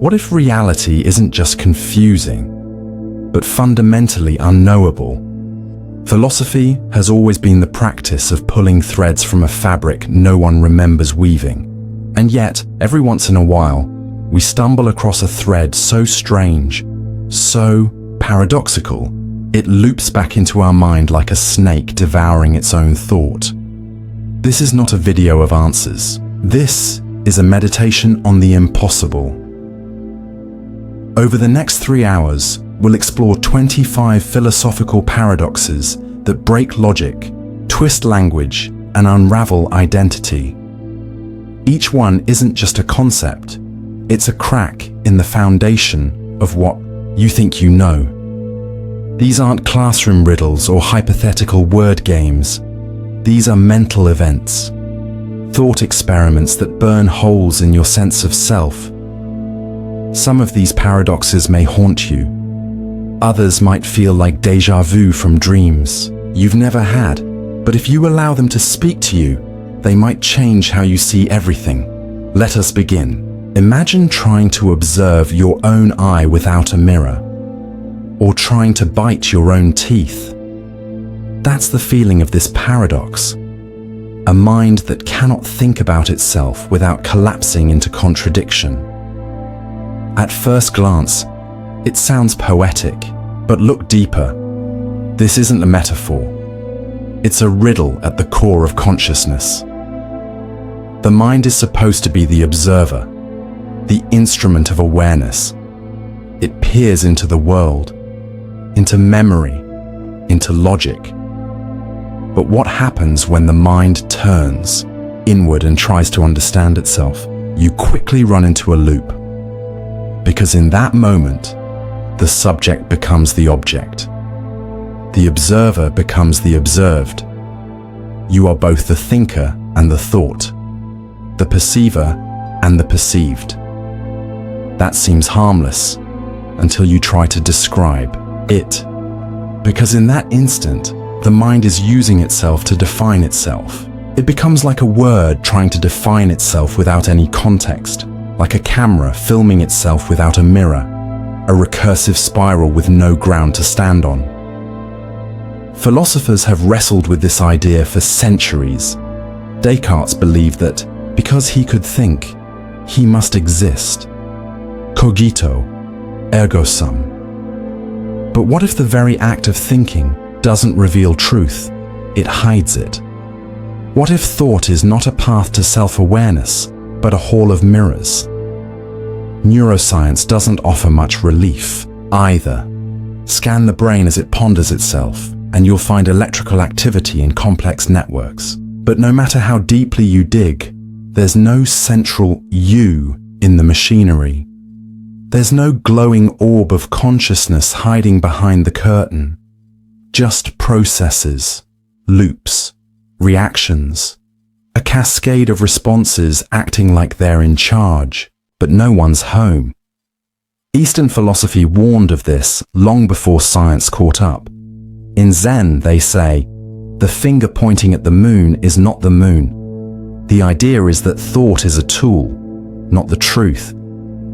What if reality isn't just confusing, but fundamentally unknowable? Philosophy has always been the practice of pulling threads from a fabric no one remembers weaving. And yet, every once in a while, we stumble across a thread so strange, so paradoxical, it loops back into our mind like a snake devouring its own thought. This is not a video of answers. This is a meditation on the impossible. Over the next 3 hours, we'll explore 25 philosophical paradoxes that break logic, twist language, and unravel identity. Each one isn't just a concept, it's a crack in the foundation of what you think you know. These aren't classroom riddles or hypothetical word games. These are mental events, thought experiments that burn holes in your sense of self. Some of these paradoxes may haunt you. Others might feel like déjà vu from dreams you've never had. But if you allow them to speak to you, they might change how you see everything. Let us begin. Imagine trying to observe your own eye without a mirror, or trying to bite your own teeth. That's the feeling of this paradox. A mind that cannot think about itself without collapsing into contradiction. At first glance, it sounds poetic, but look deeper. This isn't a metaphor. It's a riddle at the core of consciousness. The mind is supposed to be the observer, the instrument of awareness. It peers into the world, into memory, into logic. But what happens when the mind turns inward and tries to understand itself? You quickly run into a loop. Because in that moment, the subject becomes the object. The observer becomes the observed. You are both the thinker and the thought, the perceiver and the perceived. That seems harmless until you try to describe it. Because in that instant, the mind is using itself to define itself. It becomes like a word trying to define itself without any context. Like a camera filming itself without a mirror, a recursive spiral with no ground to stand on. Philosophers have wrestled with this idea for centuries. Descartes believed that because he could think, he must exist. Cogito, ergo sum. But what if the very act of thinking doesn't reveal truth, it hides it? What if thought is not a path to self-awareness, but a hall of mirrors? Neuroscience doesn't offer much relief either. Scan the brain as it ponders itself, and you'll find electrical activity in complex networks. But no matter how deeply you dig, there's no central you in the machinery. There's no glowing orb of consciousness hiding behind the curtain. Just processes, loops, reactions. A cascade of responses acting like they're in charge, but no one's home. Eastern philosophy warned of this long before science caught up. In Zen, they say, the finger pointing at the moon is not the moon. The idea is that thought is a tool, not the truth.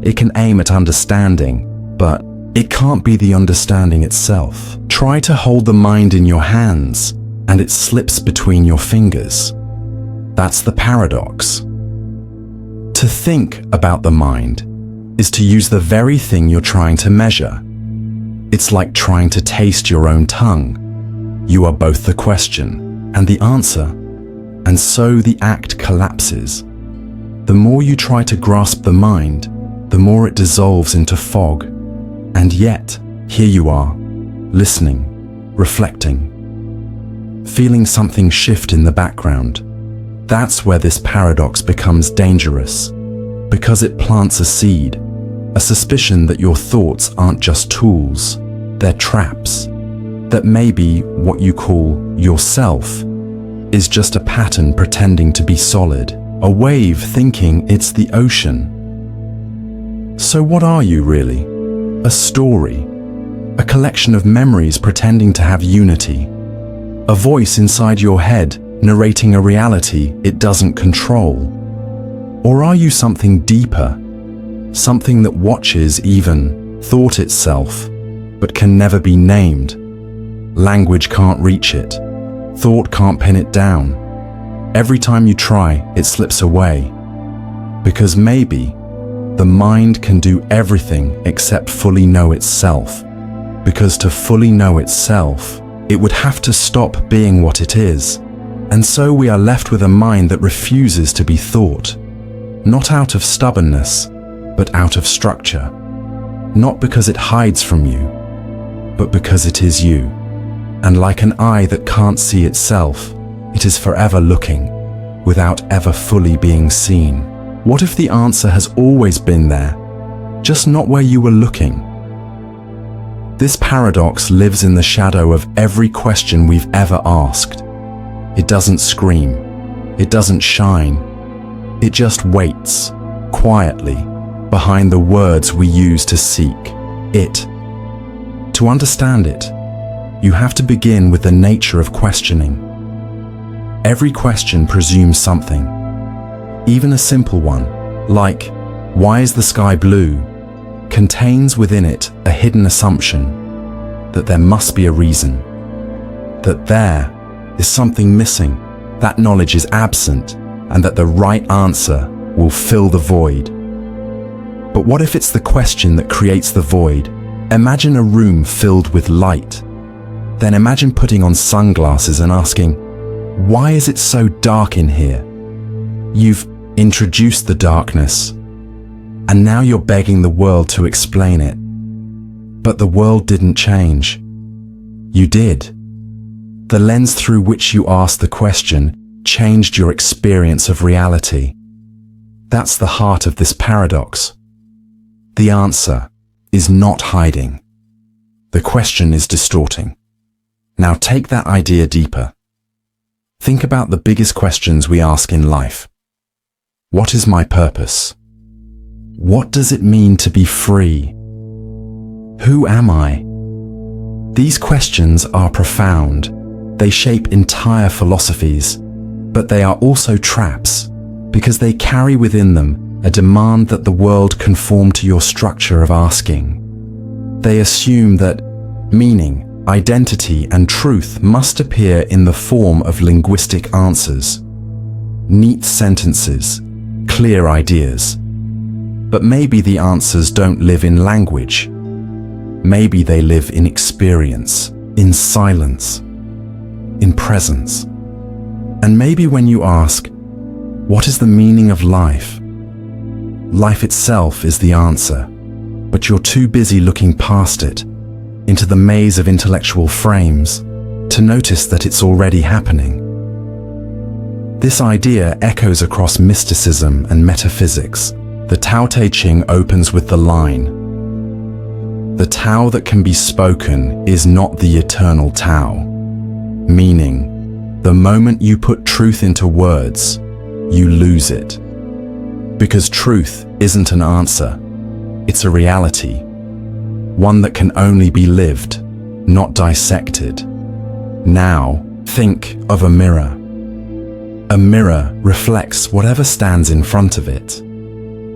It can aim at understanding, but it can't be the understanding itself. Try to hold the mind in your hands, and it slips between your fingers. That's the paradox. To think about the mind is to use the very thing you're trying to measure. It's like trying to taste your own tongue. You are both the question and the answer, and so the act collapses. The more you try to grasp the mind, the more it dissolves into fog. And yet, here you are, listening, reflecting, feeling something shift in the background. That's where this paradox becomes dangerous, because it plants a seed, a suspicion that your thoughts aren't just tools, they're traps, that maybe what you call yourself is just a pattern pretending to be solid, a wave thinking it's the ocean. So what are you really? A story, a collection of memories pretending to have unity, a voice inside your head narrating a reality it doesn't control? Or are you something deeper, something that watches, even thought itself, but can never be named. Language can't reach it. Thought can't pin it down. Every time you try, it slips away. Because maybe the mind can do everything except fully know itself. Because to fully know itself, it would have to stop being what it is. And so we are left with a mind that refuses to be thought. Not out of stubbornness, but out of structure. Not because it hides from you, but because it is you. And like an eye that can't see itself, it is forever looking, without ever fully being seen. What if the answer has always been there, just not where you were looking? This paradox lives in the shadow of every question we've ever asked. It doesn't scream. It doesn't shine. It just waits, quietly, behind the words we use to seek it. To understand it, you have to begin with the nature of questioning. Every question presumes something. Even a simple one, like, "Why is the sky blue?" contains within it a hidden assumption that there must be a reason, that there is something missing, that knowledge is absent, and that the right answer will fill the void. But what if it's the question that creates the void? Imagine a room filled with light. Then imagine putting on sunglasses and asking, "Why is it so dark in here?" You've introduced the darkness, and now you're begging the world to explain it. But the world didn't change. You did. The lens through which you asked the question changed your experience of reality. That's the heart of this paradox. The answer is not hiding. The question is distorting. Now take that idea deeper. Think about the biggest questions we ask in life. What is my purpose? What does it mean to be free? Who am I? These questions are profound. They shape entire philosophies, but they are also traps because they carry within them a demand that the world conform to your structure of asking. They assume that meaning, identity, and truth must appear in the form of linguistic answers, neat sentences, clear ideas. But maybe the answers don't live in language. Maybe they live in experience, in silence, in presence. And maybe when you ask, what is the meaning of life? Life itself is the answer, but you're too busy looking past it, into the maze of intellectual frames, to notice that it's already happening. This idea echoes across mysticism and metaphysics. The Tao Te Ching opens with the line, "The Tao that can be spoken is not the eternal Tao," meaning, the moment you put truth into words, you lose it. Because truth isn't an answer, it's a reality, one that can only be lived, not dissected. Now, think of a mirror. A mirror reflects whatever stands in front of it.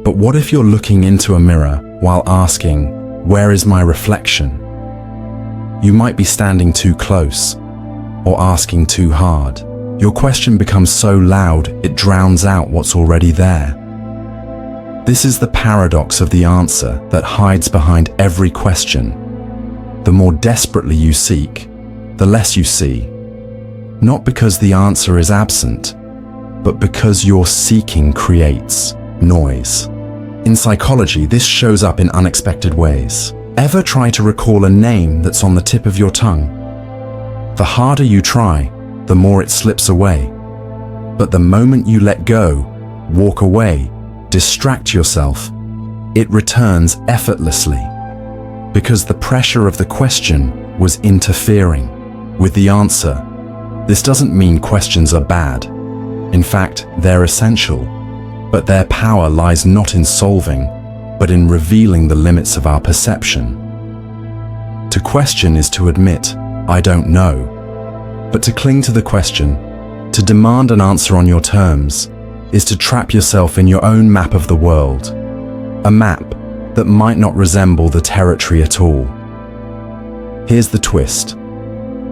But what if you're looking into a mirror while asking, "Where is my reflection?" You might be standing too close or asking too hard. Your question becomes so loud it drowns out what's already there. This is the paradox of the answer that hides behind every question. The more desperately you seek, the less you see. Not because the answer is absent, but because your seeking creates noise. In psychology, this shows up in unexpected ways. Ever try to recall a name that's on the tip of your tongue? The harder you try, the more it slips away. But the moment you let go, walk away, distract yourself, it returns effortlessly. Because the pressure of the question was interfering with the answer. This doesn't mean questions are bad. In fact, they're essential. But their power lies not in solving, but in revealing the limits of our perception. To question is to admit, "I don't know." But to cling to the question, to demand an answer on your terms, is to trap yourself in your own map of the world. a map that might not resemble the territory at all. Here's the twist.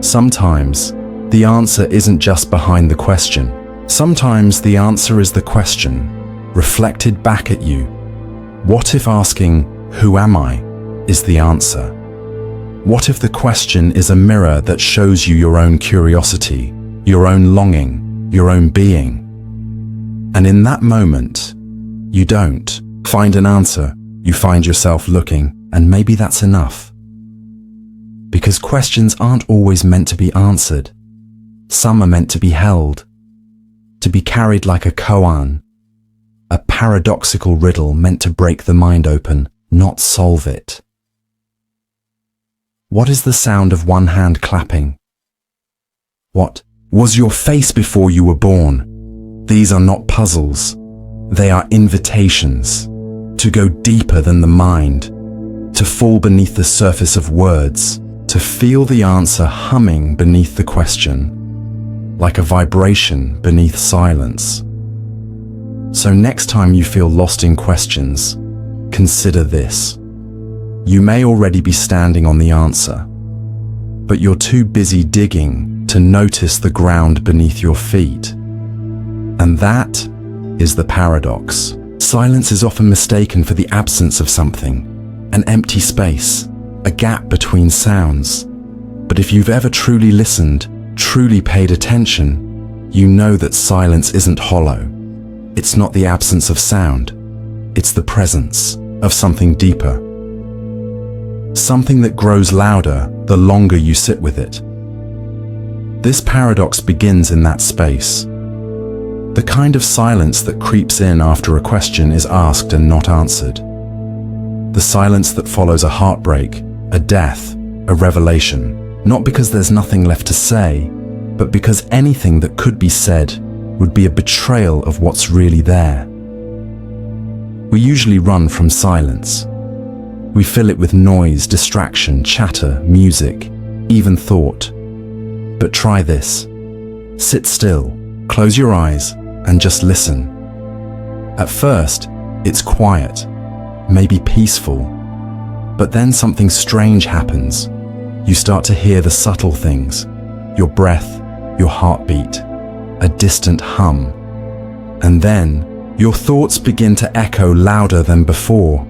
Sometimes the answer isn't just behind the question. Sometimes the answer is the question, reflected back at you. What if asking, "Who am I?" is the answer? What if the question is a mirror that shows you your own curiosity, your own longing, your own being? And in that moment, you don't find an answer, you find yourself looking, and maybe that's enough. Because questions aren't always meant to be answered. Some are meant to be held, to be carried like a koan, a paradoxical riddle meant to break the mind open, not solve it. What is the sound of one hand clapping? What was your face before you were born? These are not puzzles. They are invitations to go deeper than the mind, to fall beneath the surface of words, to feel the answer humming beneath the question, like a vibration beneath silence. So next time you feel lost in questions, consider this. You may already be standing on the answer, but you're too busy digging to notice the ground beneath your feet. And that is the paradox. Silence is often mistaken for the absence of something, an empty space, a gap between sounds. But if you've ever truly listened, truly paid attention, you know that silence isn't hollow. It's not the absence of sound. It's the presence of something deeper. Something that grows louder the longer you sit with it. This paradox begins in that space. The kind of silence that creeps in after a question is asked and not answered. The silence that follows a heartbreak, a death, a revelation. Not because there's nothing left to say, but because anything that could be said would be a betrayal of what's really there. We usually run from silence. We fill it with noise, distraction, chatter, music, even thought. But try this. Sit still, close your eyes, and just listen. At first, it's quiet, maybe peaceful, but then something strange happens. You start to hear the subtle things, your breath, your heartbeat, a distant hum. And then, your thoughts begin to echo louder than before.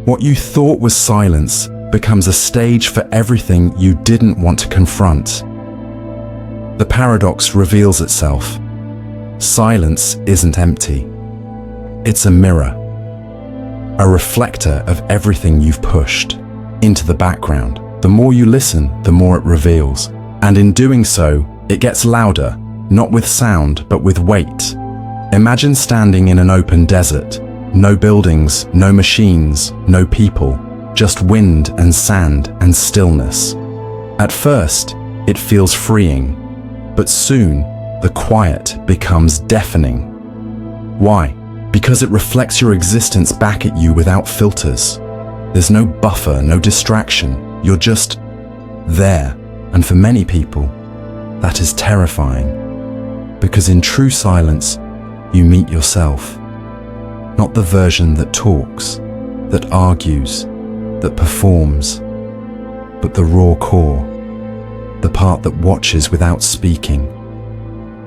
What you thought was silence becomes a stage for everything you didn't want to confront. The paradox reveals itself. Silence isn't empty. It's a mirror, a reflector of everything you've pushed into the background. The more you listen, the more it reveals. And in doing so, it gets louder, not with sound, but with weight. Imagine standing in an open desert. No buildings, no machines, no people, just wind and sand and stillness. At first, it feels freeing, but soon, the quiet becomes deafening. Why? Because it reflects your existence back at you without filters. There's no buffer, no distraction. You're just there. And for many people, that is terrifying. Because in true silence, you meet yourself. Not the version that talks, that argues, that performs, but the raw core, the part that watches without speaking,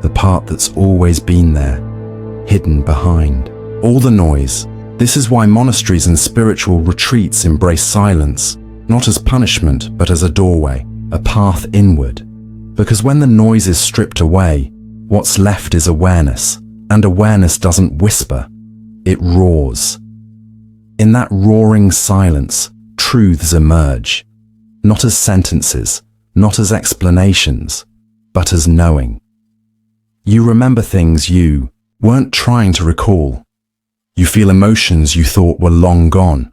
the part that's always been there, hidden behind all the noise. This is why monasteries and spiritual retreats embrace silence, not as punishment, but as a doorway, a path inward. Because when the noise is stripped away, what's left is awareness, and awareness doesn't whisper, it roars. In that roaring silence, truths emerge, not as sentences, not as explanations, but as knowing. You remember things you weren't trying to recall. You feel emotions you thought were long gone.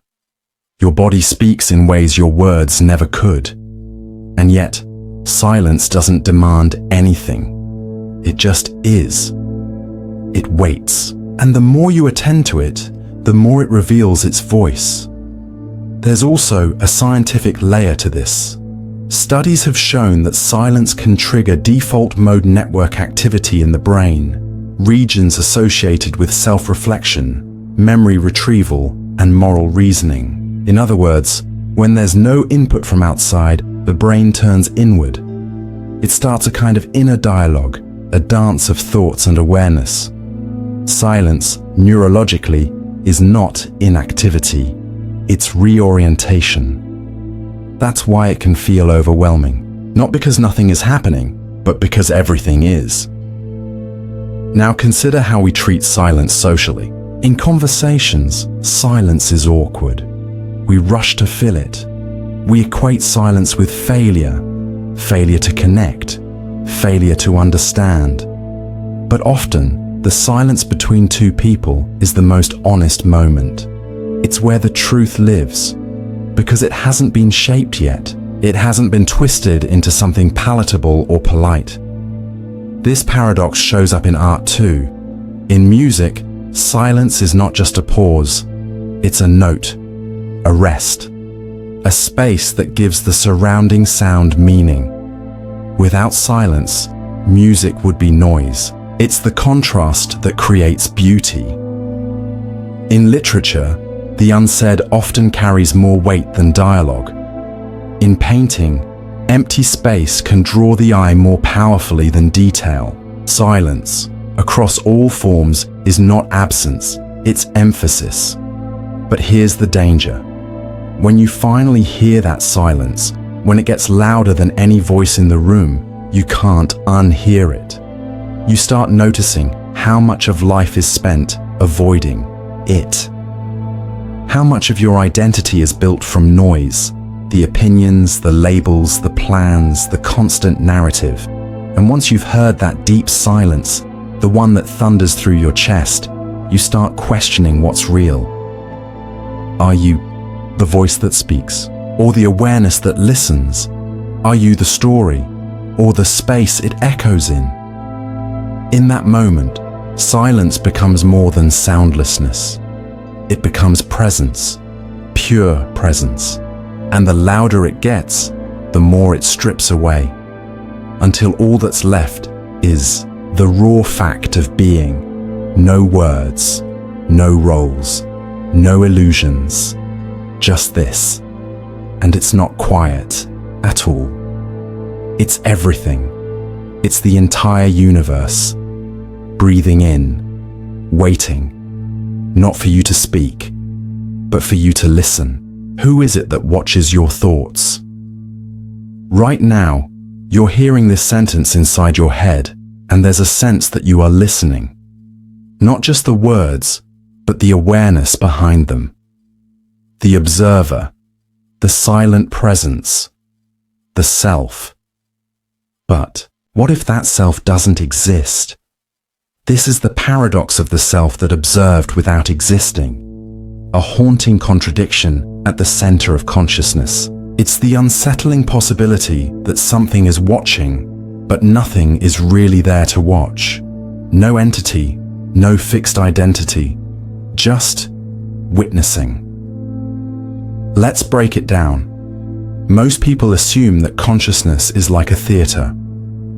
Your body speaks in ways your words never could. And yet, silence doesn't demand anything. It just is. It waits. And the more you attend to it, the more it reveals its voice. There's also a scientific layer to this. Studies have shown that silence can trigger default mode network activity in the brain, regions associated with self-reflection, memory retrieval, and moral reasoning. In other words, when there's no input from outside, the brain turns inward. It starts a kind of inner dialogue, a dance of thoughts and awareness. Silence, neurologically, is not inactivity, it's reorientation. That's why it can feel overwhelming. Not because nothing is happening, but because everything is. Now consider how we treat silence socially. In conversations, silence is awkward. We rush to fill it. We equate silence with failure, failure to connect, failure to understand. But often, the silence between two people is the most honest moment. It's where the truth lives, because it hasn't been shaped yet. It hasn't been twisted into something palatable or polite. This paradox shows up in art too. In music, silence is not just a pause, it's a note, a rest, a space that gives the surrounding sound meaning. Without silence, music would be noise. It's the contrast that creates beauty. In literature, the unsaid often carries more weight than dialogue. In painting, empty space can draw the eye more powerfully than detail. Silence, across all forms, is not absence, it's emphasis. But here's the danger. When you finally hear that silence, when it gets louder than any voice in the room, you can't unhear it. You start noticing how much of life is spent avoiding it. How much of your identity is built from noise, the opinions, the labels, the plans, the constant narrative. And once you've heard that deep silence, the one that thunders through your chest, you start questioning what's real. Are you the voice that speaks, or the awareness that listens? Are you the story, or the space it echoes in? In that moment, silence becomes more than soundlessness. It becomes presence, pure presence. And the louder it gets, the more it strips away, until all that's left is the raw fact of being. No words, no roles, no illusions, just this. And it's not quiet at all. It's everything. It's the entire universe, breathing in, waiting, not for you to speak, but for you to listen. Who is it that watches your thoughts? Right now, you're hearing this sentence inside your head, and there's a sense that you are listening. Not just the words, but the awareness behind them. The observer, the silent presence, the self. But what if that self doesn't exist? This is the paradox of the self that observed without existing. A haunting contradiction at the center of consciousness. It's the unsettling possibility that something is watching, but nothing is really there to watch. No entity, no fixed identity, just witnessing. Let's break it down. Most people assume that consciousness is like a theater.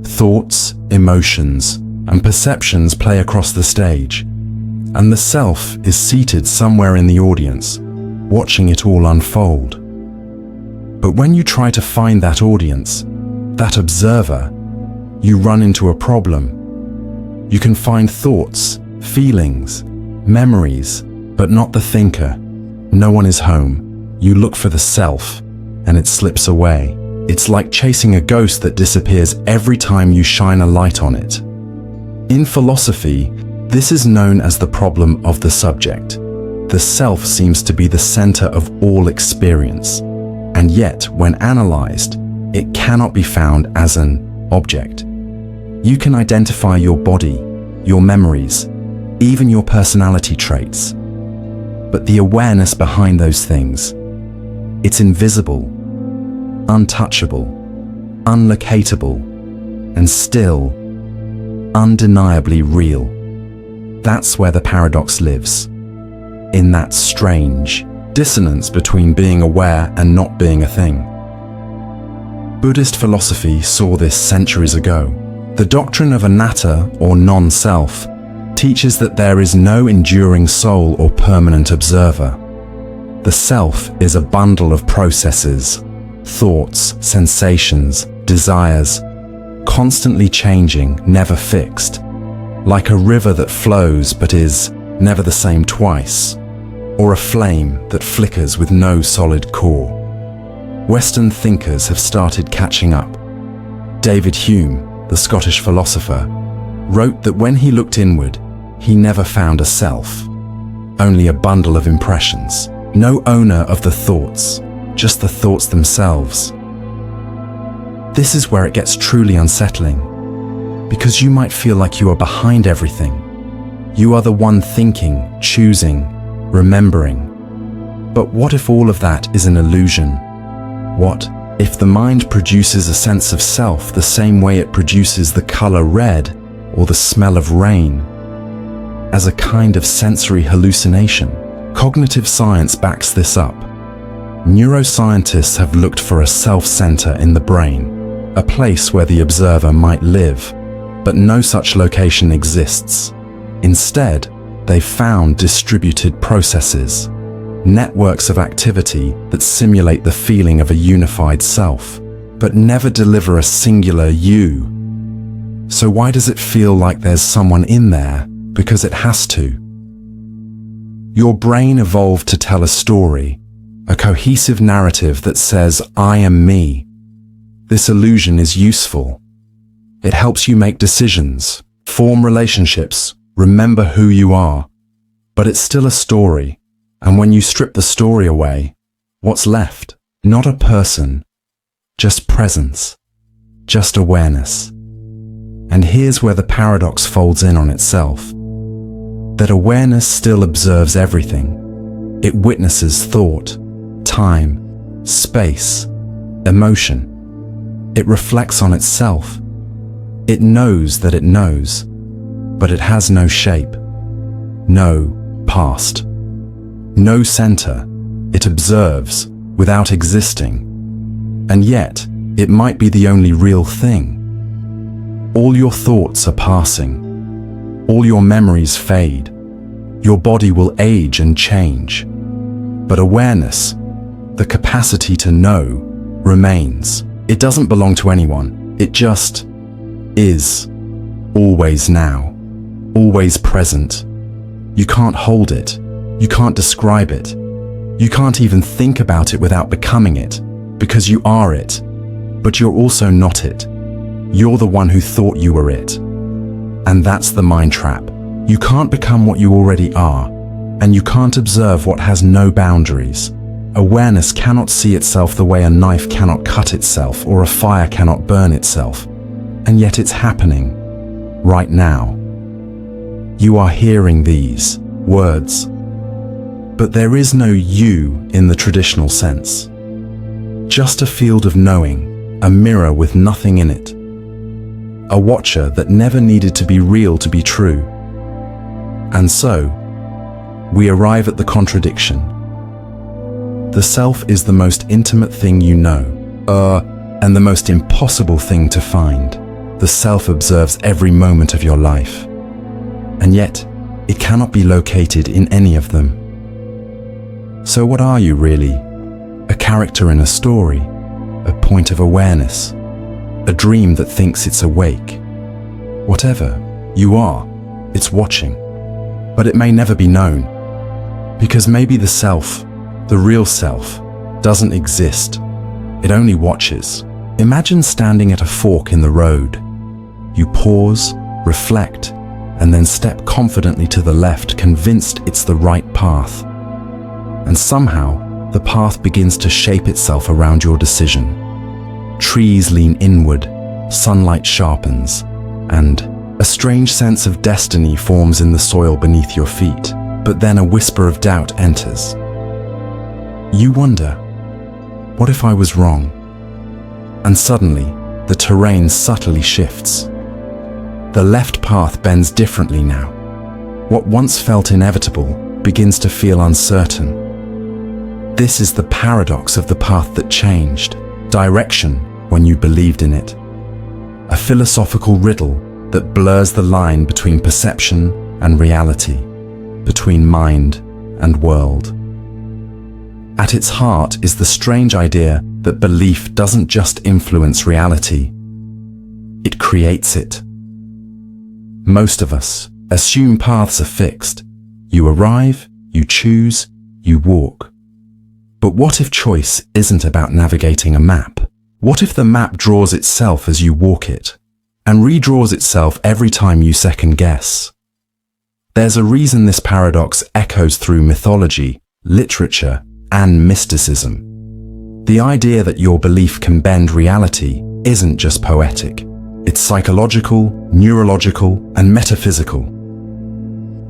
Thoughts, emotions, and perceptions play across the stage, and the self is seated somewhere in the audience, watching it all unfold. But when you try to find that audience, that observer, you run into a problem. You can find thoughts, feelings, memories, but not the thinker. No one is home. You look for the self, and it slips away. It's like chasing a ghost that disappears every time you shine a light on it. In philosophy, this is known as the problem of the subject. The self seems to be the center of all experience, and yet, when analyzed, it cannot be found as an object. You can identify your body, your memories, even your personality traits. But the awareness behind those things, it's invisible, untouchable, unlocatable, and still undeniably real. That's where the paradox lives, in that strange dissonance between being aware and not being a thing. Buddhist philosophy saw this centuries ago. The doctrine of anatta, or non-self, teaches that there is no enduring soul or permanent observer. The self is a bundle of processes, thoughts, sensations, desires, constantly changing, never fixed, like a river that flows but is never the same twice, or a flame that flickers with no solid core. Western thinkers have started catching up. David Hume, the Scottish philosopher, wrote that when he looked inward, he never found a self, only a bundle of impressions. No owner of the thoughts, just the thoughts themselves. This is where it gets truly unsettling, because you might feel like you are behind everything. You are the one thinking, choosing, remembering. But what if all of that is an illusion? What if the mind produces a sense of self the same way it produces the color red or the smell of rain, as a kind of sensory hallucination? Cognitive science backs this up. Neuroscientists have looked for a self-center in the brain, a place where the observer might live, but no such location exists. Instead, they've found distributed processes, networks of activity that simulate the feeling of a unified self, but never deliver a singular you. So why does it feel like there's someone in there? Because it has to. Your brain evolved to tell a story, a cohesive narrative that says, I am me. This illusion is useful. It helps you make decisions, form relationships, remember who you are. But it's still a story, and when you strip the story away, what's left? Not a person, just presence, just awareness. And here's where the paradox folds in on itself. That awareness still observes everything. It witnesses thought, time, space, emotion. It reflects on itself. It knows that it knows, but it has no shape, no past, no center. It observes without existing. And yet, it might be the only real thing. All your thoughts are passing. All your memories fade. Your body will age and change. But awareness, the capacity to know, remains. It doesn't belong to anyone. It just is. Always now. Always present. You can't hold it. You can't describe it. You can't even think about it without becoming it, because you are it. But you're also not it. You're the one who thought you were it. And that's the mind trap. You can't become what you already are, and you can't observe what has no boundaries. Awareness cannot see itself the way a knife cannot cut itself or a fire cannot burn itself. And yet it's happening, right now. You are hearing these words. But there is no you in the traditional sense. Just a field of knowing, a mirror with nothing in it. A watcher that never needed to be real to be true. And so, we arrive at the contradiction. The self is the most intimate thing you know, and the most impossible thing to find. The self observes every moment of your life. And yet, it cannot be located in any of them. So what are you really? A character in a story? A point of awareness? A dream that thinks it's awake? Whatever you are, it's watching. But it may never be known. Because maybe the self, the real self, doesn't exist. It only watches. Imagine standing at a fork in the road. You pause, reflect, and then step confidently to the left, convinced it's the right path. And somehow, the path begins to shape itself around your decision. Trees lean inward, sunlight sharpens, and a strange sense of destiny forms in the soil beneath your feet. But then a whisper of doubt enters. You wonder, what if I was wrong? And suddenly, the terrain subtly shifts. The left path bends differently now. What once felt inevitable begins to feel uncertain. This is the paradox of the path that changed. Direction when you believed in it. A philosophical riddle that blurs the line between perception and reality, between mind and world. At its heart is the strange idea that belief doesn't just influence reality, it creates it. Most of us assume paths are fixed. You arrive, you choose, you walk. But what if choice isn't about navigating a map? What if the map draws itself as you walk it, and redraws itself every time you second guess? There's a reason this paradox echoes through mythology, literature, and mysticism. The idea that your belief can bend reality isn't just poetic. It's psychological, neurological, and metaphysical.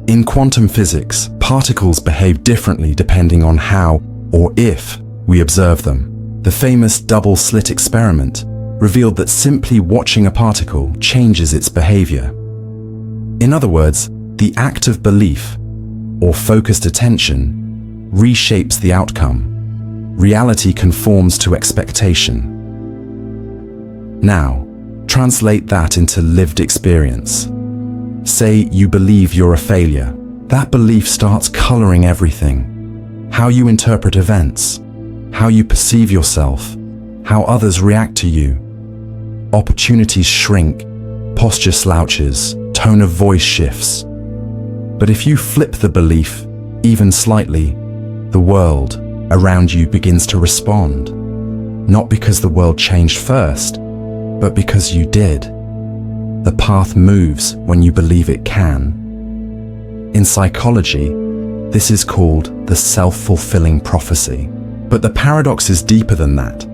In quantum physics, particles behave differently depending on how, or if, we observe them. The famous double-slit experiment revealed that simply watching a particle changes its behavior. In other words, the act of belief, or focused attention, reshapes the outcome. Reality conforms to expectation. Now, translate that into lived experience. Say you believe you're a failure. That belief starts coloring everything. How you interpret events, how you perceive yourself, how others react to you. Opportunities shrink, posture slouches, tone of voice shifts. But if you flip the belief, even slightly, the world around you begins to respond. Not because the world changed first, but because you did. The path moves when you believe it can. In psychology, this is called the self-fulfilling prophecy. But the paradox is deeper than that.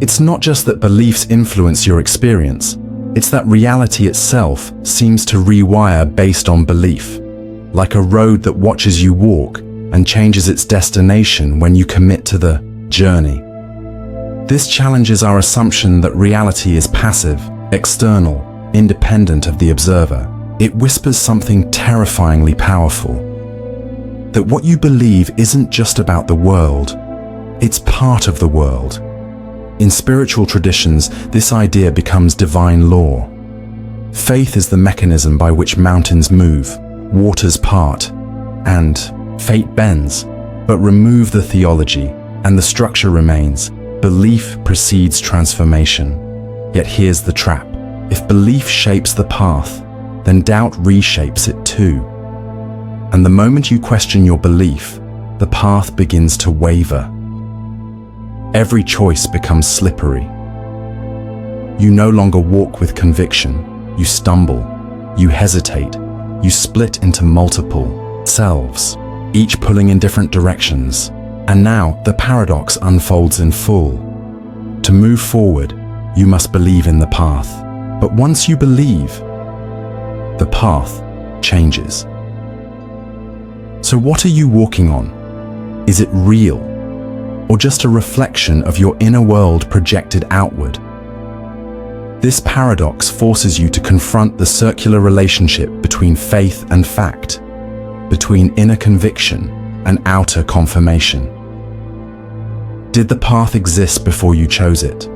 It's not just that beliefs influence your experience, it's that reality itself seems to rewire based on belief, like a road that watches you walk and changes its destination when you commit to the journey. This challenges our assumption that reality is passive, external, independent of the observer. It whispers something terrifyingly powerful. That what you believe isn't just about the world, it's part of the world. In spiritual traditions, this idea becomes divine law. Faith is the mechanism by which mountains move, waters part, and fate bends. But remove the theology, and the structure remains. Belief precedes transformation. Yet here's the trap. If belief shapes the path, then doubt reshapes it too. And the moment you question your belief, the path begins to waver. Every choice becomes slippery. You no longer walk with conviction. You stumble. You hesitate. You split into multiple selves, each pulling in different directions. And now the paradox unfolds in full. To move forward, you must believe in the path. But once you believe, the path changes. So what are you walking on? Is it real, or just a reflection of your inner world projected outward? This paradox forces you to confront the circular relationship between faith and fact, between inner conviction and outer confirmation. Did the path exist before you chose it?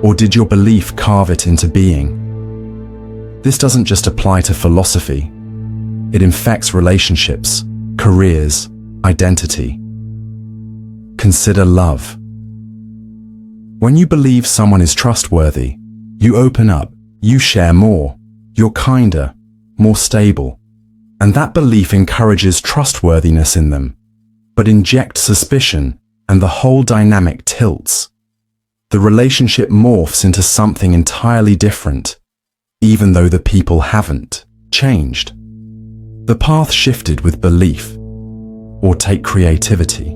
Or did your belief carve it into being? This doesn't just apply to philosophy. It infects relationships, careers, identity. Consider love. When you believe someone is trustworthy, you open up, you share more, you're kinder, more stable. And that belief encourages trustworthiness in them, but injects suspicion, and the whole dynamic tilts. The relationship morphs into something entirely different, even though the people haven't changed. The path shifted with belief. Or take creativity.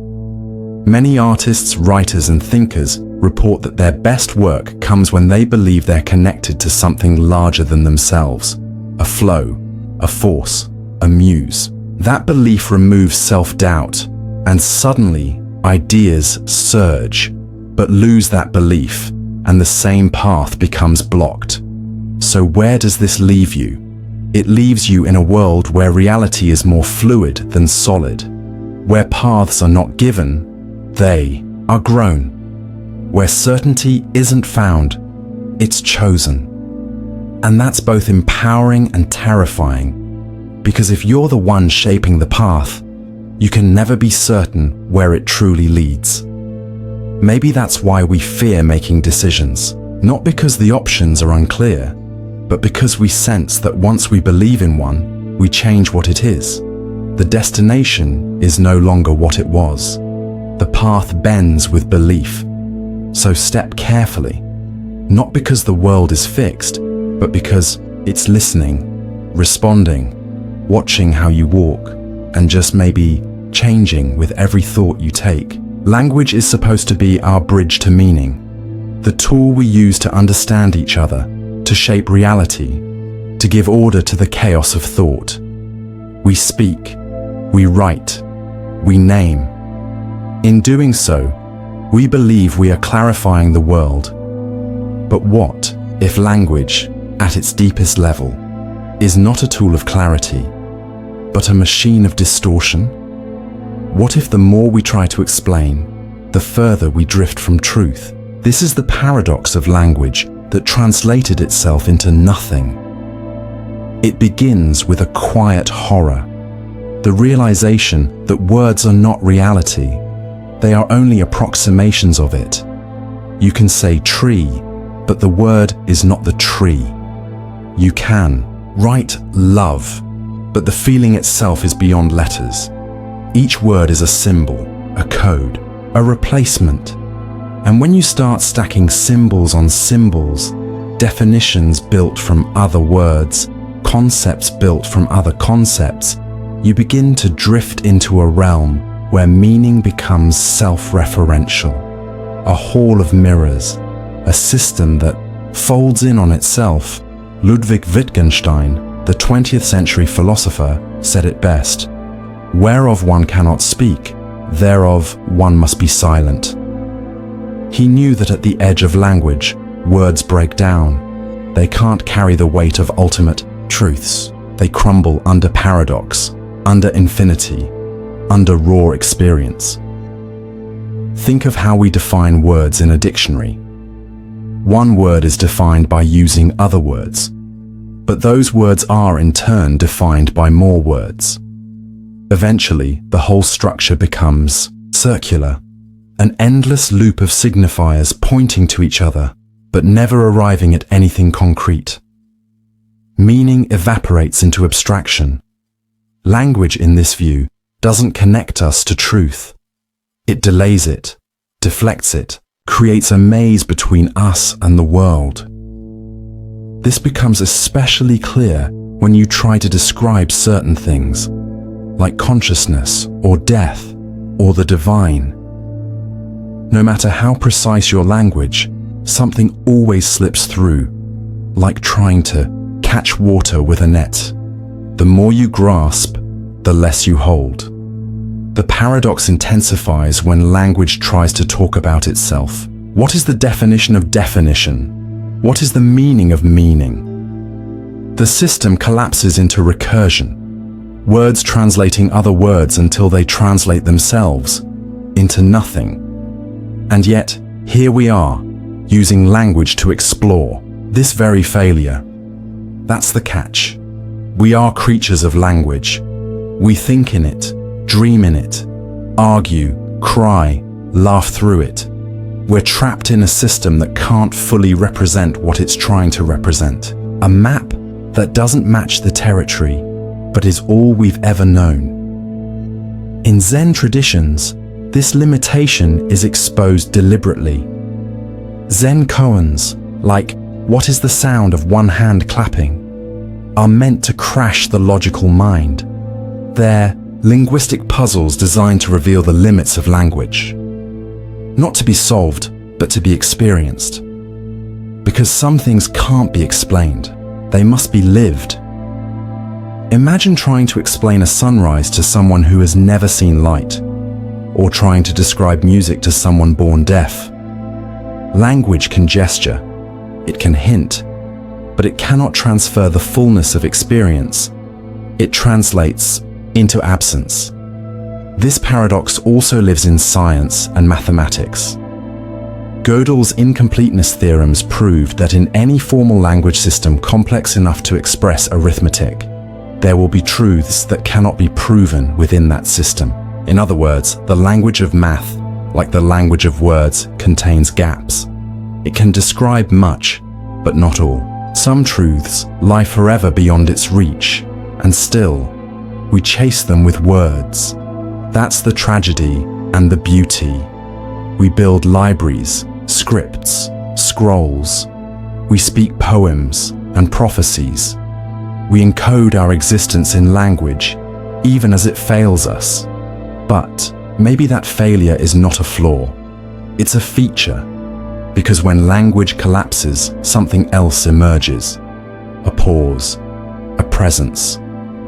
Many artists, writers, and thinkers report that their best work comes when they believe they're connected to something larger than themselves, a flow, a force, a muse. That belief removes self-doubt, and suddenly ideas surge, but lose that belief, and the same path becomes blocked. So where does this leave you? It leaves you in a world where reality is more fluid than solid, where paths are not given, they are grown, where certainty isn't found, it's chosen. And that's both empowering and terrifying, because if you're the one shaping the path, you can never be certain where it truly leads. Maybe that's why we fear making decisions, not because the options are unclear, but because we sense that once we believe in one, we change what it is. The destination is no longer what it was. The path bends with belief. So step carefully, not because the world is fixed, but because it's listening, responding, watching how you walk, and just maybe changing with every thought you take. Language is supposed to be our bridge to meaning, the tool we use to understand each other, to shape reality, to give order to the chaos of thought. We speak, we write, we name. In doing so, we believe we are clarifying the world. But what if language, at its deepest level, is not a tool of clarity, but a machine of distortion? What if the more we try to explain, the further we drift from truth? This is the paradox of language that translated itself into nothing. It begins with a quiet horror, the realization that words are not reality. They are only approximations of it. You can say tree, but the word is not the tree. You can write love, but the feeling itself is beyond letters. Each word is a symbol, a code, a replacement. And when you start stacking symbols on symbols, definitions built from other words, concepts built from other concepts, you begin to drift into a realm where meaning becomes self-referential, a hall of mirrors, a system that folds in on itself. Ludwig Wittgenstein, the 20th century philosopher, said it best: "Whereof one cannot speak, thereof one must be silent." He knew that at the edge of language, words break down. They can't carry the weight of ultimate truths. They crumble under paradox, under infinity, under raw experience. Think of how we define words in a dictionary. One word is defined by using other words, but those words are in turn defined by more words. Eventually, the whole structure becomes circular, an endless loop of signifiers pointing to each other, but never arriving at anything concrete. Meaning evaporates into abstraction. Language, in this view, doesn't connect us to truth. It delays it, deflects it, creates a maze between us and the world. This becomes especially clear when you try to describe certain things, like consciousness or death or the divine. No matter how precise your language, something always slips through, like trying to catch water with a net. The more you grasp, the less you hold. The paradox intensifies when language tries to talk about itself. What is the definition of definition? What is the meaning of meaning? The system collapses into recursion, words translating other words until they translate themselves into nothing. And yet, here we are, using language to explore this very failure. That's the catch. We are creatures of language. We think in it, dream in it, argue, cry, laugh through it. We're trapped in a system that can't fully represent what it's trying to represent. A map that doesn't match the territory, but is all we've ever known. In Zen traditions, this limitation is exposed deliberately. Zen koans, like "What is the sound of one hand clapping?" are meant to crash the logical mind. They're linguistic puzzles designed to reveal the limits of language. Not to be solved, but to be experienced. Because some things can't be explained. They must be lived. Imagine trying to explain a sunrise to someone who has never seen light, or trying to describe music to someone born deaf. Language can gesture, it can hint, but it cannot transfer the fullness of experience. It translates into absence. This paradox also lives in science and mathematics. Gödel's incompleteness theorems proved that in any formal language system complex enough to express arithmetic, there will be truths that cannot be proven within that system. In other words, the language of math, like the language of words, contains gaps. It can describe much, but not all. Some truths lie forever beyond its reach, and still, we chase them with words. That's the tragedy and the beauty. We build libraries, scripts, scrolls. We speak poems and prophecies. We encode our existence in language, even as it fails us. But maybe that failure is not a flaw. It's a feature, because when language collapses, something else emerges. A pause, a presence,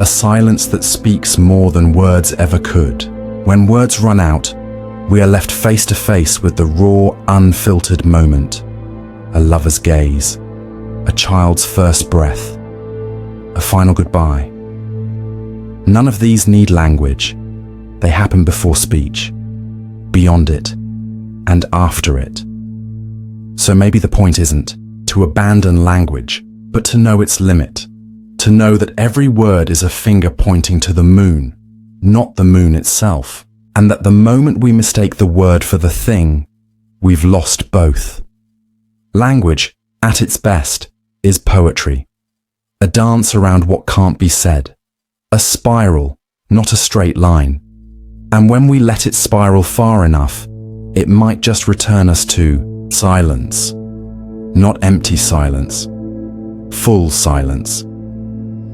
a silence that speaks more than words ever could. When words run out, we are left face to face with the raw, unfiltered moment. A lover's gaze, a child's first breath, a final goodbye. None of these need language. They happen before speech, beyond it, and after it. So maybe the point isn't to abandon language, but to know its limit, to know that every word is a finger pointing to the moon, not the moon itself, and that the moment we mistake the word for the thing, we've lost both. Language, at its best, is poetry, a dance around what can't be said, a spiral, not a straight line. And when we let it spiral far enough, it might just return us to silence. Not empty silence, full silence.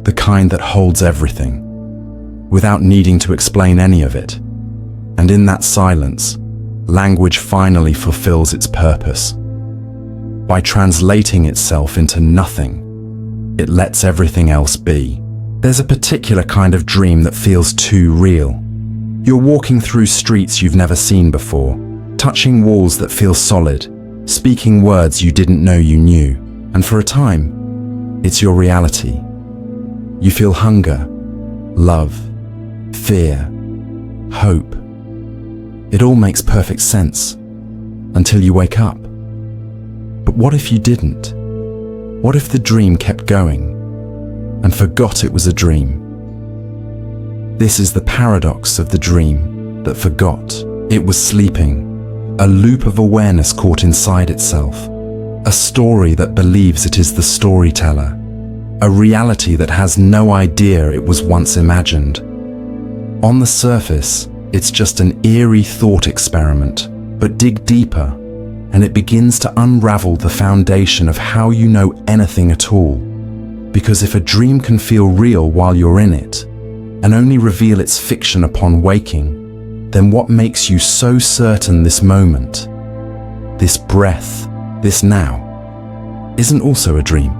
The kind that holds everything, without needing to explain any of it. And in that silence, language finally fulfills its purpose. By translating itself into nothing, it lets everything else be. There's a particular kind of dream that feels too real. You're walking through streets you've never seen before, touching walls that feel solid, speaking words you didn't know you knew, and for a time, it's your reality. You feel hunger, love, fear, hope. It all makes perfect sense, until you wake up. But what if you didn't? What if the dream kept going, and forgot it was a dream? This is the paradox of the dream that forgot it was sleeping, a loop of awareness caught inside itself, a story that believes it is the storyteller, a reality that has no idea it was once imagined. On the surface, it's just an eerie thought experiment, but dig deeper, and it begins to unravel the foundation of how you know anything at all. Because if a dream can feel real while you're in it, and only reveal its fiction upon waking, then what makes you so certain this moment, this breath, this now, isn't also a dream?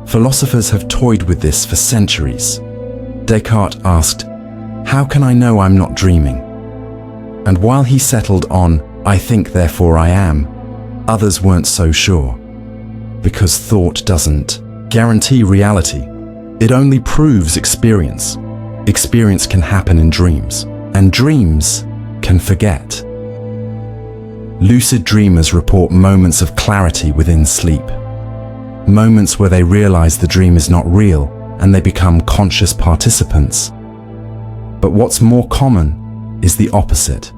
Philosophers have toyed with this for centuries. Descartes asked, "How can I know I'm not dreaming?" And while he settled on, "I think, therefore I am," others weren't so sure. Because thought doesn't guarantee reality. It only proves experience. Experience can happen in dreams, and dreams can forget. Lucid dreamers report moments of clarity within sleep. Moments where they realize the dream is not real, and they become conscious participants. But what's more common is the opposite.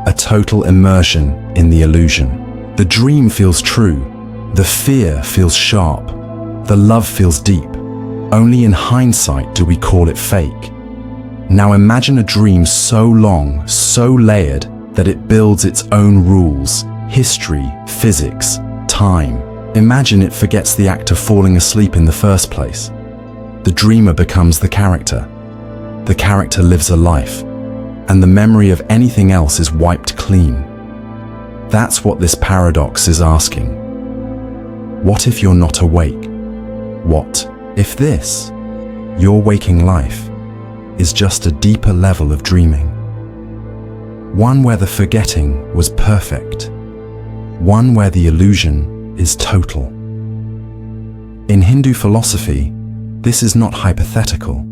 A total immersion in the illusion. The dream feels true, the fear feels sharp, the love feels deep. Only in hindsight do we call it fake. Now imagine a dream so long, so layered, that it builds its own rules, history, physics, time. Imagine it forgets the act of falling asleep in the first place. The dreamer becomes the character. The character lives a life, and the memory of anything else is wiped clean. That's what this paradox is asking. What if you're not awake? What if this, your waking life, is just a deeper level of dreaming? One where the forgetting was perfect. One where the illusion is total. In Hindu philosophy, this is not hypothetical.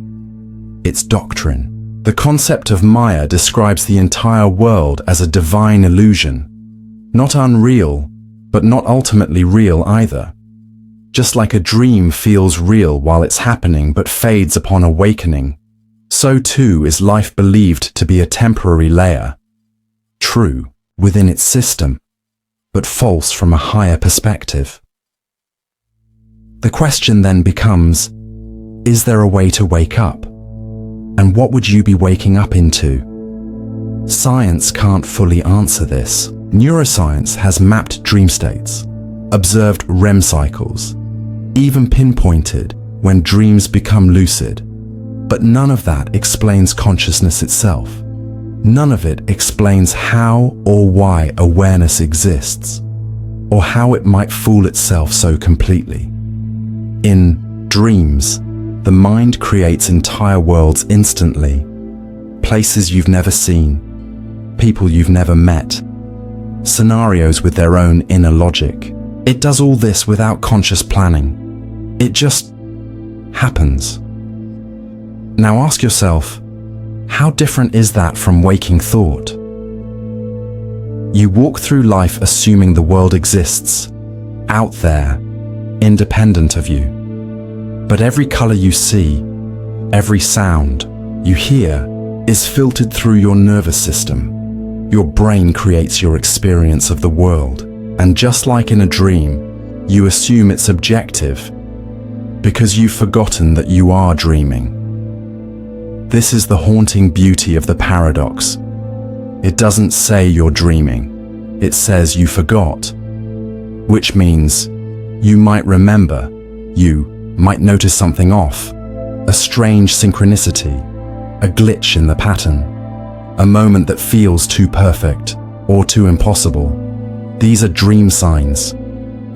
It's doctrine. The concept of Maya describes the entire world as a divine illusion. Not unreal, but not ultimately real either. Just like a dream feels real while it's happening but fades upon awakening, so too is life believed to be a temporary layer, true within its system, but false from a higher perspective. The question then becomes, is there a way to wake up? And what would you be waking up into? Science can't fully answer this. Neuroscience has mapped dream states, observed REM cycles, even pinpointed when dreams become lucid. But none of that explains consciousness itself. None of it explains how or why awareness exists, or how it might fool itself so completely. In dreams, the mind creates entire worlds instantly, places you've never seen, people you've never met, scenarios with their own inner logic. It does all this without conscious planning. It just happens. Now ask yourself, how different is that from waking thought? You walk through life assuming the world exists, out there, independent of you. But every color you see, every sound you hear is filtered through your nervous system. Your brain creates your experience of the world, and just like in a dream, you assume it's objective because you've forgotten that you are dreaming. This is the haunting beauty of the paradox. It doesn't say you're dreaming, it says you forgot, which means you might remember, you might notice something off, a strange synchronicity, a glitch in the pattern, a moment that feels too perfect or too impossible. These are dream signs,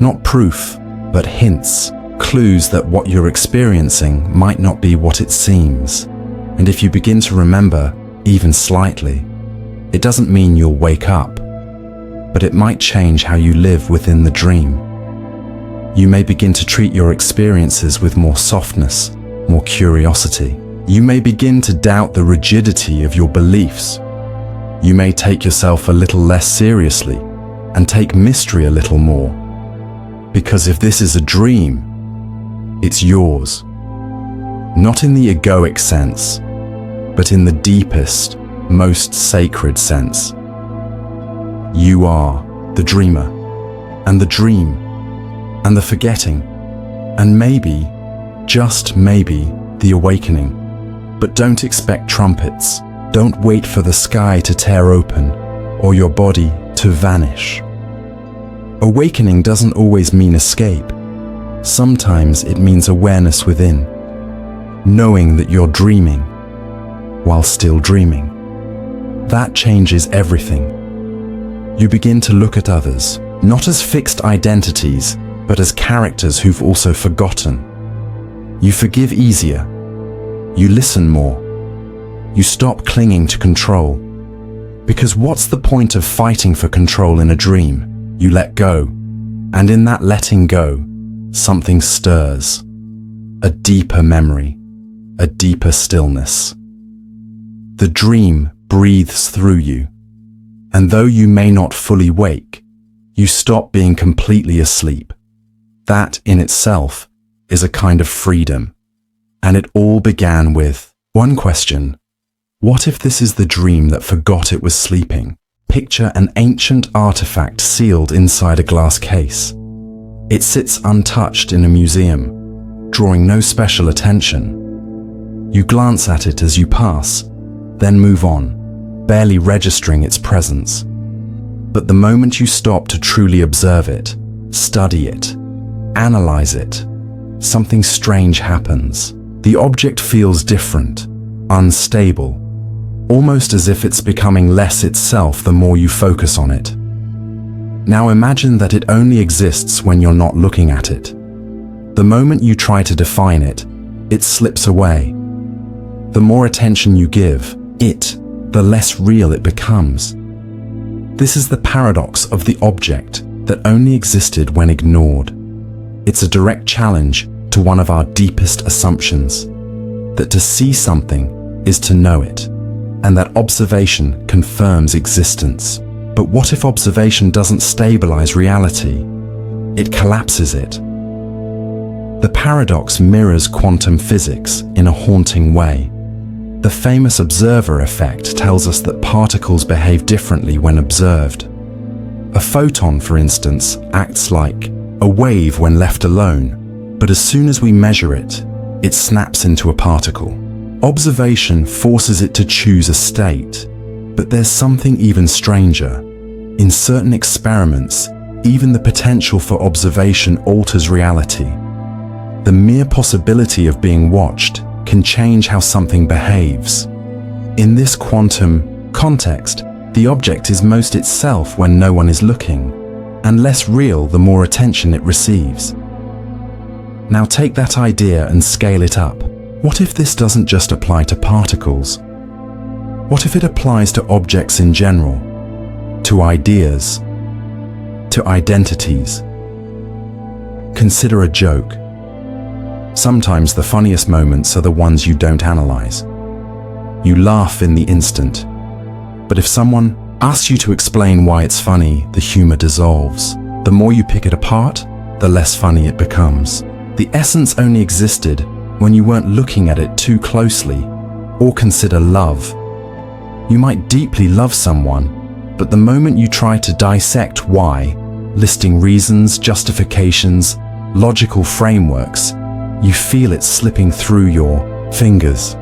not proof, but hints, clues that what you're experiencing might not be what it seems. And if you begin to remember, even slightly, it doesn't mean you'll wake up, but it might change how you live within the dream. You may begin to treat your experiences with more softness, more curiosity. You may begin to doubt the rigidity of your beliefs. You may take yourself a little less seriously and take mystery a little more. Because if this is a dream, it's yours. Not in the egoic sense, but in the deepest, most sacred sense. You are the dreamer, and the dream, and the forgetting, and maybe, just maybe, the awakening. But don't expect trumpets. Don't wait for the sky to tear open, or your body to vanish. Awakening doesn't always mean escape. Sometimes it means awareness within, knowing that you're dreaming while still dreaming. That changes everything. You begin to look at others, not as fixed identities, but as characters who've also forgotten. You forgive easier. You listen more. You stop clinging to control. Because what's the point of fighting for control in a dream? You let go. And in that letting go, something stirs. A deeper memory. A deeper stillness. The dream breathes through you. And though you may not fully wake, you stop being completely asleep. That in itself is a kind of freedom. And it all began with one question. What if this is the dream that forgot it was sleeping? Picture an ancient artifact sealed inside a glass case. It sits untouched in a museum, drawing no special attention. You glance at it as you pass, then move on, barely registering its presence. But the moment you stop to truly observe it, study it, analyze it, something strange happens. The object feels different, unstable, almost as if it's becoming less itself the more you focus on it. Now imagine that it only exists when you're not looking at it. The moment you try to define it, it slips away. The more attention you give it, the less real it becomes. This is the paradox of the object that only existed when ignored. It's a direct challenge to one of our deepest assumptions, that to see something is to know it, and that observation confirms existence. But what if observation doesn't stabilize reality? It collapses it. The paradox mirrors quantum physics in a haunting way. The famous observer effect tells us that particles behave differently when observed. A photon, for instance, acts like a wave when left alone, but as soon as we measure it, it snaps into a particle. Observation forces it to choose a state, but there's something even stranger. In certain experiments, even the potential for observation alters reality. The mere possibility of being watched can change how something behaves. In this quantum context, the object is most itself when no one is looking, and less real the more attention it receives. Now take that idea and scale it up. What if this doesn't just apply to particles? What if it applies to objects in general, to ideas, to identities? Consider a joke. Sometimes the funniest moments are the ones you don't analyze. You laugh in the instant, but if someone asks you to explain why it's funny, the humor dissolves. The more you pick it apart, the less funny it becomes. The essence only existed when you weren't looking at it too closely. Or consider love. You might deeply love someone, but the moment you try to dissect why, listing reasons, justifications, logical frameworks, you feel it slipping through your fingers.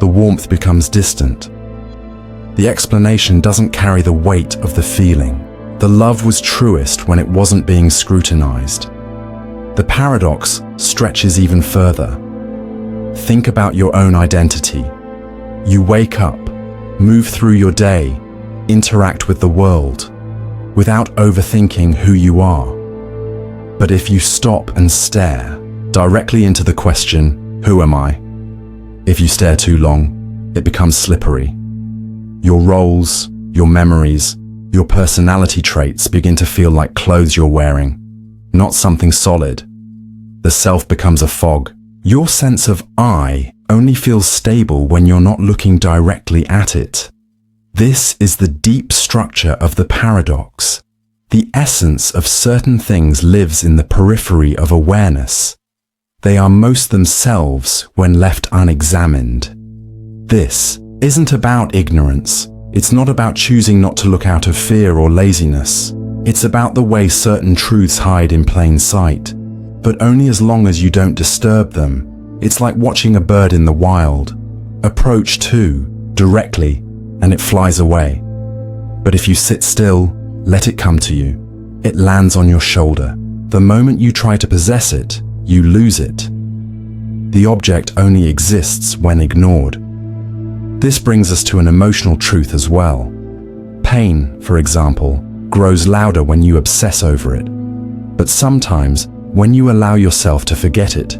The warmth becomes distant. The explanation doesn't carry the weight of the feeling. The love was truest when it wasn't being scrutinized. The paradox stretches even further. Think about your own identity. You wake up, move through your day, interact with the world, without overthinking who you are. But if you stop and stare directly into the question, who am I? If you stare too long, it becomes slippery. Your roles, your memories, your personality traits begin to feel like clothes you're wearing, not something solid. The self becomes a fog. Your sense of I only feels stable when you're not looking directly at it. This is the deep structure of the paradox. The essence of certain things lives in the periphery of awareness. They are most themselves when left unexamined. This isn't about ignorance. It's not about choosing not to look out of fear or laziness. It's about the way certain truths hide in plain sight, but only as long as you don't disturb them. It's like watching a bird in the wild. Approach too, directly, and it flies away. But if you sit still, let it come to you. It lands on your shoulder. The moment you try to possess it, you lose it. The object only exists when ignored. This brings us to an emotional truth as well. Pain, for example, grows louder when you obsess over it. But sometimes, when you allow yourself to forget it,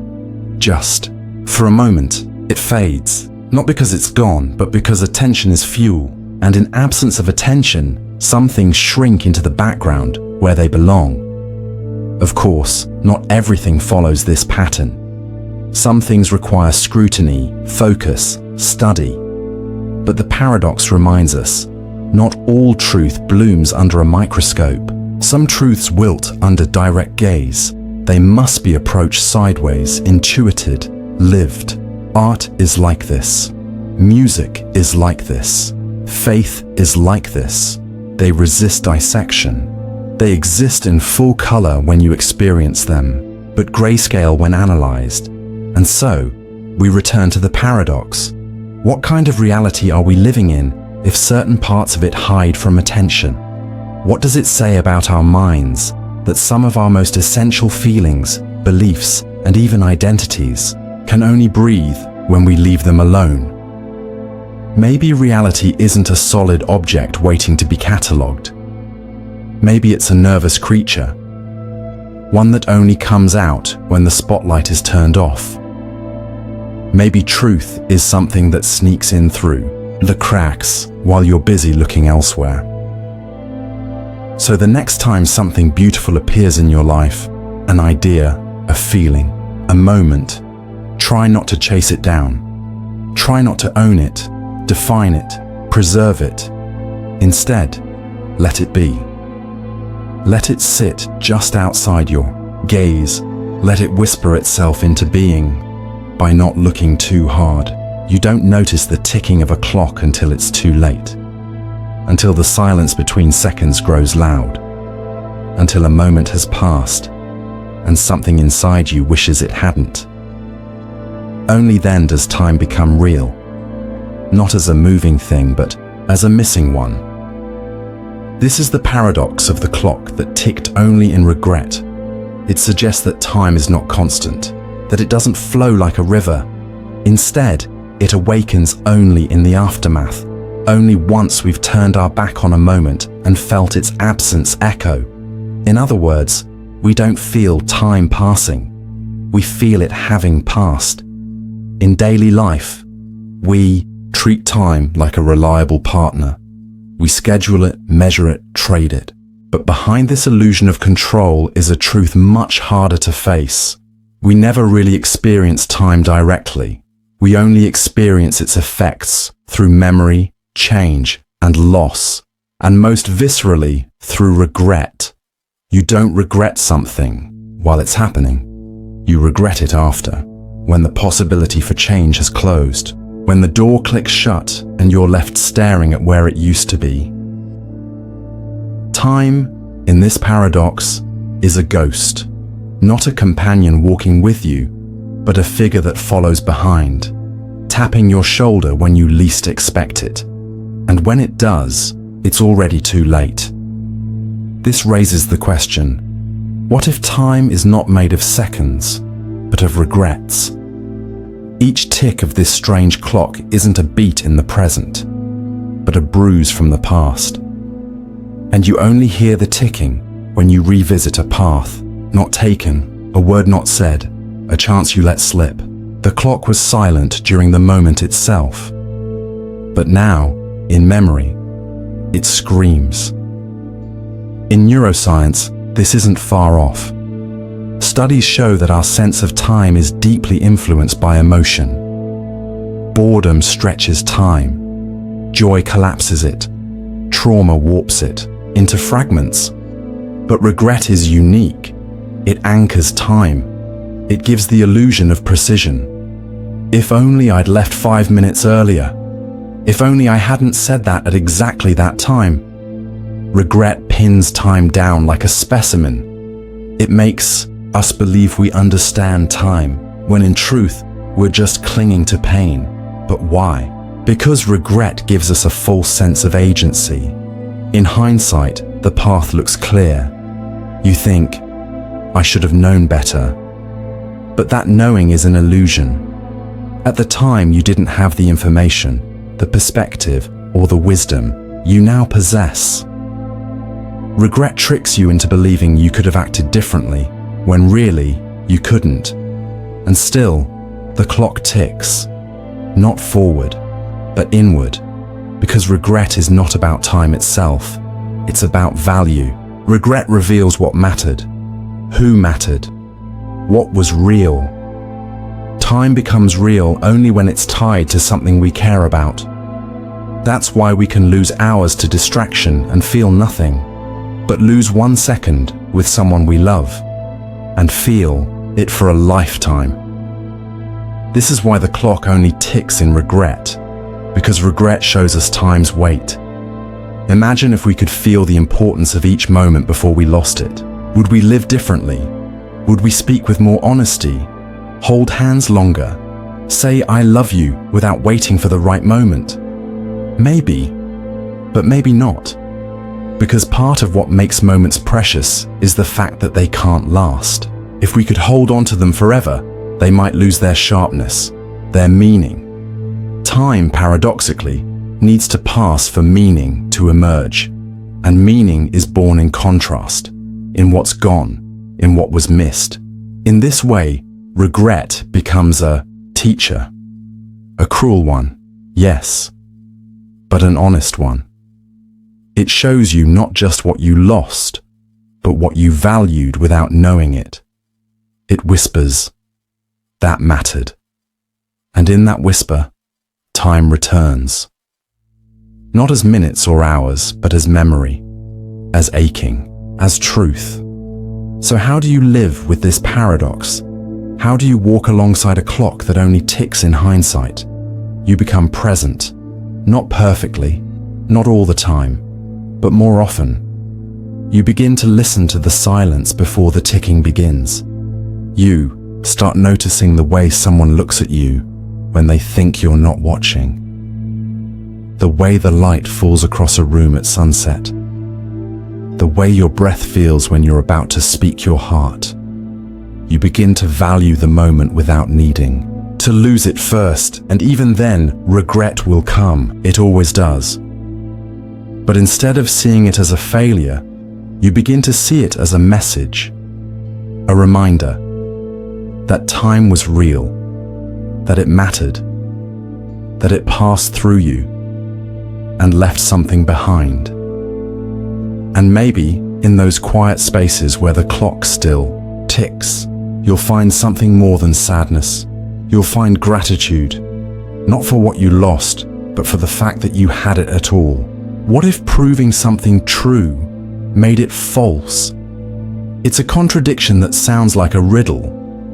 just for a moment, it fades. Not because it's gone, but because attention is fuel. And in absence of attention, some things shrink into the background where they belong. Of course, not everything follows this pattern. Some things require scrutiny, focus, study. But the paradox reminds us, not all truth blooms under a microscope. Some truths wilt under direct gaze. They must be approached sideways, intuited, lived. Art is like this. Music is like this. Faith is like this. They resist dissection. They exist in full color when you experience them, but grayscale when analyzed. And so, we return to the paradox. What kind of reality are we living in if certain parts of it hide from attention? What does it say about our minds that some of our most essential feelings, beliefs, and even identities can only breathe when we leave them alone? Maybe reality isn't a solid object waiting to be catalogued. Maybe it's a nervous creature, one that only comes out when the spotlight is turned off. Maybe truth is something that sneaks in through the cracks while you're busy looking elsewhere. So the next time something beautiful appears in your life, an idea, a feeling, a moment, try not to chase it down. Try not to own it, define it, preserve it. Instead, let it be. Let it sit just outside your gaze. Let it whisper itself into being by not looking too hard. you don't notice the ticking of a clock until it's too late, until the silence between seconds grows loud, until a moment has passed and something inside you wishes it hadn't. Only then does time become real, not as a moving thing, but as a missing one. This is the paradox of the clock that ticked only in regret. It suggests that time is not constant, that it doesn't flow like a river. Instead, it awakens only in the aftermath, only once we've turned our back on a moment and felt its absence echo. In other words, we don't feel time passing, we feel it having passed. In daily life, we treat time like a reliable partner. We schedule it, measure it, trade it. But behind this illusion of control is a truth much harder to face. We never really experience time directly. We only experience its effects through memory, change, and loss, and most viscerally through regret. You don't regret something while it's happening. You regret it after, when the possibility for change has closed, when the door clicks shut and you're left staring at where it used to be. Time, in this paradox, is a ghost, not a companion walking with you, but a figure that follows behind, tapping your shoulder when you least expect it. And when it does, it's already too late. This raises the question, what if time is not made of seconds, but of regrets? Each tick of this strange clock isn't a beat in the present, but a bruise from the past. And you only hear the ticking when you revisit a path not taken, a word not said, a chance you let slip. The clock was silent during the moment itself. But now, in memory, it screams. In neuroscience, this isn't far off. Studies show that our sense of time is deeply influenced by emotion. Boredom stretches time. Joy collapses it. Trauma warps it into fragments. But regret is unique. It anchors time. It gives the illusion of precision. If only I'd left 5 minutes earlier. If only I hadn't said that at exactly that time. Regret pins time down like a specimen. It makes us believe we understand time, when in truth, we're just clinging to pain. But why? Because regret gives us a false sense of agency. In hindsight, the path looks clear. You think, I should have known better. But that knowing is an illusion. At the time, you didn't have the information, the perspective, or the wisdom you now possess. Regret tricks you into believing you could have acted differently, when really, you couldn't. And still, the clock ticks. Not forward, but inward. Because regret is not about time itself. It's about value. Regret reveals what mattered, who mattered, what was real. Time becomes real only when it's tied to something we care about. That's why we can lose hours to distraction and feel nothing, but lose 1 second with someone we love and feel it for a lifetime. This is why the clock only ticks in regret, because regret shows us time's weight. Imagine if we could feel the importance of each moment before we lost it. Would we live differently? Would we speak with more honesty? Hold hands longer? Say I love you without waiting for the right moment? Maybe, but maybe not. Because part of what makes moments precious is the fact that they can't last. If we could hold on to them forever, they might lose their sharpness, their meaning. Time, paradoxically, needs to pass for meaning to emerge. And meaning is born in contrast, in what's gone, in what was missed. In this way, regret becomes a teacher. A cruel one, yes, but an honest one. It shows you not just what you lost, but what you valued without knowing it. It whispers, that mattered. And in that whisper, time returns. Not as minutes or hours, but as memory, as aching, as truth. So how do you live with this paradox? How do you walk alongside a clock that only ticks in hindsight? you become present, not perfectly, not all the time, but more often. You begin to listen to the silence before the ticking begins. You start noticing the way someone looks at you when they think you're not watching. The way the light falls across a room at sunset. The way your breath feels when you're about to speak your heart. You begin to value the moment without needing to lose it first, and even then, regret will come. It always does. But instead of seeing it as a failure, you begin to see it as a message, a reminder that time was real, that it mattered, that it passed through you and left something behind. And maybe in those quiet spaces where the clock still ticks, you'll find something more than sadness. You'll find gratitude, not for what you lost, but for the fact that you had it at all. What if proving something true made it false? It's a contradiction that sounds like a riddle,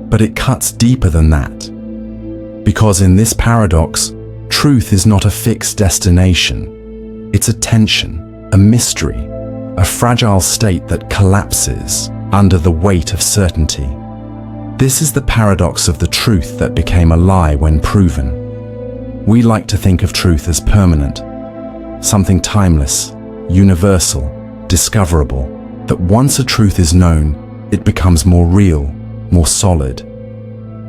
but it cuts deeper than that. Because in this paradox, truth is not a fixed destination. It's a tension, a mystery, a fragile state that collapses under the weight of certainty. This is the paradox of the truth that became a lie when proven. We like to think of truth as permanent, something timeless, universal, discoverable, that once a truth is known, it becomes more real, more solid.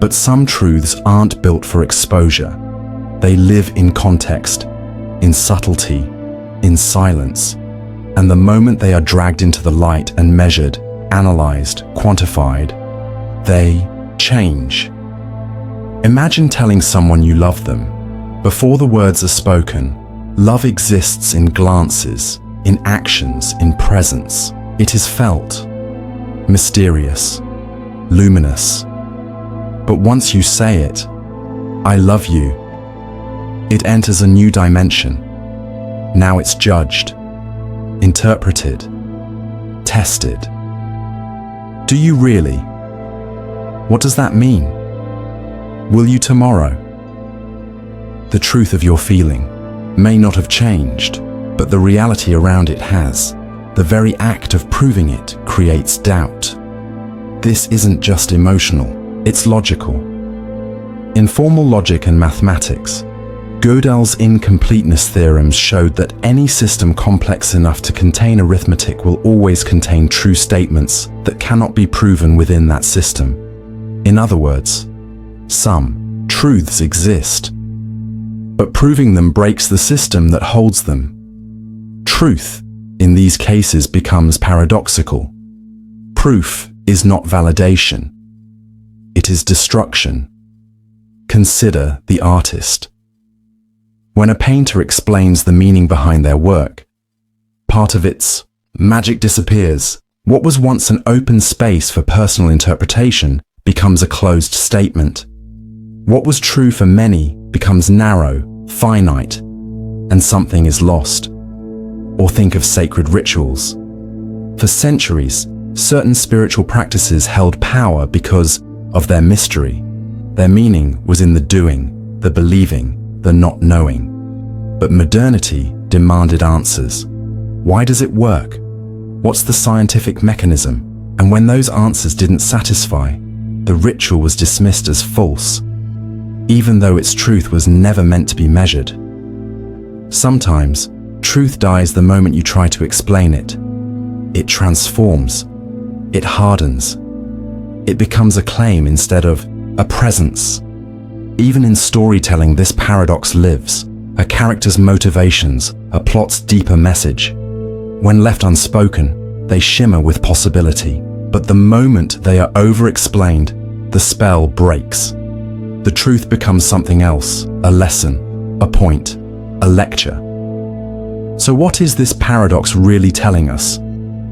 But some truths aren't built for exposure. They live in context, in subtlety, in silence. And the moment they are dragged into the light and measured, analyzed, quantified, they change. Imagine telling someone you love them. Before the words are spoken, love exists in glances, in actions, in presence. It is felt, mysterious, luminous. But once you say it, I love you, it enters a new dimension. Now it's judged, interpreted, tested. Do you really? What does that mean? Will you tomorrow? The truth of your feeling may not have changed, but the reality around it has. The very act of proving it creates doubt. This isn't just emotional, it's logical. In formal logic and mathematics, Gödel's incompleteness theorems showed that any system complex enough to contain arithmetic will always contain true statements that cannot be proven within that system. In other words, some truths exist, but proving them breaks the system that holds them. Truth, in these cases, becomes paradoxical. Proof is not validation. It is destruction. Consider the artist. When a painter explains the meaning behind their work, part of its magic disappears. What was once an open space for personal interpretation becomes a closed statement. What was true for many becomes narrow, finite, and something is lost. Or think of sacred rituals. For centuries, certain spiritual practices held power because of their mystery. Their meaning was in the doing, the believing, the not knowing. But modernity demanded answers. Why does it work? What's the scientific mechanism? And when those answers didn't satisfy, the ritual was dismissed as false, even though its truth was never meant to be measured. Sometimes, truth dies the moment you try to explain it. It transforms. It hardens. It becomes a claim instead of a presence. Even in storytelling, this paradox lives. A character's motivations, a plot's deeper message. When left unspoken, they shimmer with possibility. But the moment they are over-explained, the spell breaks. The truth becomes something else, a lesson, a point, a lecture. So what is this paradox really telling us?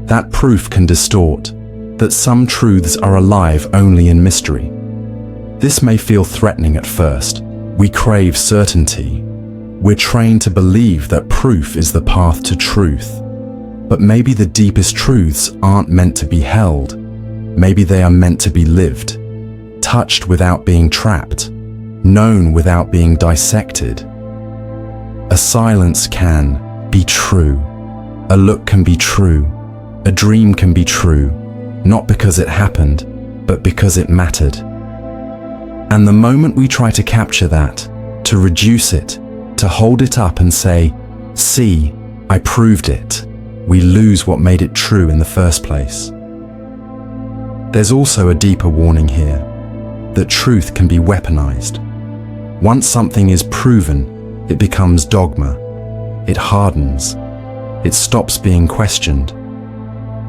That proof can distort, that some truths are alive only in mystery. This may feel threatening at first. We crave certainty. We're trained to believe that proof is the path to truth. But maybe the deepest truths aren't meant to be held. Maybe they are meant to be lived, touched without being trapped, known without being dissected. A silence can be true. A look can be true. A dream can be true, not because it happened, but because it mattered. And the moment we try to capture that, to reduce it, to hold it up and say, "See, I proved it," we lose what made it true in the first place. There's also a deeper warning here, that truth can be weaponized. Once something is proven, it becomes dogma. It hardens. It stops being questioned.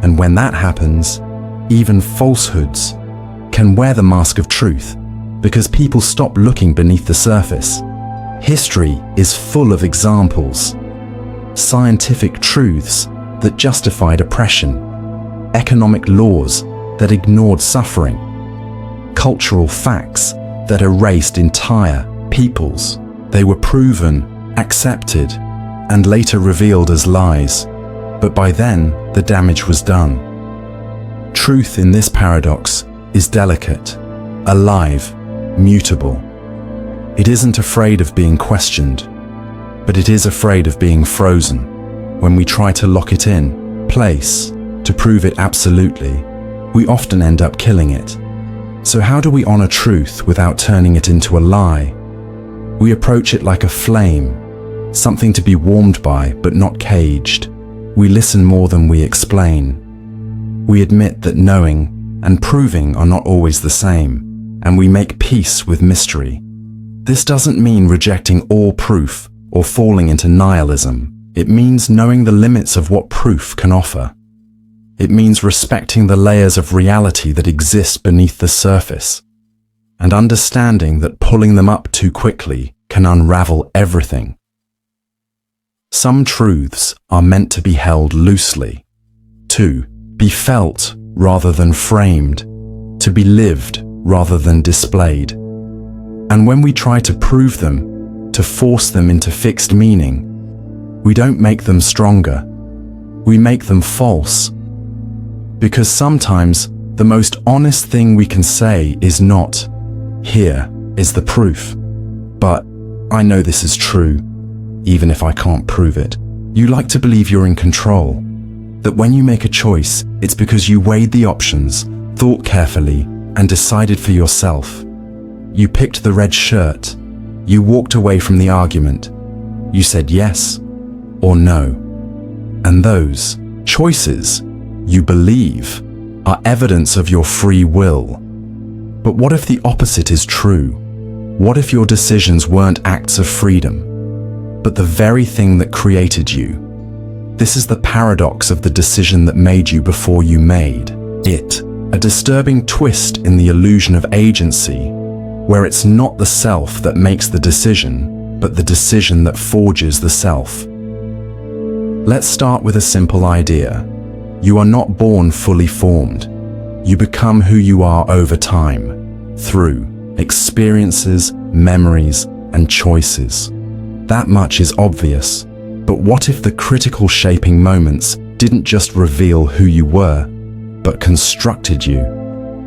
And when that happens, even falsehoods can wear the mask of truth because people stop looking beneath the surface. History is full of examples. Scientific truths that justified oppression, economic laws that ignored suffering, cultural facts that erased entire peoples. They were proven, accepted, and later revealed as lies. But by then, the damage was done. Truth in this paradox is delicate, alive, mutable. It isn't afraid of being questioned, but it is afraid of being frozen. When we try to lock it in place, to prove it absolutely, we often end up killing it. So how do we honor truth without turning it into a lie? We approach it like a flame, something to be warmed by but not caged. We listen more than we explain. We admit that knowing and proving are not always the same, and we make peace with mystery. This doesn't mean rejecting all proof or falling into nihilism. It means knowing the limits of what proof can offer. It means respecting the layers of reality that exist beneath the surface, and understanding that pulling them up too quickly can unravel everything. Some truths are meant to be held loosely, to be felt rather than framed, to be lived rather than displayed. And when we try to prove them, to force them into fixed meaning, we don't make them stronger. We make them false. Because sometimes the most honest thing we can say is not, "Here is the proof, but I know this is true, even if I can't prove it." You like to believe you're in control, that when you make a choice, it's because you weighed the options, thought carefully, and decided for yourself. You picked the red shirt. You walked away from the argument. You said yes or no. And those choices you believe are evidence of your free will. But what if the opposite is true? What if your decisions weren't acts of freedom, but the very thing that created you? This is the paradox of the decision that made you before you made it. A disturbing twist in the illusion of agency, where it's not the self that makes the decision, but the decision that forges the self. Let's start with a simple idea. You are not born fully formed. You become who you are over time, through experiences, memories, and choices. That much is obvious. But what if the critical shaping moments didn't just reveal who you were, but constructed you?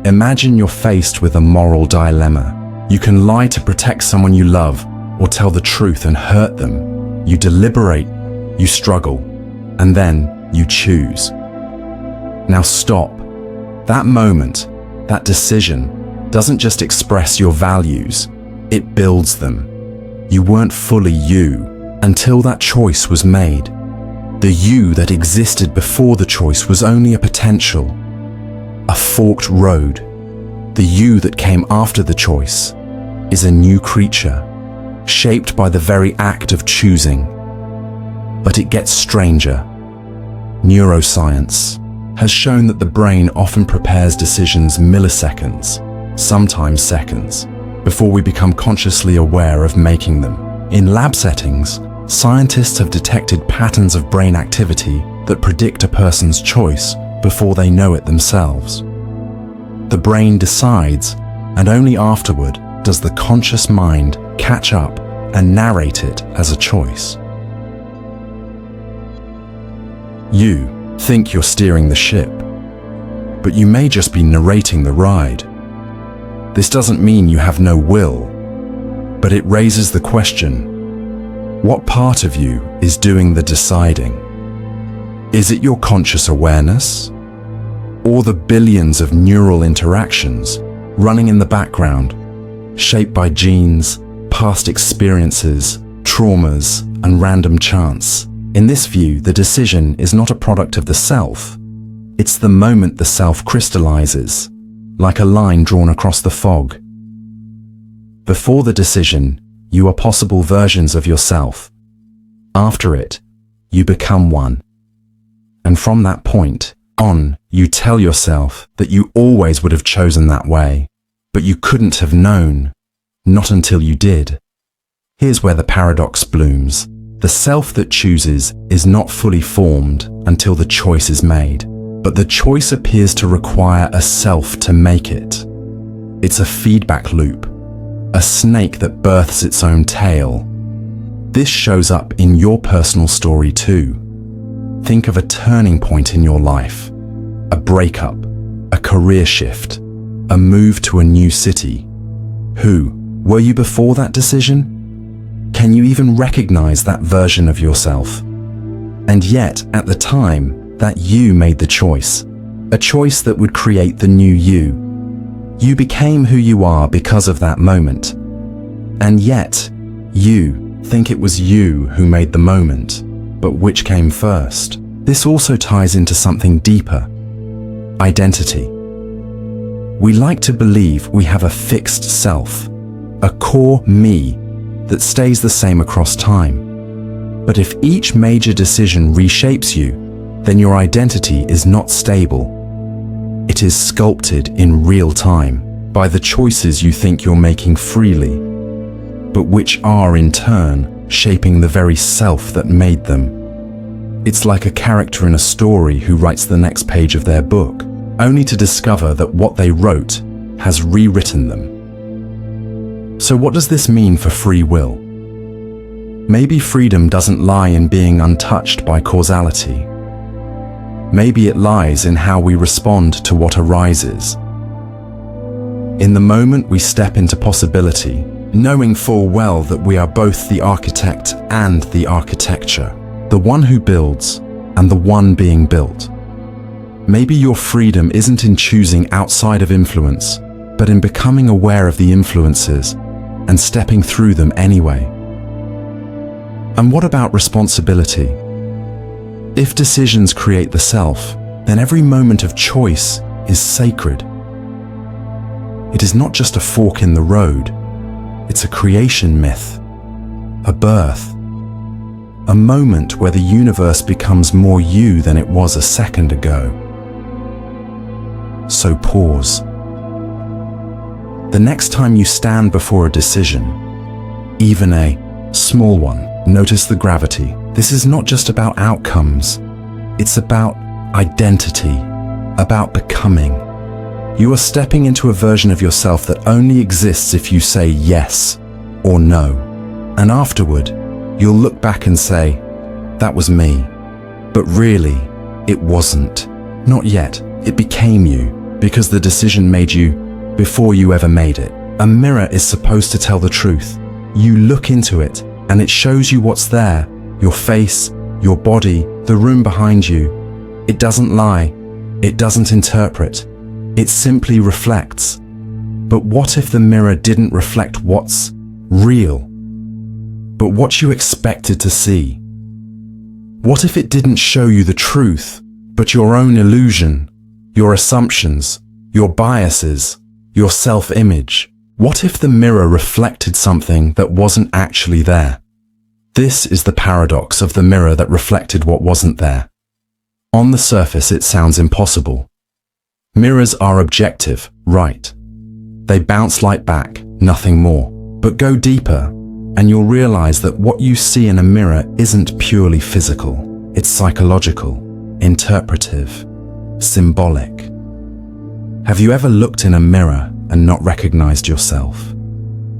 Imagine you're faced with a moral dilemma. You can lie to protect someone you love, or tell the truth and hurt them. You deliberate, you struggle, and then you choose. Now stop. That moment, that decision, doesn't just express your values, it builds them. You weren't fully you until that choice was made. The you that existed before the choice was only a potential, a forked road. The you that came after the choice is a new creature, shaped by the very act of choosing. But it gets stranger. Neuroscience has shown that the brain often prepares decisions milliseconds, sometimes seconds, before we become consciously aware of making them. In lab settings, scientists have detected patterns of brain activity that predict a person's choice before they know it themselves. The brain decides, and only afterward does the conscious mind catch up and narrate it as a choice. You think you're steering the ship, but you may just be narrating the ride. This doesn't mean you have no will. But it raises the question, what part of you is doing the deciding? Is it your conscious awareness? Or the billions of neural interactions running in the background, shaped by genes, past experiences, traumas, and random chance? In this view, the decision is not a product of the self. It's the moment the self crystallizes, like a line drawn across the fog. Before the decision, you are possible versions of yourself. After it, you become one. And from that point on, you tell yourself that you always would have chosen that way, but you couldn't have known, not until you did. Here's where the paradox blooms. The self that chooses is not fully formed until the choice is made, but the choice appears to require a self to make it. It's a feedback loop, a snake that births its own tail. This shows up in your personal story too. Think of a turning point in your life, a breakup, a career shift, a move to a new city. Who were you before that decision? Can you even recognize that version of yourself? And yet, at the time, that you made the choice, a choice that would create the new you. You became who you are because of that moment. And yet, you think it was you who made the moment. But which came first? This also ties into something deeper: identity. We like to believe we have a fixed self, a core me that stays the same across time. But if each major decision reshapes you, then your identity is not stable. It is sculpted in real time by the choices you think you're making freely, but which are in turn shaping the very self that made them. It's like a character in a story who writes the next page of their book, only to discover that what they wrote has rewritten them. So what does this mean for free will? Maybe freedom doesn't lie in being untouched by causality. Maybe it lies in how we respond to what arises. In the moment we step into possibility, knowing full well that we are both the architect and the architecture, the one who builds and the one being built. Maybe your freedom isn't in choosing outside of influence, but in becoming aware of the influences and stepping through them anyway. And what about responsibility? If decisions create the self, then every moment of choice is sacred. It is not just a fork in the road, it's a creation myth, a birth, a moment where the universe becomes more you than it was a second ago. So pause. The next time you stand before a decision, even a small one, notice the gravity. This is not just about outcomes. It's about identity, about becoming. You are stepping into a version of yourself that only exists if you say yes or no. And afterward, you'll look back and say, that was me. But really, it wasn't. Not yet. It became you, because the decision made you before you ever made it. A mirror is supposed to tell the truth. You look into it, and it shows you what's there, your face, your body, the room behind you. It doesn't lie. It doesn't interpret. It simply reflects. But what if the mirror didn't reflect what's real, but what you expected to see? What if it didn't show you the truth, but your own illusion, your assumptions, your biases, your self-image? What if the mirror reflected something that wasn't actually there? This is the paradox of the mirror that reflected what wasn't there. On the surface, it sounds impossible. Mirrors are objective, right? They bounce light back, nothing more. But go deeper, and you'll realize that what you see in a mirror isn't purely physical. It's psychological, interpretive, symbolic. Have you ever looked in a mirror and not recognized yourself?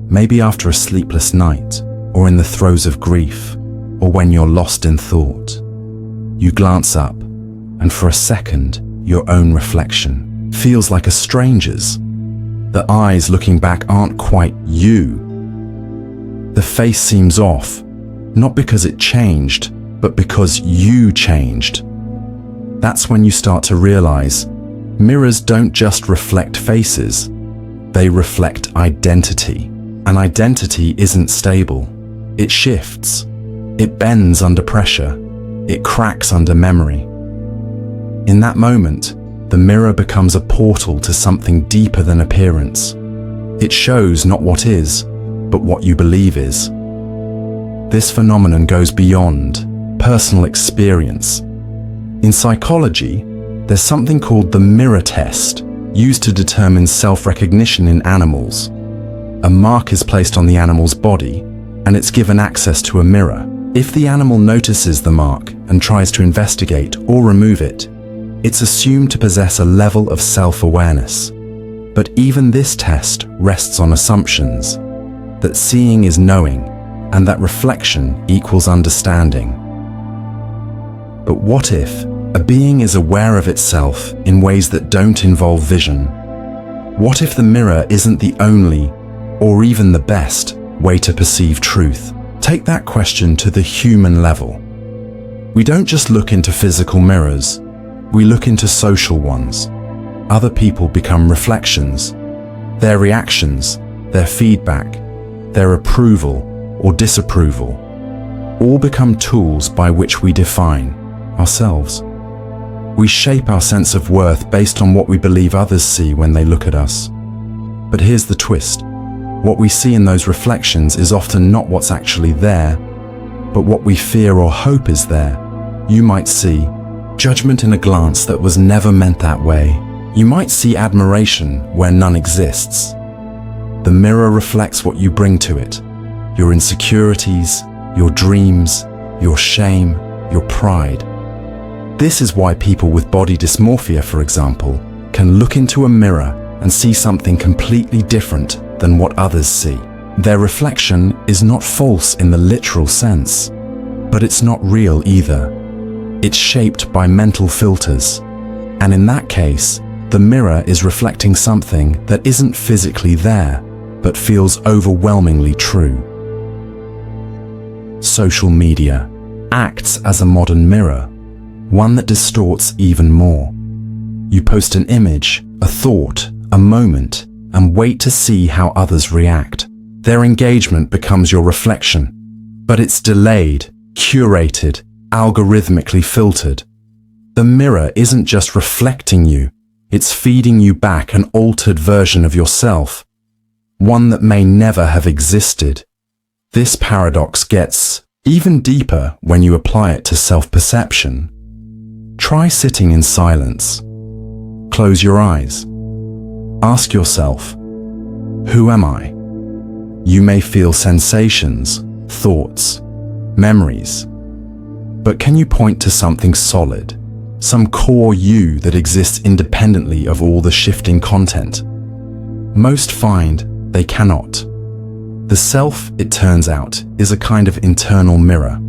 Maybe after a sleepless night, or in the throes of grief, or when you're lost in thought. You glance up, and for a second, your own reflection feels like a stranger's. The eyes looking back aren't quite you. The face seems off, not because it changed, but because you changed. That's when you start to realize mirrors don't just reflect faces, they reflect identity. And identity isn't stable. It shifts. It bends under pressure. It cracks under memory. In that moment, the mirror becomes a portal to something deeper than appearance. It shows not what is, but what you believe is. This phenomenon goes beyond personal experience. In psychology, there's something called the mirror test, used to determine self-recognition in animals. A mark is placed on the animal's body, and it's given access to a mirror. If the animal notices the mark and tries to investigate or remove it, it's assumed to possess a level of self-awareness. But even this test rests on assumptions, that seeing is knowing, and that reflection equals understanding. But what if a being is aware of itself in ways that don't involve vision? What if the mirror isn't the only, or even the best, way to perceive truth? Take that question to the human level. We don't just look into physical mirrors, we look into social ones. Other people become reflections. Their reactions, their feedback, their approval or disapproval, all become tools by which we define ourselves. We shape our sense of worth based on what we believe others see when they look at us. But here's the twist. What we see in those reflections is often not what's actually there, but what we fear or hope is there. You might see judgment in a glance that was never meant that way. You might see admiration where none exists. The mirror reflects what you bring to it. Your insecurities, your dreams, your shame, your pride. This is why people with body dysmorphia, for example, can look into a mirror and see something completely different than what others see. Their reflection is not false in the literal sense, but it's not real either. It's shaped by mental filters, and in that case, the mirror is reflecting something that isn't physically there, but feels overwhelmingly true. Social media acts as a modern mirror, one that distorts even more. You post an image, a thought, a moment, and wait to see how others react. Their engagement becomes your reflection, but it's delayed, curated, algorithmically filtered. The mirror isn't just reflecting you, it's feeding you back an altered version of yourself, one that may never have existed. This paradox gets even deeper when you apply it to self-perception. Try sitting in silence. Close your eyes. Ask yourself, who am I? You may feel sensations, thoughts, memories, but can you point to something solid, some core you that exists independently of all the shifting content? Most find they cannot. The self, it turns out, is a kind of internal mirror,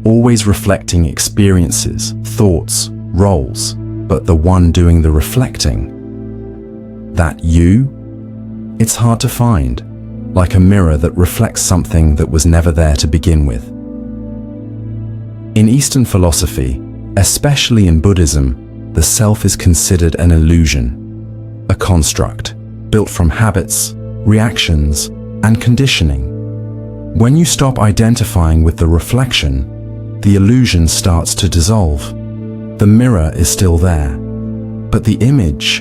always reflecting experiences, thoughts, roles, but the one doing the reflecting, that you, it's hard to find, like a mirror that reflects something that was never there to begin with. In Eastern philosophy, especially in Buddhism, the self is considered an illusion, a construct built from habits, reactions, and conditioning. When you stop identifying with the reflection, the illusion starts to dissolve. The mirror is still there, but the image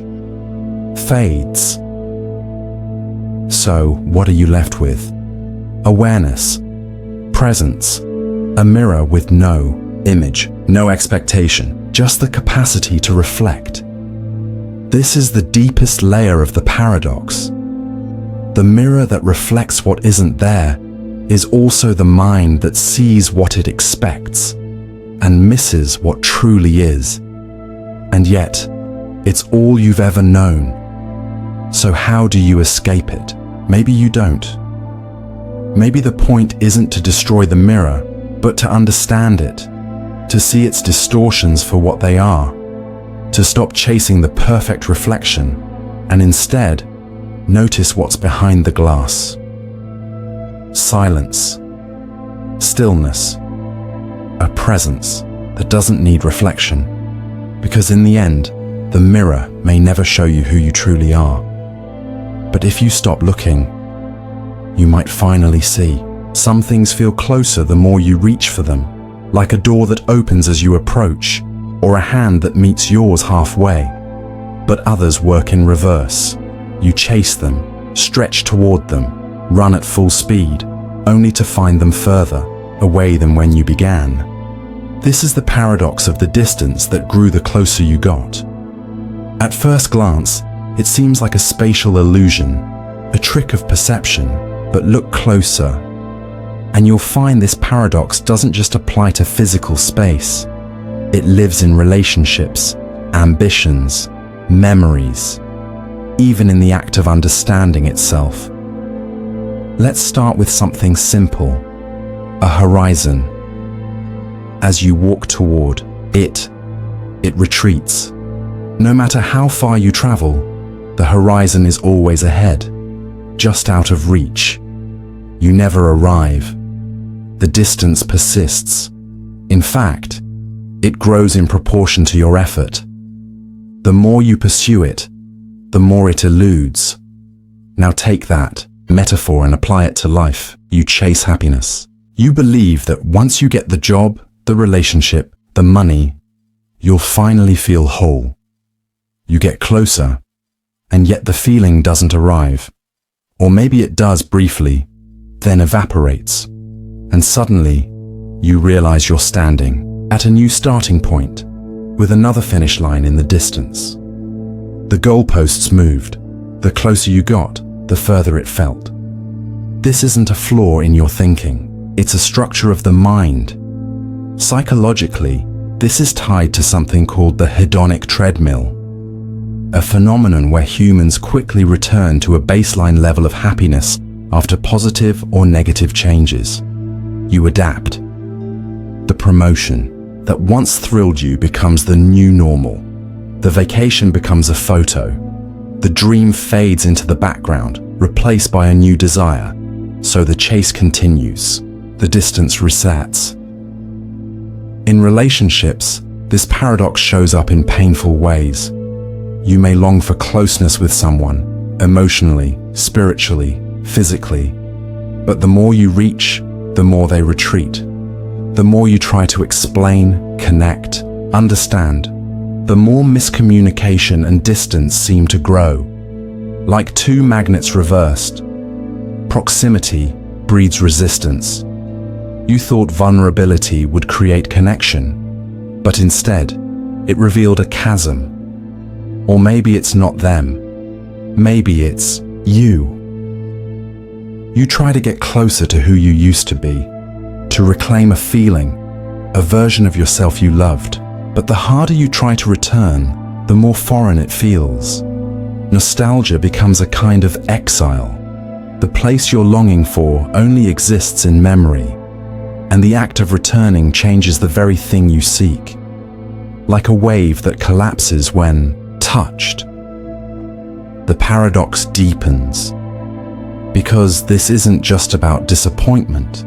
fades. So, what are you left with? Awareness, presence, a mirror with no image, no expectation, just the capacity to reflect. This is the deepest layer of the paradox. The mirror that reflects what isn't there is also the mind that sees what it expects and misses what truly is. And yet, it's all you've ever known. So how do you escape it? Maybe you don't. Maybe the point isn't to destroy the mirror, but to understand it, to see its distortions for what they are, to stop chasing the perfect reflection, and instead, notice what's behind the glass. silence, stillness, a presence that doesn't need reflection. Because in the end, the mirror may never show you who you truly are. But if you stop looking, you might finally see. Some things feel closer the more you reach for them, like a door that opens as you approach, or a hand that meets yours halfway. But others work in reverse. You chase them, stretch toward them, run at full speed, only to find them further away than when you began. This is the paradox of the distance that grew the closer you got. At first glance, it seems like a spatial illusion, a trick of perception, but look closer, and you'll find this paradox doesn't just apply to physical space. It lives in relationships, ambitions, memories, even in the act of understanding itself. Let's start with something simple, a horizon. As you walk toward it retreats. No matter how far you travel, the horizon is always ahead, just out of reach. You never arrive. The distance persists. In fact, it grows in proportion to your effort. The more you pursue it, the more it eludes. Now take that metaphor and apply it to life. You chase happiness. You believe that once you get the job, the relationship, the money, you'll finally feel whole. You get closer, and yet the feeling doesn't arrive. Or maybe it does briefly, then evaporates. And suddenly, you realize you're standing at a new starting point, with another finish line in the distance. The goalposts moved. The closer you got, the further it felt. This isn't a flaw in your thinking. It's a structure of the mind. Psychologically, this is tied to something called the hedonic treadmill, a phenomenon where humans quickly return to a baseline level of happiness after positive or negative changes. You adapt. The promotion that once thrilled you becomes the new normal. The vacation becomes a photo. The dream fades into the background, replaced by a new desire. So the chase continues. The distance resets. In relationships, this paradox shows up in painful ways. You may long for closeness with someone, emotionally, spiritually, physically. But the more you reach, the more they retreat. The more you try to explain, connect, understand, the more miscommunication and distance seem to grow. Like two magnets reversed. Proximity breeds resistance. You thought vulnerability would create connection, but instead, it revealed a chasm. Or maybe it's not them. Maybe it's you. You try to get closer to who you used to be, to reclaim a feeling, a version of yourself you loved. But the harder you try to return, the more foreign it feels. Nostalgia becomes a kind of exile. The place you're longing for only exists in memory, and the act of returning changes the very thing you seek. Like a wave that collapses when touched. The paradox deepens, because this isn't just about disappointment.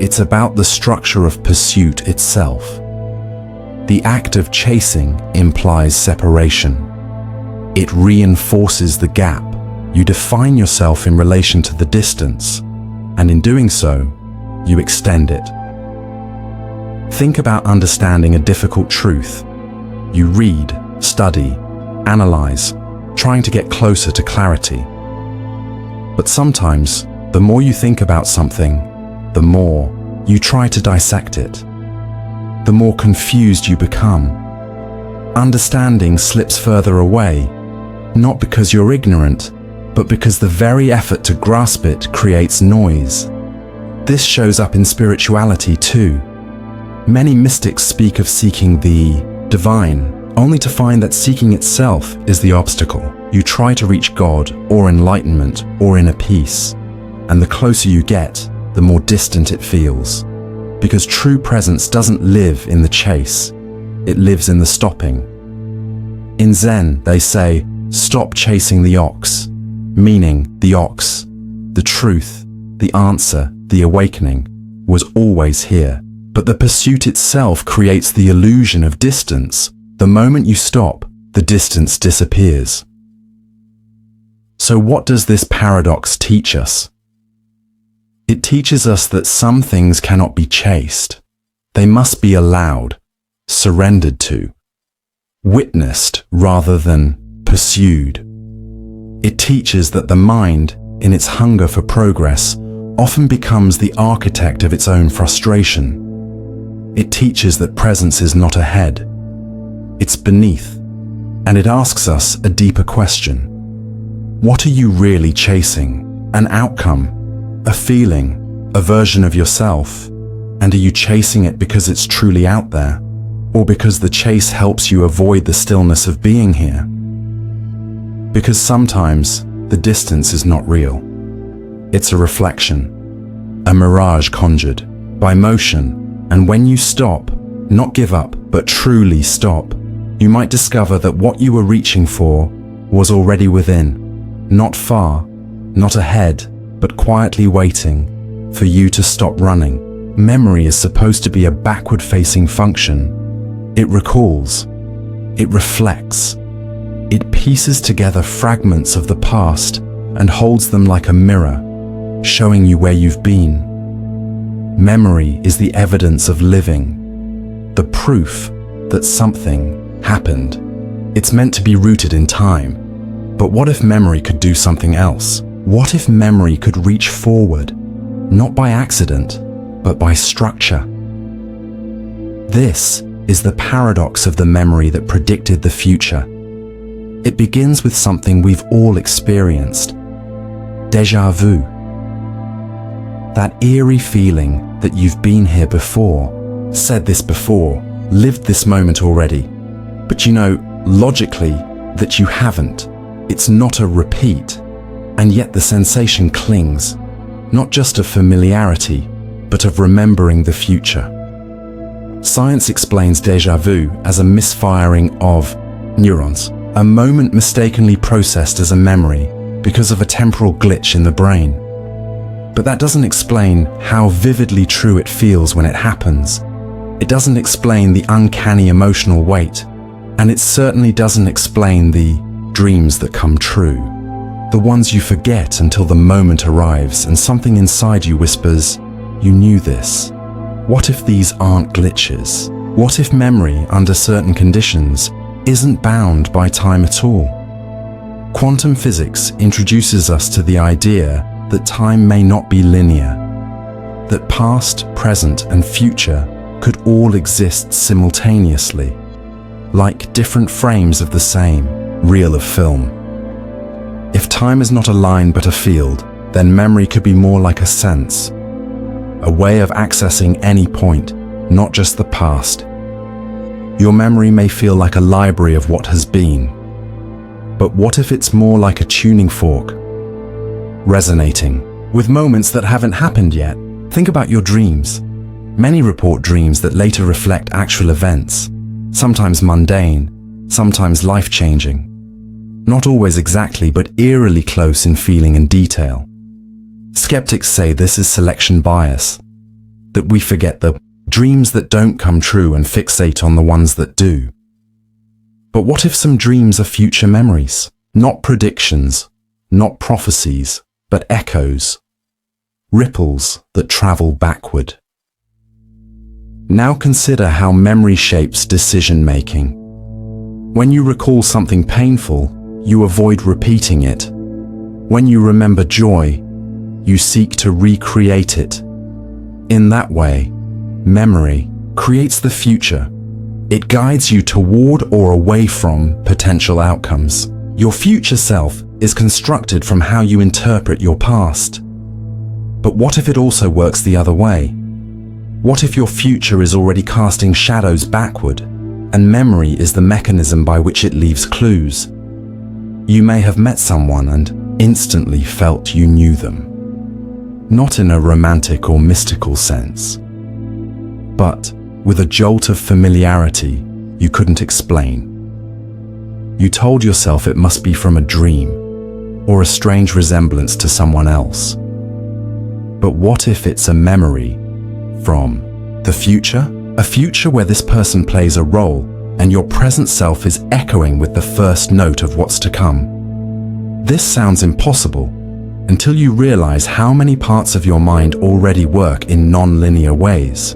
It's about the structure of pursuit itself. The act of chasing implies separation. It reinforces the gap. You define yourself in relation to the distance, and in doing so, you extend it. Think about understanding a difficult truth. You read, study, analyze, trying to get closer to clarity. But sometimes, the more you think about something, the more you try to dissect it, the more confused you become. Understanding slips further away, not because you're ignorant, but because the very effort to grasp it creates noise. This shows up in spirituality too. Many mystics speak of seeking the divine, only to find that seeking itself is the obstacle. You try to reach God or enlightenment or inner peace, and the closer you get, the more distant it feels. Because true presence doesn't live in the chase, it lives in the stopping. In Zen, they say, stop chasing the ox, meaning the ox, the truth, the answer, the awakening, was always here. But the pursuit itself creates the illusion of distance. The moment you stop, the distance disappears. So what does this paradox teach us? It teaches us that some things cannot be chased. They must be allowed, surrendered to, witnessed rather than pursued. It teaches that the mind, in its hunger for progress, often becomes the architect of its own frustration. It teaches that presence is not ahead, it's beneath, and it asks us a deeper question. What are you really chasing? An outcome, a feeling, a version of yourself? And are you chasing it because it's truly out there, or because the chase helps you avoid the stillness of being here? Because sometimes the distance is not real. It's a reflection, a mirage conjured by motion. And when you stop, not give up, but truly stop, you might discover that what you were reaching for was already within, not far, not ahead, but quietly waiting for you to stop running. Memory is supposed to be a backward-facing function. It recalls, it reflects, it pieces together fragments of the past and holds them like a mirror, showing you where you've been. Memory is the evidence of living, the proof that something happened. It's meant to be rooted in time. But what if memory could do something else? What if memory could reach forward, not by accident, but by structure? This is the paradox of the memory that predicted the future. It begins with something we've all experienced: déjà vu. That eerie feeling that you've been here before, said this before, lived this moment already. But you know, logically, that you haven't. It's not a repeat. And yet the sensation clings, not just of familiarity, but of remembering the future. Science explains déjà vu as a misfiring of neurons, a moment mistakenly processed as a memory because of a temporal glitch in the brain. But that doesn't explain how vividly true it feels when it happens. It doesn't explain the uncanny emotional weight, and it certainly doesn't explain the dreams that come true. The ones you forget until the moment arrives and something inside you whispers, "You knew this." What if these aren't glitches? What if memory, under certain conditions, isn't bound by time at all? Quantum physics introduces us to the idea that time may not be linear, that past, present, and future could all exist simultaneously, like different frames of the same reel of film. If time is not a line but a field, then memory could be more like a sense, a way of accessing any point, not just the past. Your memory may feel like a library of what has been, but what if it's more like a tuning fork, resonating with moments that haven't happened yet? Think about your dreams. Many report dreams that later reflect actual events, sometimes mundane, sometimes life-changing. Not always exactly, but eerily close in feeling and detail. Skeptics say this is selection bias, that we forget the dreams that don't come true and fixate on the ones that do. But what if some dreams are future memories? Not predictions, not prophecies, but echoes, ripples that travel backward. Now consider how memory shapes decision-making. When you recall something painful, you avoid repeating it. When you remember joy, you seek to recreate it. In that way, memory creates the future. It guides you toward or away from potential outcomes. Your future self is constructed from how you interpret your past. But what if it also works the other way? What if your future is already casting shadows backward, and memory is the mechanism by which it leaves clues? You may have met someone and instantly felt you knew them. Not in a romantic or mystical sense, but with a jolt of familiarity you couldn't explain. You told yourself it must be from a dream, or a strange resemblance to someone else. But what if it's a memory from the future? A future where this person plays a role and your present self is echoing with the first note of what's to come. This sounds impossible until you realize how many parts of your mind already work in non-linear ways.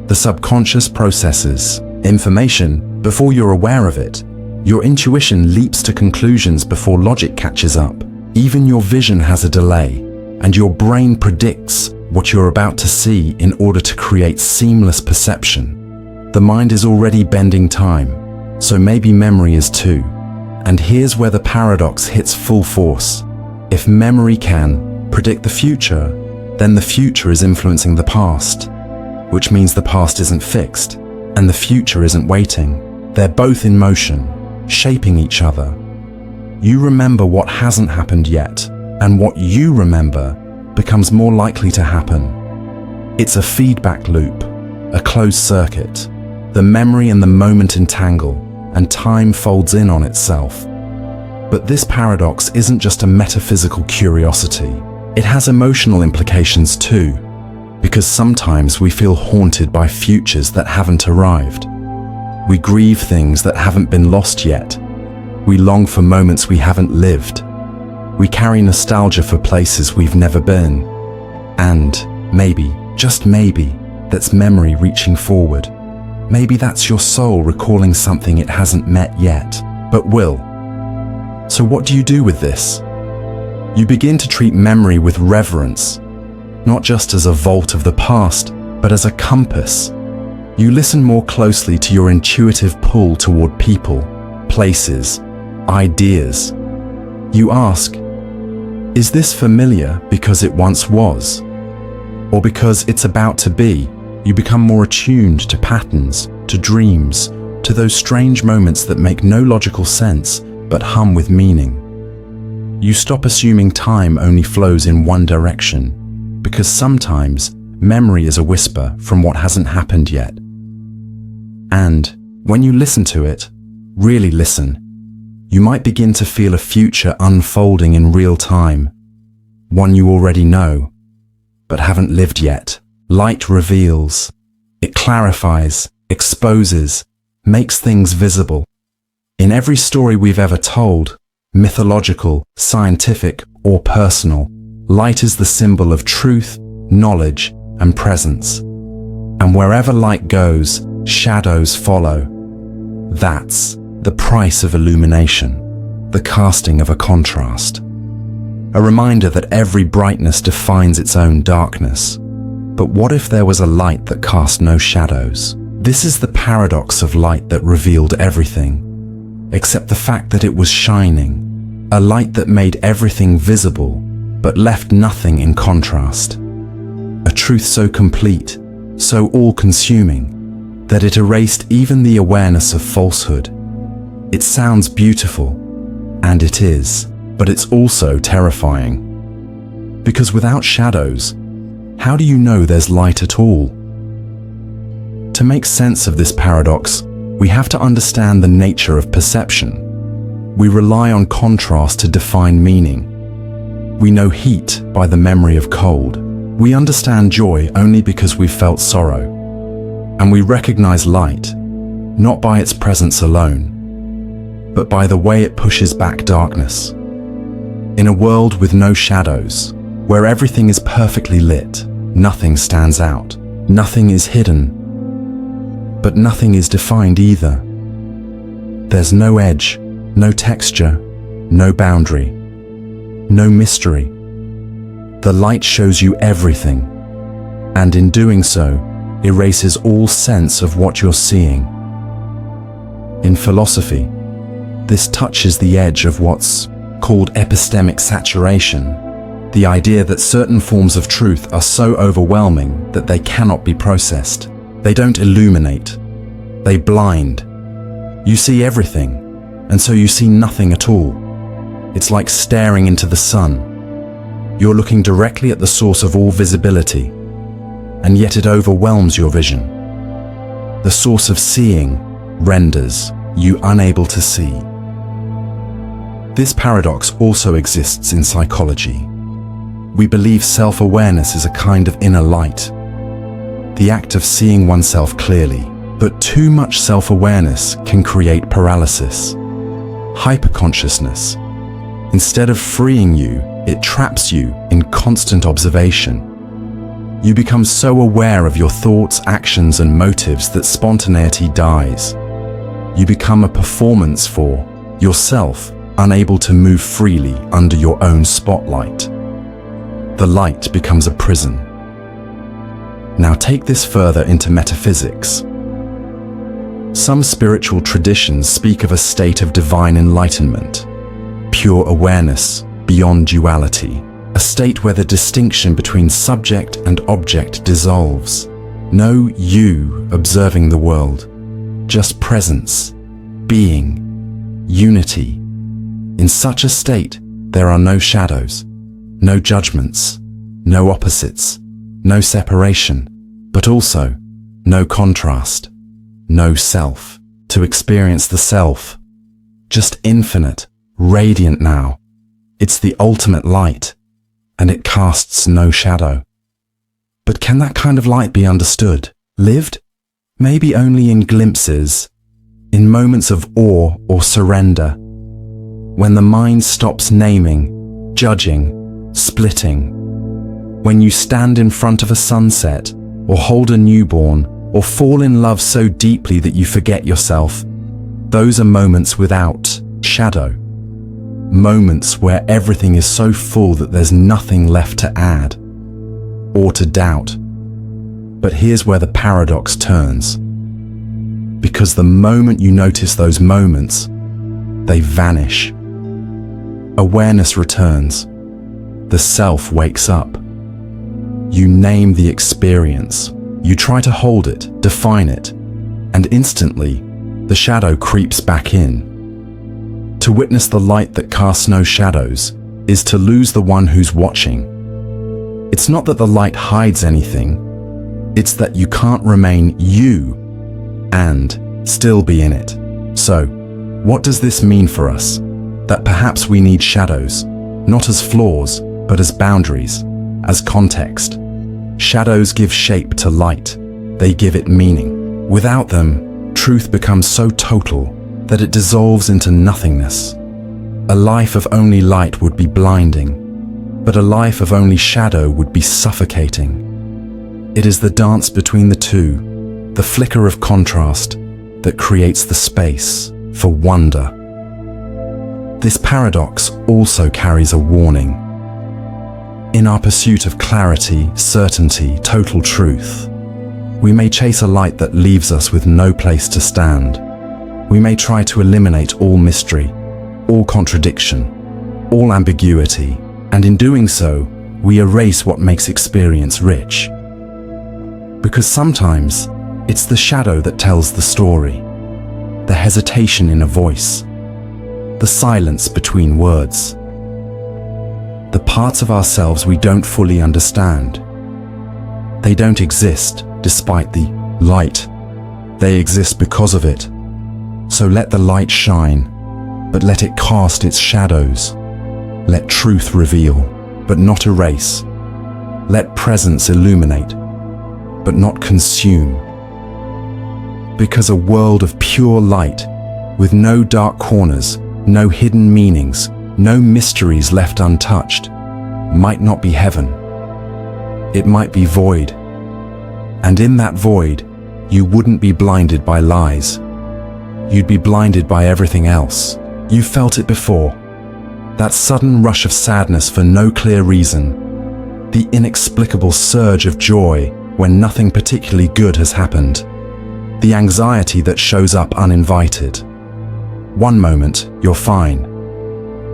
The subconscious processes information before you're aware of it. Your intuition leaps to conclusions before logic catches up. Even your vision has a delay, and your brain predicts what you're about to see in order to create seamless perception. The mind is already bending time, so maybe memory is too. And here's where the paradox hits full force. If memory can predict the future, then the future is influencing the past, which means the past isn't fixed, and the future isn't waiting. They're both in motion, shaping each other. You remember what hasn't happened yet, and what you remember becomes more likely to happen. It's a feedback loop, a closed circuit. The memory and the moment entangle, and time folds in on itself. But this paradox isn't just a metaphysical curiosity. It has emotional implications too, because sometimes we feel haunted by futures that haven't arrived. We grieve things that haven't been lost yet. We long for moments we haven't lived. We carry nostalgia for places we've never been. And maybe, just maybe, that's memory reaching forward. Maybe that's your soul recalling something it hasn't met yet, but will. So what do you do with this? You begin to treat memory with reverence, not just as a vault of the past, but as a compass. You listen more closely to your intuitive pull toward people, places, ideas. You ask, is this familiar because it once was? Or because it's about to be? You become more attuned to patterns, to dreams, to those strange moments that make no logical sense but hum with meaning. You stop assuming time only flows in one direction, because sometimes memory is a whisper from what hasn't happened yet. And when you listen to it, really listen, you might begin to feel a future unfolding in real time, one you already know, but haven't lived yet. Light reveals, it clarifies, exposes, makes things visible. In every story we've ever told, mythological, scientific, or personal, light is the symbol of truth, knowledge, and presence. And wherever light goes, shadows follow. That's the price of illumination, the casting of a contrast. A reminder that every brightness defines its own darkness. But what if there was a light that cast no shadows? This is the paradox of light that revealed everything, except the fact that it was shining, a light that made everything visible, but left nothing in contrast. A truth so complete, so all-consuming, that it erased even the awareness of falsehood. It sounds beautiful, and it is, but it's also terrifying. Because without shadows, how do you know there's light at all? To make sense of this paradox, we have to understand the nature of perception. We rely on contrast to define meaning. We know heat by the memory of cold. We understand joy only because we've felt sorrow. And we recognize light, not by its presence alone, but by the way it pushes back darkness. In a world with no shadows, where everything is perfectly lit, nothing stands out, nothing is hidden, but nothing is defined either. There's no edge, no texture, no boundary, no mystery. The light shows you everything, and in doing so, erases all sense of what you're seeing. In philosophy, this touches the edge of what's called epistemic saturation, the idea that certain forms of truth are so overwhelming that they cannot be processed. They don't illuminate, they blind. You see everything, and so you see nothing at all. It's like staring into the sun. You're looking directly at the source of all visibility, and yet it overwhelms your vision. The source of seeing renders you unable to see. This paradox also exists in psychology. We believe self-awareness is a kind of inner light, the act of seeing oneself clearly. But too much self-awareness can create paralysis, hyperconsciousness. Instead of freeing you, it traps you in constant observation. You become so aware of your thoughts, actions, and motives that spontaneity dies. You become a performance for yourself, unable to move freely under your own spotlight. The light becomes a prison. Now take this further into metaphysics. Some spiritual traditions speak of a state of divine enlightenment, pure awareness beyond duality, a state where the distinction between subject and object dissolves. No you observing the world, just presence, being, unity. In such a state, there are no shadows, no judgments, no opposites, no separation, but also no contrast. No self. To experience the self. Just infinite, radiant now. It's the ultimate light, and it casts no shadow. But can that kind of light be understood, lived? Maybe only in glimpses, in moments of awe or surrender, when the mind stops naming, judging, splitting. When you stand in front of a sunset, or hold a newborn, or fall in love so deeply that you forget yourself. Those are moments without shadow. Moments where everything is so full that there's nothing left to add or to doubt. But here's where the paradox turns. Because the moment you notice those moments, they vanish. Awareness returns. The self wakes up. You name the experience. You try to hold it, define it, and instantly, the shadow creeps back in. To witness the light that casts no shadows is to lose the one who's watching. It's not that the light hides anything, it's that you can't remain you and still be in it. So, what does this mean for us? That perhaps we need shadows, not as flaws, but as boundaries, as context. Shadows give shape to light. They give it meaning. Without them, truth becomes so total that it dissolves into nothingness. A life of only light would be blinding, but a life of only shadow would be suffocating. It is the dance between the two, the flicker of contrast, that creates the space for wonder. This paradox also carries a warning. In our pursuit of clarity, certainty, total truth, we may chase a light that leaves us with no place to stand. We may try to eliminate all mystery, all contradiction, all ambiguity, and in doing so, we erase what makes experience rich. Because sometimes, it's the shadow that tells the story, the hesitation in a voice, the silence between words. The parts of ourselves we don't fully understand. They don't exist despite the light. They exist because of it. So let the light shine, but let it cast its shadows. Let truth reveal, but not erase. Let presence illuminate, but not consume. Because a world of pure light, with no dark corners, no hidden meanings, no mysteries left untouched, might not be heaven. It might be void. And in that void, you wouldn't be blinded by lies. You'd be blinded by everything else. You felt it before. That sudden rush of sadness for no clear reason. The inexplicable surge of joy when nothing particularly good has happened. The anxiety that shows up uninvited. One moment, you're fine.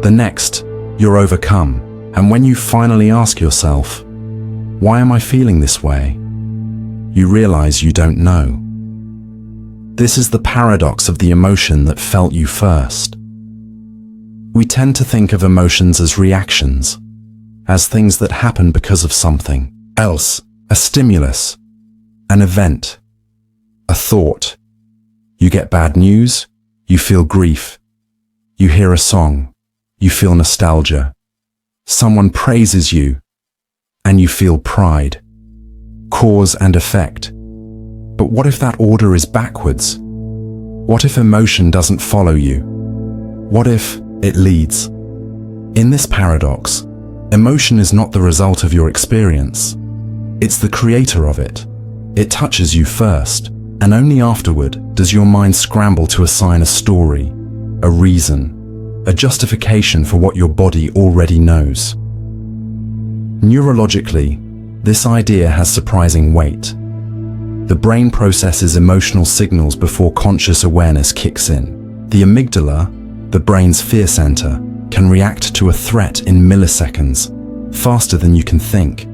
The next, you're overcome. And when you finally ask yourself, why am I feeling this way? You realize you don't know. This is the paradox of the emotion that felt you first. We tend to think of emotions as reactions, as things that happen because of something else, a stimulus, an event, a thought. You get bad news, you feel grief. You hear a song, you feel nostalgia. Someone praises you, and you feel pride. Cause and effect. But what if that order is backwards? What if emotion doesn't follow you? What if it leads? In this paradox, emotion is not the result of your experience. It's the creator of it. It touches you first, and only afterward does your mind scramble to assign a story, a reason, a justification for what your body already knows. Neurologically, this idea has surprising weight. The brain processes emotional signals before conscious awareness kicks in. The amygdala, the brain's fear center, can react to a threat in milliseconds, faster than you can think.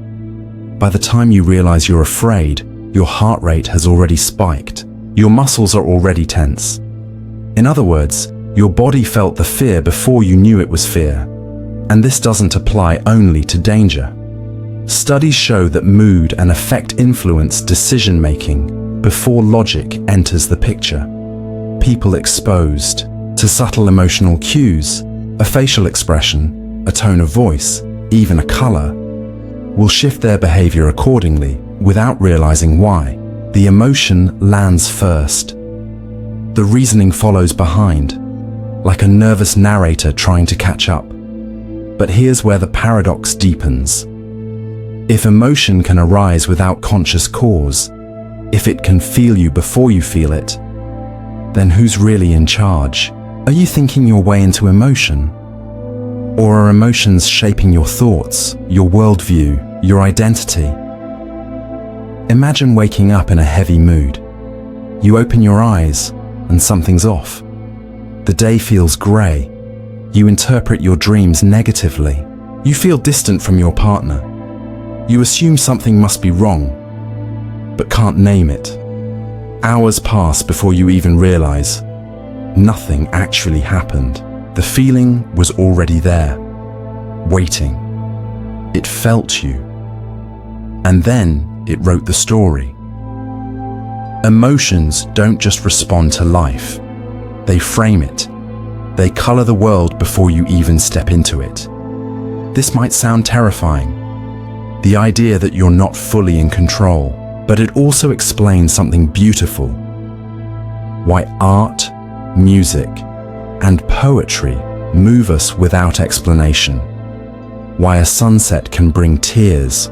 By the time you realize you're afraid, your heart rate has already spiked. Your muscles are already tense. In other words, your body felt the fear before you knew it was fear. And this doesn't apply only to danger. Studies show that mood and affect influence decision-making before logic enters the picture. People exposed to subtle emotional cues, a facial expression, a tone of voice, even a color, will shift their behavior accordingly without realizing why. The emotion lands first. The reasoning follows behind, like a nervous narrator trying to catch up. But here's where the paradox deepens. If emotion can arise without conscious cause, if it can feel you before you feel it, then who's really in charge? Are you thinking your way into emotion? Or are emotions shaping your thoughts, your worldview, your identity? Imagine waking up in a heavy mood. You open your eyes and something's off. The day feels grey. You interpret your dreams negatively. You feel distant from your partner. You assume something must be wrong, but can't name it. Hours pass before you even realize nothing actually happened. The feeling was already there, waiting. It felt you. And then it wrote the story. Emotions don't just respond to life. They frame it. They color the world before you even step into it. This might sound terrifying, the idea that you're not fully in control, but it also explains something beautiful. Why art, music, and poetry move us without explanation. Why a sunset can bring tears.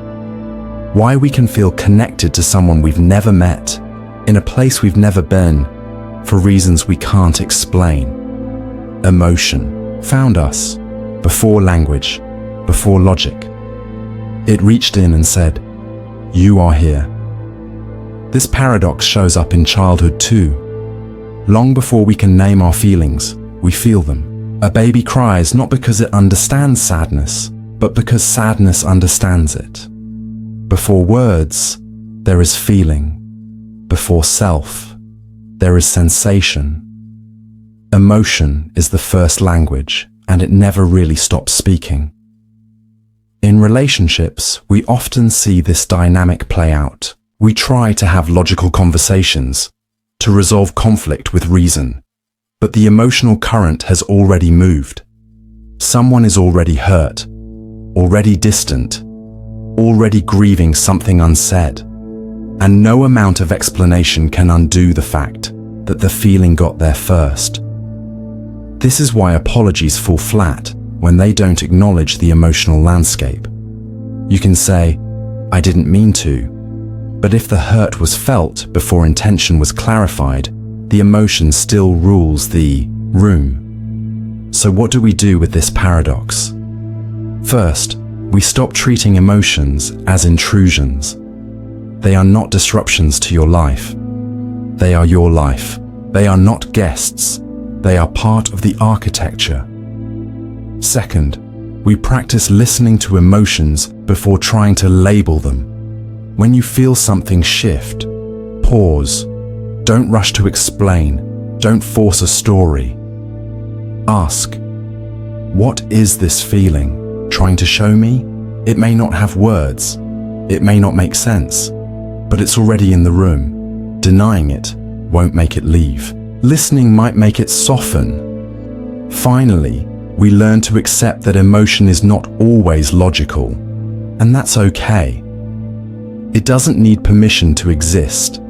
Why we can feel connected to someone we've never met, in a place we've never been, for reasons we can't explain. Emotion found us, before language, before logic. It reached in and said, "You are here." This paradox shows up in childhood too. Long before we can name our feelings, we feel them. A baby cries not because it understands sadness, but because sadness understands it. Before words, there is feeling. Before self, there is sensation. Emotion is the first language, and it never really stops speaking. In relationships, we often see this dynamic play out. We try to have logical conversations, to resolve conflict with reason, but the emotional current has already moved. Someone is already hurt, already distant, already grieving something unsaid, and no amount of explanation can undo the fact that the feeling got there first. This is why apologies fall flat when they don't acknowledge the emotional landscape. You can say, "I didn't mean to," but if the hurt was felt before intention was clarified, the emotion still rules the room. So what do we do with this paradox? First, we stop treating emotions as intrusions. They are not disruptions to your life. They are your life. They are not guests. They are part of the architecture. Second, we practice listening to emotions before trying to label them. When you feel something shift, pause. Don't rush to explain. Don't force a story. Ask, what is this feeling trying to show me? It may not have words. It may not make sense, but it's already in the room. Denying it won't make it leave. Listening might make it soften. Finally, we learn to accept that emotion is not always logical. And that's okay. It doesn't need permission to exist.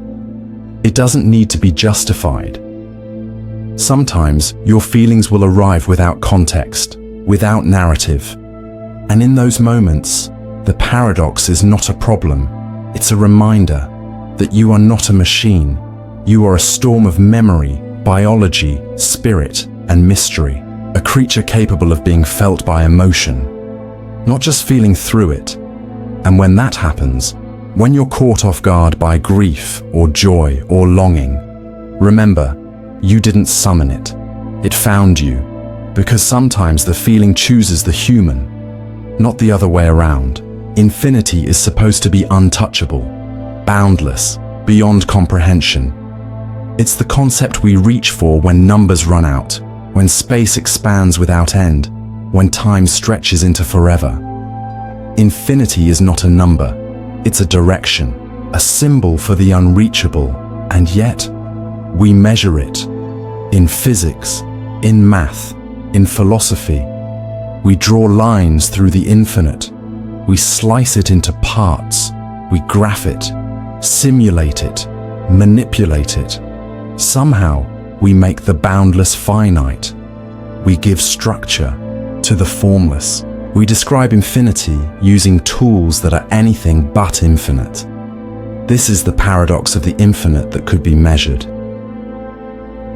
It doesn't need to be justified. Sometimes your feelings will arrive without context, without narrative. And in those moments, the paradox is not a problem. It's a reminder that you are not a machine. You are a storm of memory, biology, spirit, and mystery. A creature capable of being felt by emotion, not just feeling through it. And when that happens, when you're caught off guard by grief or joy or longing, remember, you didn't summon it. It found you, because sometimes the feeling chooses the human, not the other way around. Infinity is supposed to be untouchable, boundless, beyond comprehension. It's the concept we reach for when numbers run out, when space expands without end, when time stretches into forever. Infinity is not a number, it's a direction, a symbol for the unreachable, and yet, we measure it. In physics, in math, in philosophy, we draw lines through the infinite. We slice it into parts, we graph it, simulate it, manipulate it. Somehow, we make the boundless finite. We give structure to the formless. We describe infinity using tools that are anything but infinite. This is the paradox of the infinite that could be measured.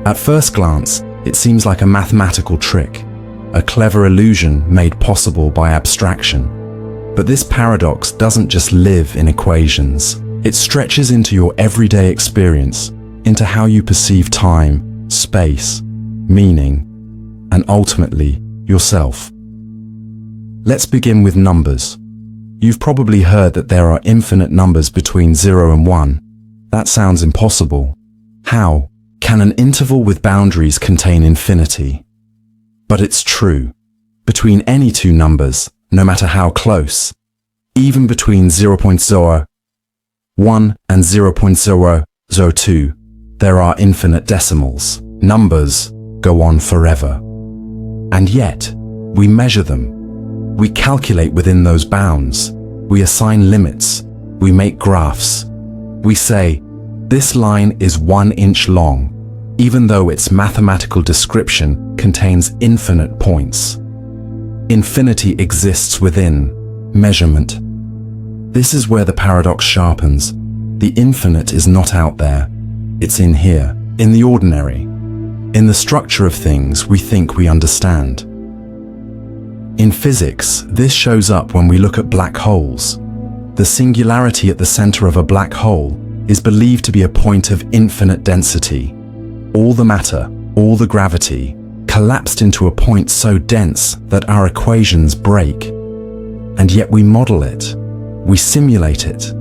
At first glance, it seems like a mathematical trick, a clever illusion made possible by abstraction. But this paradox doesn't just live in equations. It stretches into your everyday experience, into how you perceive time, space, meaning, and ultimately, yourself. Let's begin with numbers. You've probably heard that there are infinite numbers between 0 and 1. That sounds impossible. How can an interval with boundaries contain infinity? But it's true. Between any two numbers, no matter how close, even between 0.01 and 0.002, there are infinite decimals. Numbers go on forever. And yet, we measure them. We calculate within those bounds. We assign limits. We make graphs. We say, this line is 1 inch long, even though its mathematical description contains infinite points. Infinity exists within measurement. This is where the paradox sharpens. The infinite is not out there. It's in here, in the ordinary, in the structure of things we think we understand. In physics, this shows up when we look at black holes. The singularity at the center of a black hole is believed to be a point of infinite density. All the matter, all the gravity, collapsed into a point so dense that our equations break. And yet we model it, we simulate it,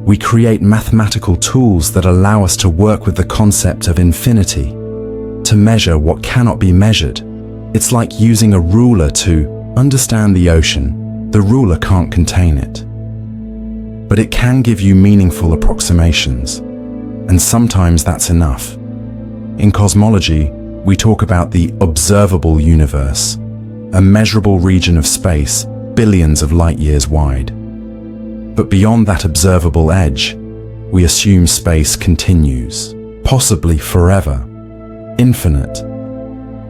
we create mathematical tools that allow us to work with the concept of infinity, to measure what cannot be measured. It's like using a ruler to understand the ocean. The ruler can't contain it. But it can give you meaningful approximations, and sometimes that's enough. In cosmology, we talk about the observable universe, a measurable region of space billions of light years wide. But beyond that observable edge, we assume space continues, possibly forever, infinite.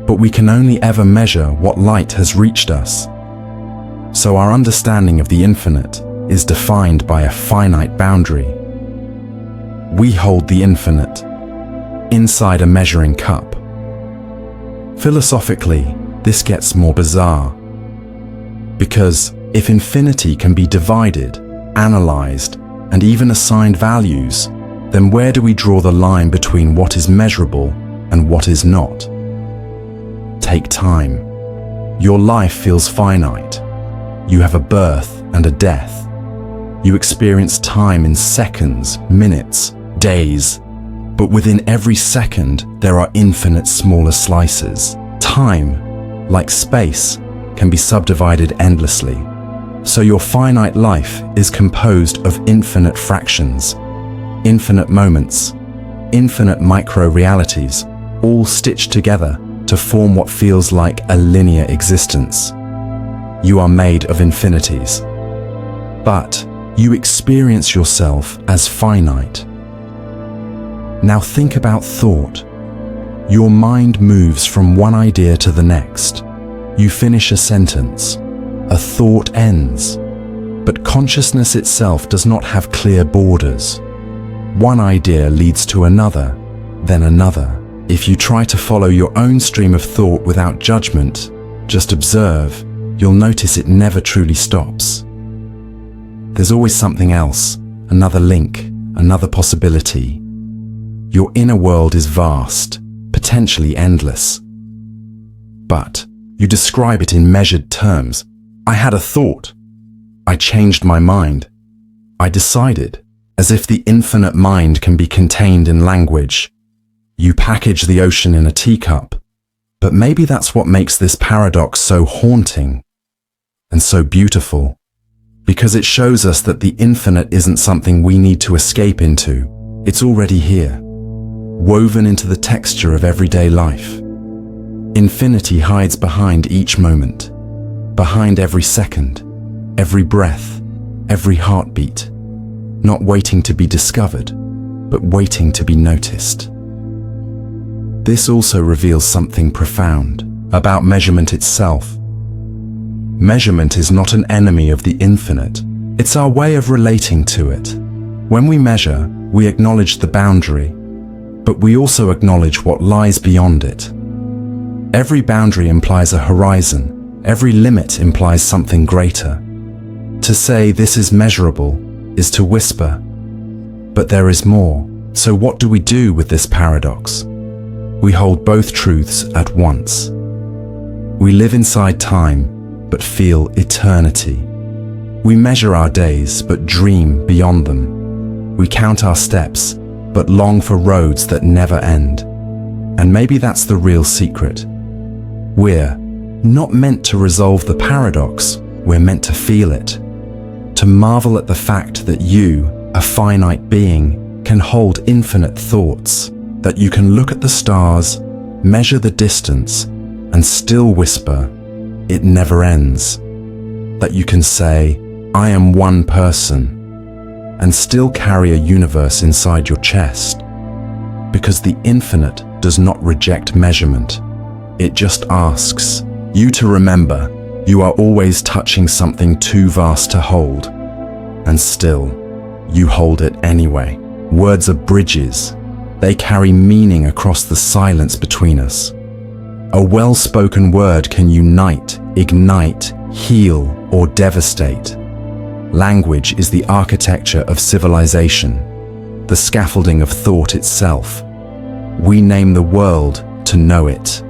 But we can only ever measure what light has reached us. So our understanding of the infinite is defined by a finite boundary. We hold the infinite inside a measuring cup. Philosophically, this gets more bizarre. Because if infinity can be divided, analyzed, and even assigned values, then where do we draw the line between what is measurable and what is not? Take time. Your life feels finite. You have a birth and a death. You experience time in seconds, minutes, days. But within every second, there are infinite smaller slices. Time, like space, can be subdivided endlessly. So your finite life is composed of infinite fractions, infinite moments, infinite micro-realities, all stitched together to form what feels like a linear existence. You are made of infinities. but you experience yourself as finite. Now think about thought. Your mind moves from one idea to the next. You finish a sentence. A thought ends. But consciousness itself does not have clear borders. One idea leads to another, then another. If you try to follow your own stream of thought without judgment, just observe, you'll notice it never truly stops. There's always something else, another link, another possibility. Your inner world is vast, potentially endless. But you describe it in measured terms. I had a thought. I changed my mind. I decided, as if the infinite mind can be contained in language. You package the ocean in a teacup. But maybe that's what makes this paradox so haunting and so beautiful, because it shows us that the infinite isn't something we need to escape into. It's already here, woven into the texture of everyday life. Infinity hides behind each moment, behind every second, every breath, every heartbeat, not waiting to be discovered, but waiting to be noticed. This also reveals something profound about measurement itself. Measurement is not an enemy of the infinite. It's our way of relating to it. When we measure, we acknowledge the boundary, but we also acknowledge what lies beyond it. Every boundary implies a horizon. Every limit implies something greater. To say this is measurable is to whisper, but there is more. So what do we do with this paradox? We hold both truths at once. We live inside time, but feel eternity. We measure our days, but dream beyond them. We count our steps, but long for roads that never end. And maybe that's the real secret. We're not meant to resolve the paradox, we're meant to feel it. To marvel at the fact that you, a finite being, can hold infinite thoughts. That you can look at the stars, measure the distance, and still whisper, it never ends. That you can say, I am one person, and still carry a universe inside your chest. Because the infinite does not reject measurement. It just asks you to remember you are always touching something too vast to hold. And still, you hold it anyway. Words are bridges. They carry meaning across the silence between us. A well-spoken word can unite, ignite, heal, or devastate. Language is the architecture of civilization, the scaffolding of thought itself. We name the world to know it.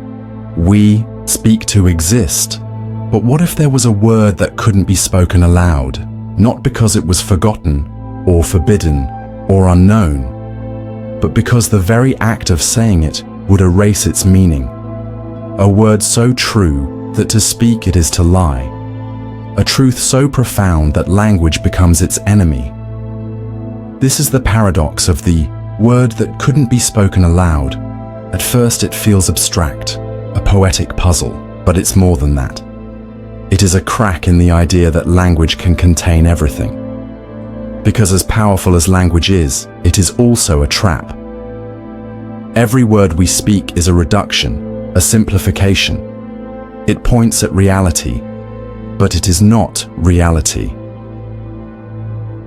We speak to exist. But what if there was a word that couldn't be spoken aloud? Not because it was forgotten, or forbidden, or unknown, but because the very act of saying it would erase its meaning. A word so true that to speak it is to lie. A truth so profound that language becomes its enemy. This is the paradox of the word that couldn't be spoken aloud. At first it feels abstract, a poetic puzzle, but it's more than that. It is a crack in the idea that language can contain everything. Because as powerful as language is, it is also a trap. Every word we speak is a reduction, a simplification. It points at reality, but it is not reality.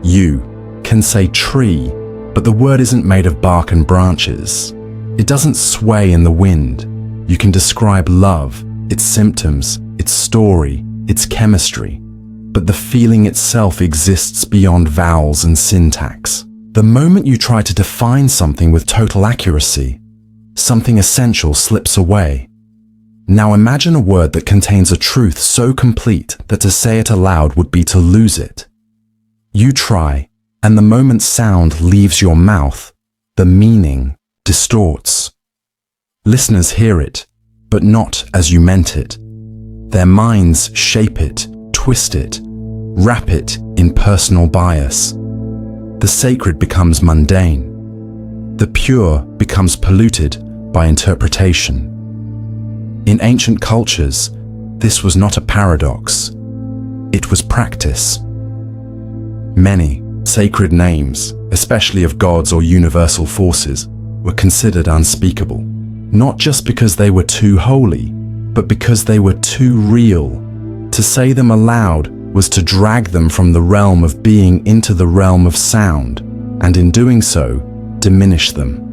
You can say tree, but the word isn't made of bark and branches. It doesn't sway in the wind. You can describe love, its symptoms, its story, its chemistry. But the feeling itself exists beyond vowels and syntax. The moment you try to define something with total accuracy, something essential slips away. Now imagine a word that contains a truth so complete that to say it aloud would be to lose it. You try, and the moment sound leaves your mouth, the meaning distorts. Listeners hear it, but not as you meant it. Their minds shape it, twist it, wrap it in personal bias. The sacred becomes mundane. The pure becomes polluted by interpretation. In ancient cultures, this was not a paradox. It was practice. Many sacred names, especially of gods or universal forces, were considered unspeakable, not just because they were too holy, but because they were too real. To say them aloud was to drag them from the realm of being into the realm of sound, and in doing so, diminish them.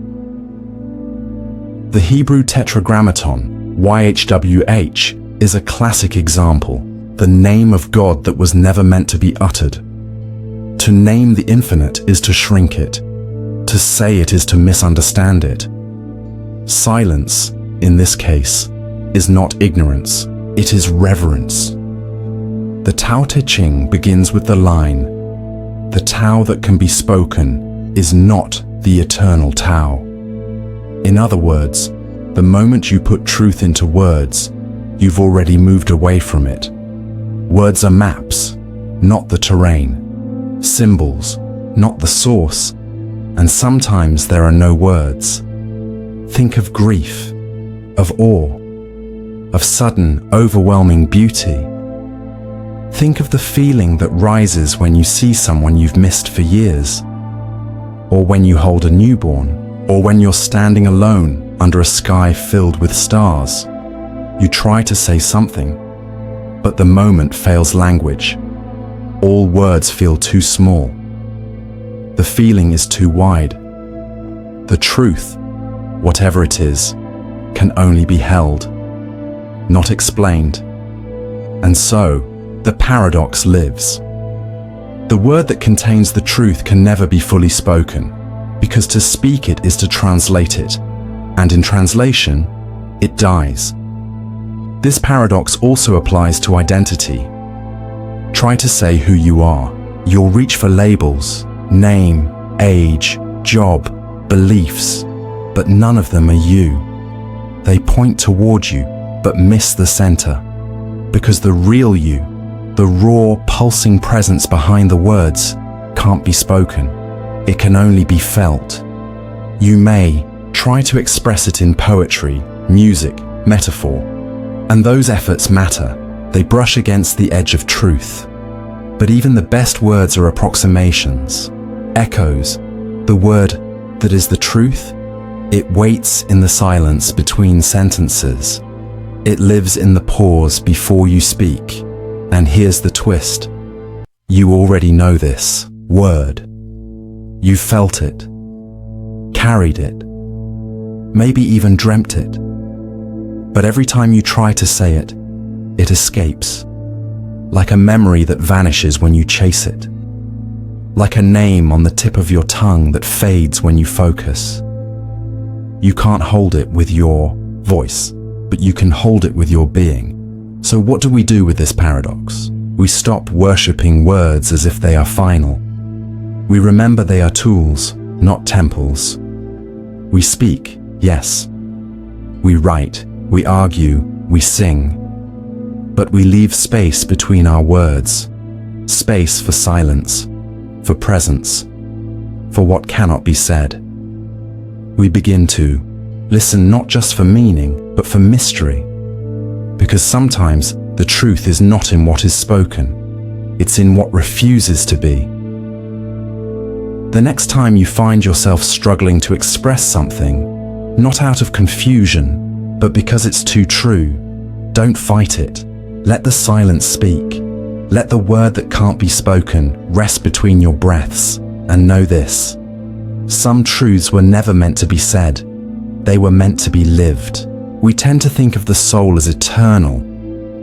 The Hebrew Tetragrammaton, YHWH, is a classic example, the name of God that was never meant to be uttered. To name the infinite is to shrink it. To say it is to misunderstand it. Silence, in this case, is not ignorance, it is reverence. The Tao Te Ching begins with the line, "The Tao that can be spoken is not the eternal Tao." In other words, the moment you put truth into words, you've already moved away from it. Words are maps, not the terrain. Symbols, not the source. And sometimes there are no words. Think of grief, of awe, of sudden, overwhelming beauty. Think of the feeling that rises when you see someone you've missed for years, or when you hold a newborn, or when you're standing alone under a sky filled with stars. You try to say something, but the moment fails language. All words feel too small. The feeling is too wide. The truth, whatever it is, can only be held, not explained. And so, the paradox lives. The word that contains the truth can never be fully spoken, because to speak it is to translate it, and in translation, it dies. This paradox also applies to identity. Try to say who you are. You'll reach for labels, name, age, job, beliefs, but none of them are you. They point toward you, but miss the center, because the real you, the raw, pulsing presence behind the words, can't be spoken. It can only be felt. You may try to express it in poetry, music, metaphor, and those efforts matter. They brush against the edge of truth. But even the best words are approximations, echoes. The word that is the truth, it waits in the silence between sentences. It lives in the pause before you speak. And here's the twist. You already know this word. You felt it, carried it, maybe even dreamt it. But every time you try to say it, it escapes. Like a memory that vanishes when you chase it. Like a name on the tip of your tongue that fades when you focus. You can't hold it with your voice, but you can hold it with your being. So what do we do with this paradox? We stop worshipping words as if they are final. We remember they are tools, not temples. We speak, yes. We write, we argue, we sing. But we leave space between our words. Space for silence, for presence, for what cannot be said. We begin to listen not just for meaning, but for mystery. Because sometimes the truth is not in what is spoken, it's in what refuses to be. The next time you find yourself struggling to express something, not out of confusion, but because it's too true, don't fight it. Let the silence speak. Let the word that can't be spoken rest between your breaths, and know this. Some truths were never meant to be said. They were meant to be lived. We tend to think of the soul as eternal,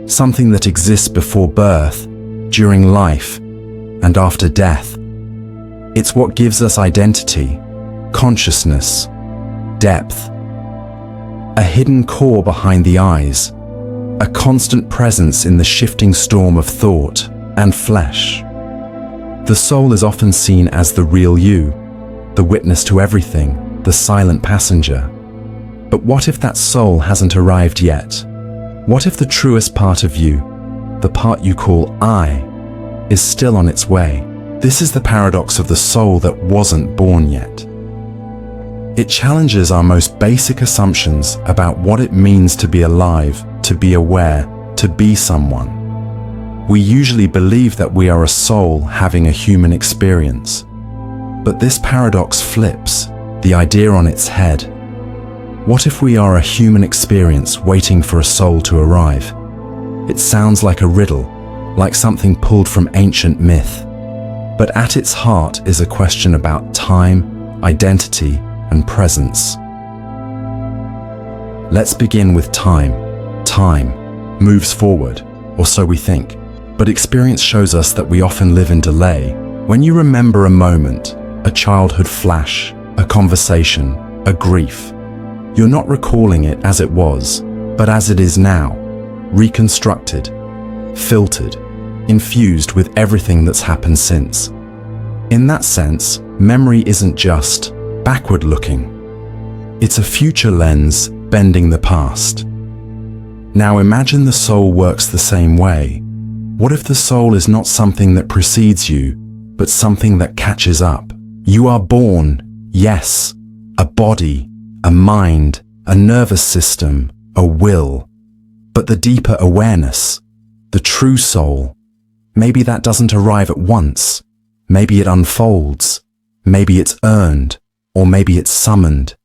something that exists before birth, during life, and after death. It's what gives us identity, consciousness, depth, a hidden core behind the eyes, a constant presence in the shifting storm of thought and flesh. The soul is often seen as the real you, the witness to everything, the silent passenger. But what if that soul hasn't arrived yet? What if the truest part of you, the part you call I, is still on its way? This is the paradox of the soul that wasn't born yet. It challenges our most basic assumptions about what it means to be alive, to be aware, to be someone. We usually believe that we are a soul having a human experience. But this paradox flips the idea on its head. What if we are a human experience waiting for a soul to arrive? It sounds like a riddle, like something pulled from ancient myth. But at its heart is a question about time, identity, and presence. Let's begin with time. Time moves forward, or so we think. But experience shows us that we often live in delay. When you remember a moment, a childhood flash, a conversation, a grief, you're not recalling it as it was, but as it is now, reconstructed, filtered, infused with everything that's happened since. In that sense, memory isn't just backward-looking. It's a future lens bending the past. Now imagine the soul works the same way. What if the soul is not something that precedes you, but something that catches up? You are born, yes, a body, a mind, a nervous system, a will. But the deeper awareness, the true soul, maybe that doesn't arrive at once. Maybe it unfolds. Maybe it's earned, or maybe it's summoned.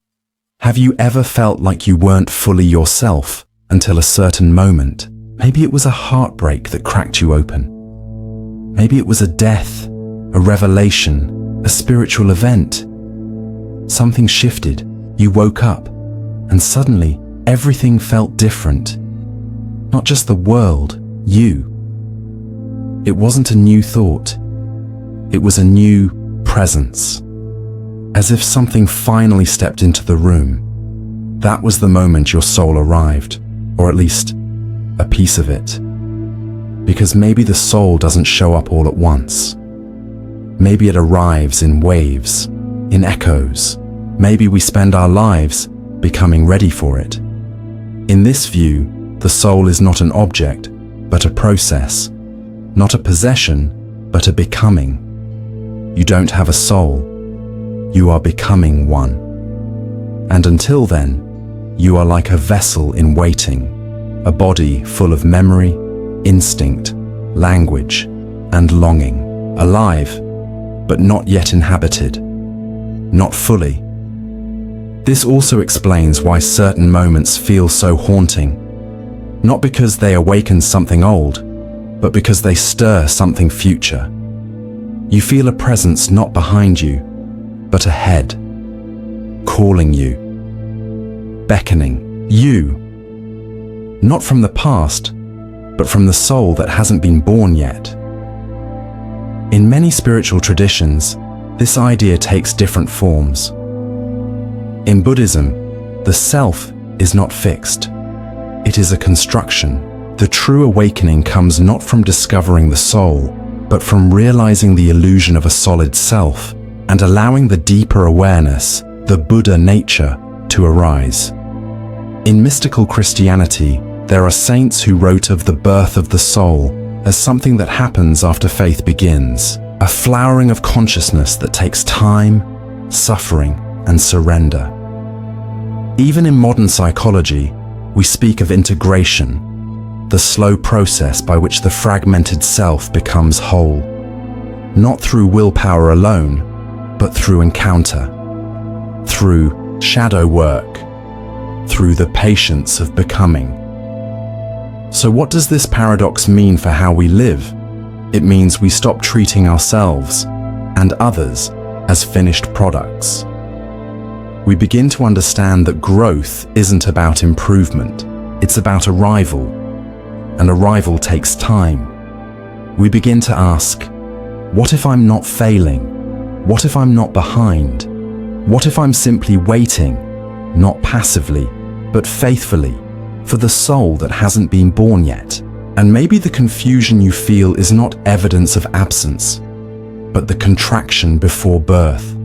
Have you ever felt like you weren't fully yourself until a certain moment? Maybe it was a heartbreak that cracked you open. Maybe it was a death, a revelation, a spiritual event. Something shifted, you woke up, and suddenly everything felt different. Not just the world, you. It wasn't a new thought. It was a new presence. As if something finally stepped into the room. That was the moment your soul arrived, or at least a piece of it. Because maybe the soul doesn't show up all at once. Maybe it arrives in waves, in echoes. Maybe we spend our lives becoming ready for it. In this view, the soul is not an object, but a process. Not a possession, but a becoming. You don't have a soul. You are becoming one. And until then, you are like a vessel in waiting. A body full of memory, instinct, language, and longing. Alive, but not yet inhabited. Not fully. This also explains why certain moments feel so haunting. Not because they awaken something old, but because they stir something future. You feel a presence not behind you, but ahead. Calling you. Beckoning you. Not from the past, but from the soul that hasn't been born yet. In many spiritual traditions, this idea takes different forms. In Buddhism, the self is not fixed. It is a construction. The true awakening comes not from discovering the soul, but from realizing the illusion of a solid self and allowing the deeper awareness, the Buddha nature, to arise. In mystical Christianity, there are saints who wrote of the birth of the soul as something that happens after faith begins, a flowering of consciousness that takes time, suffering, and surrender. Even in modern psychology, we speak of integration, the slow process by which the fragmented self becomes whole, not through willpower alone, but through encounter, through shadow work, through the patience of becoming. So what does this paradox mean for how we live? It means we stop treating ourselves and others as finished products. We begin to understand that growth isn't about improvement, it's about arrival, and arrival takes time. We begin to ask, what if I'm not failing? What if I'm not behind? What if I'm simply waiting, not passively, but faithfully, for the soul that hasn't been born yet? And maybe the confusion you feel is not evidence of absence, but the contraction before birth.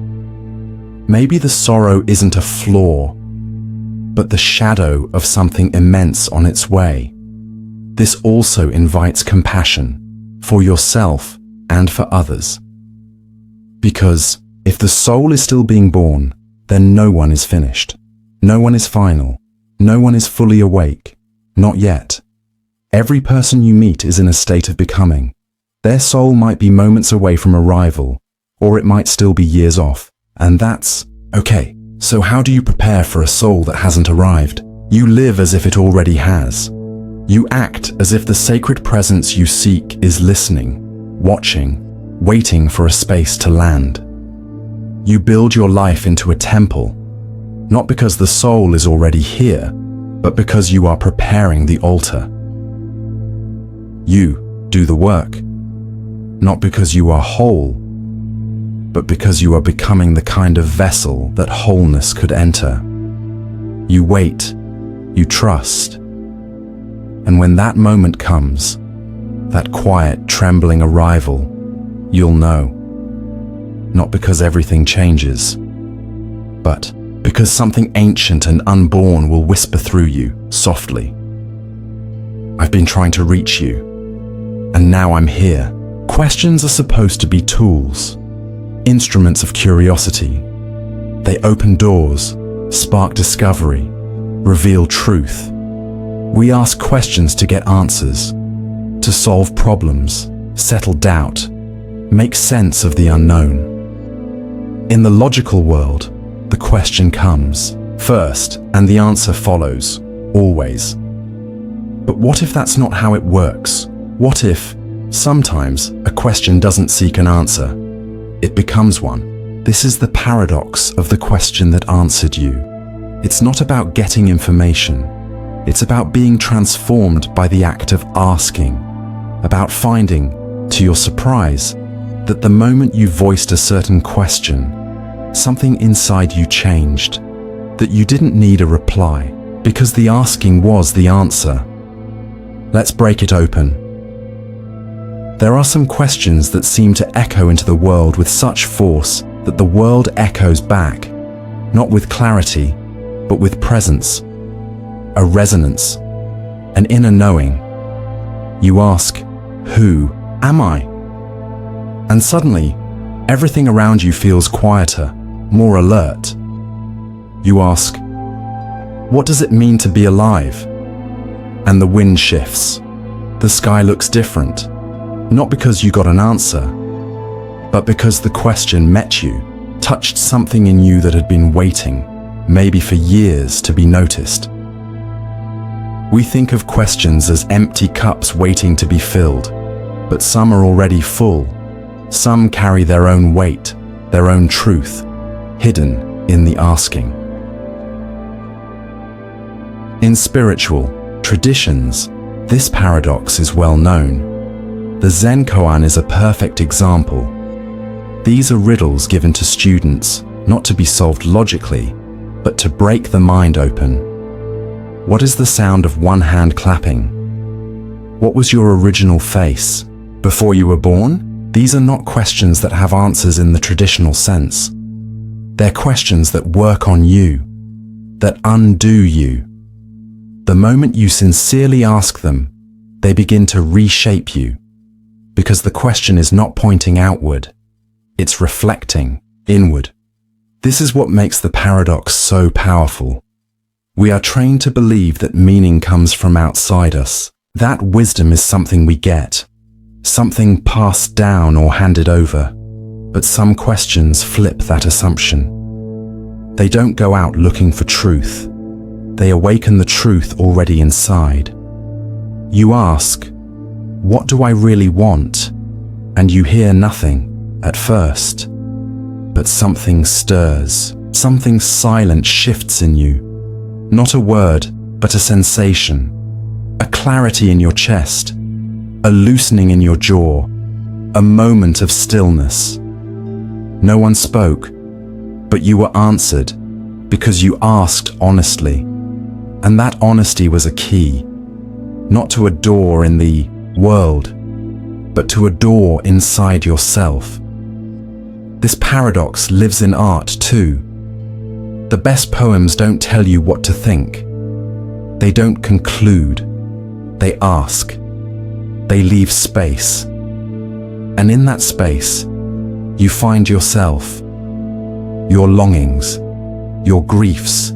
Maybe the sorrow isn't a flaw, but the shadow of something immense on its way. This also invites compassion for yourself and for others. Because if the soul is still being born, then no one is finished. No one is final. No one is fully awake. Not yet. Every person you meet is in a state of becoming. Their soul might be moments away from arrival, or it might still be years off, and that's okay. So how do you prepare for a soul that hasn't arrived? You live as if it already has. You act as if the sacred presence you seek is listening, watching, waiting for a space to land. You build your life into a temple, not because the soul is already here, but because you are preparing the altar. You do the work, not because you are whole, but because you are becoming the kind of vessel that wholeness could enter. You wait, you trust, and when that moment comes, that quiet, trembling arrival, you'll know. Not because everything changes, but because something ancient and unborn will whisper through you, softly. I've been trying to reach you, and now I'm here. Questions are supposed to be tools, instruments of curiosity. They open doors, spark discovery, reveal truth. We ask questions to get answers, to solve problems, settle doubt, make sense of the unknown. In the logical world, the question comes first, and the answer follows, always. But what if that's not how it works? What if, sometimes, a question doesn't seek an answer? It becomes one. This is the paradox of the question that answered you. It's not about getting information. It's about being transformed by the act of asking, about finding, to your surprise, that the moment you voiced a certain question, something inside you changed, that you didn't need a reply, because the asking was the answer. Let's break it open. There are some questions that seem to echo into the world with such force that the world echoes back, not with clarity, but with presence, a resonance, an inner knowing. You ask, who am I? And suddenly, everything around you feels quieter, more alert. You ask, what does it mean to be alive? And the wind shifts. The sky looks different. Not because you got an answer, but because the question met you, touched something in you that had been waiting, maybe for years, to be noticed. We think of questions as empty cups waiting to be filled, but some are already full. Some carry their own weight, their own truth, hidden in the asking. In spiritual traditions, this paradox is well known. The Zen koan is a perfect example. These are riddles given to students, not to be solved logically, but to break the mind open. What is the sound of one hand clapping? What was your original face? Before you were born? These are not questions that have answers in the traditional sense. They're questions that work on you, that undo you. The moment you sincerely ask them, they begin to reshape you. Because the question is not pointing outward, it's reflecting inward. This is what makes the paradox so powerful. We are trained to believe that meaning comes from outside us. That wisdom is something we get, something passed down or handed over. But some questions flip that assumption. They don't go out looking for truth. They awaken the truth already inside. You ask, what do I really want? And you hear nothing at first. But something stirs. Something silent shifts in you. Not a word, but a sensation. A clarity in your chest. A loosening in your jaw. A moment of stillness. No one spoke, but you were answered because you asked honestly. And that honesty was a key, not to a door in the world, but to a door inside yourself. This paradox lives in art too. The best poems don't tell you what to think. They don't conclude. They ask. They leave space. And in that space, you find yourself, your longings, your griefs,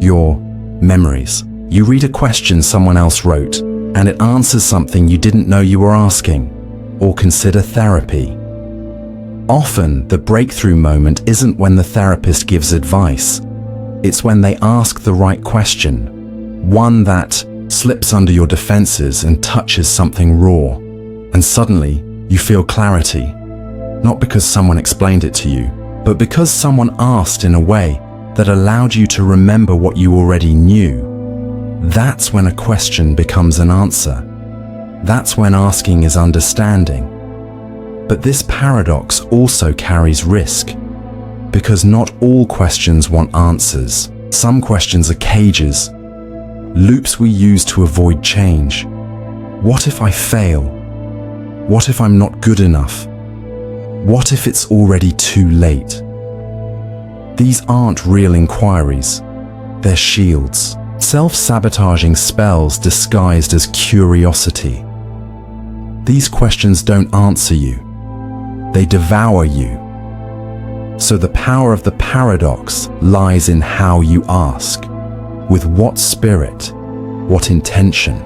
your memories. You read a question someone else wrote, and it answers something you didn't know you were asking, or consider therapy. Often, the breakthrough moment isn't when the therapist gives advice. It's when they ask the right question, one that slips under your defenses and touches something raw. And suddenly, you feel clarity, not because someone explained it to you, but because someone asked in a way that allowed you to remember what you already knew. That's when a question becomes an answer. That's when asking is understanding. But this paradox also carries risk, because not all questions want answers. Some questions are cages, loops we use to avoid change. What if I fail? What if I'm not good enough? What if it's already too late? These aren't real inquiries. They're shields, self-sabotaging spells disguised as curiosity. These questions don't answer you. They devour you. So the power of the paradox lies in how you ask. With what spirit? What intention?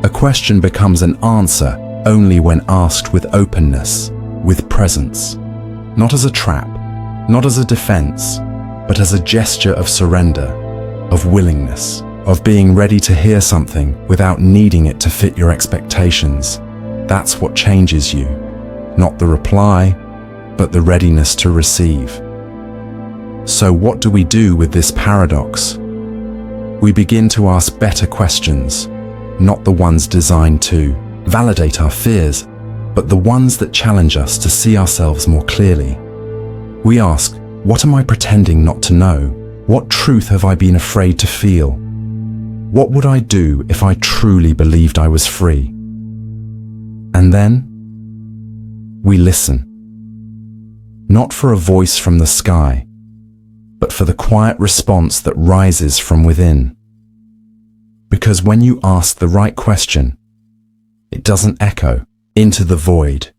A question becomes an answer only when asked with openness, with presence. Not as a trap, not as a defense, but as a gesture of surrender, of willingness, of being ready to hear something without needing it to fit your expectations. That's what changes you. Not the reply, but the readiness to receive. So what do we do with this paradox? We begin to ask better questions, not the ones designed to validate our fears, but the ones that challenge us to see ourselves more clearly. We ask, what am I pretending not to know? What truth have I been afraid to feel? What would I do if I truly believed I was free? And then we listen. Not for a voice from the sky, but for the quiet response that rises from within. Because when you ask the right question, it doesn't echo into the void.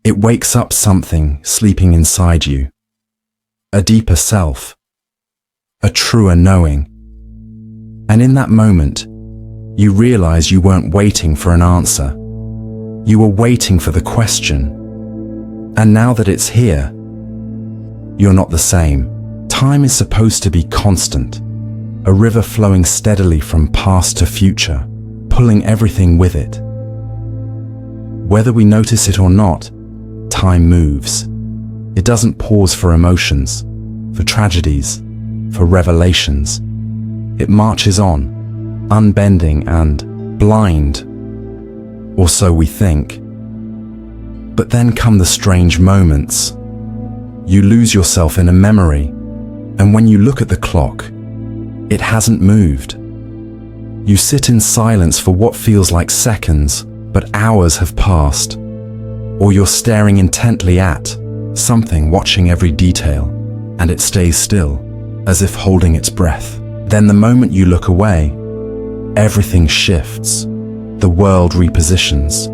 It wakes up something sleeping inside you. A deeper self, a truer knowing. And in that moment, you realize you weren't waiting for an answer. You were waiting for the question. And now that it's here, you're not the same. Time is supposed to be constant, a river flowing steadily from past to future, pulling everything with it. Whether we notice it or not, time moves. It doesn't pause for emotions, for tragedies, for revelations. It marches on, unbending and blind, or so we think. But then come the strange moments. You lose yourself in a memory, and when you look at the clock, it hasn't moved. You sit in silence for what feels like seconds, but hours have passed. Or you're staring intently at something, watching every detail, and it stays still, as if holding its breath. Then the moment you look away, everything shifts. The world repositions.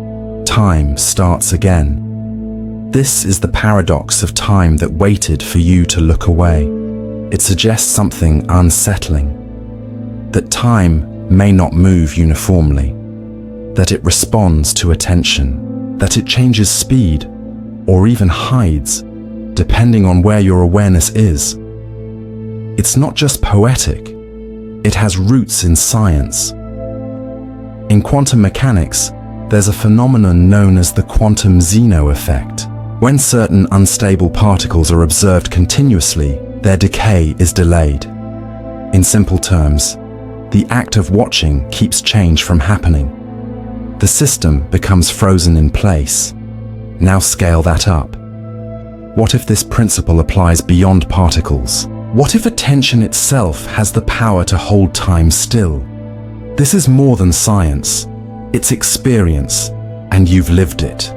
Time starts again. This is the paradox of time that waited for you to look away. It suggests something unsettling. That time may not move uniformly. That it responds to attention. That it changes speed, or even hides, depending on where your awareness is. It's not just poetic. It has roots in science. In quantum mechanics, there's a phenomenon known as the quantum Zeno effect. When certain unstable particles are observed continuously, their decay is delayed. In simple terms, the act of watching keeps change from happening. The system becomes frozen in place. Now scale that up. What if this principle applies beyond particles? What if attention itself has the power to hold time still? This is more than science. It's experience, and you've lived it.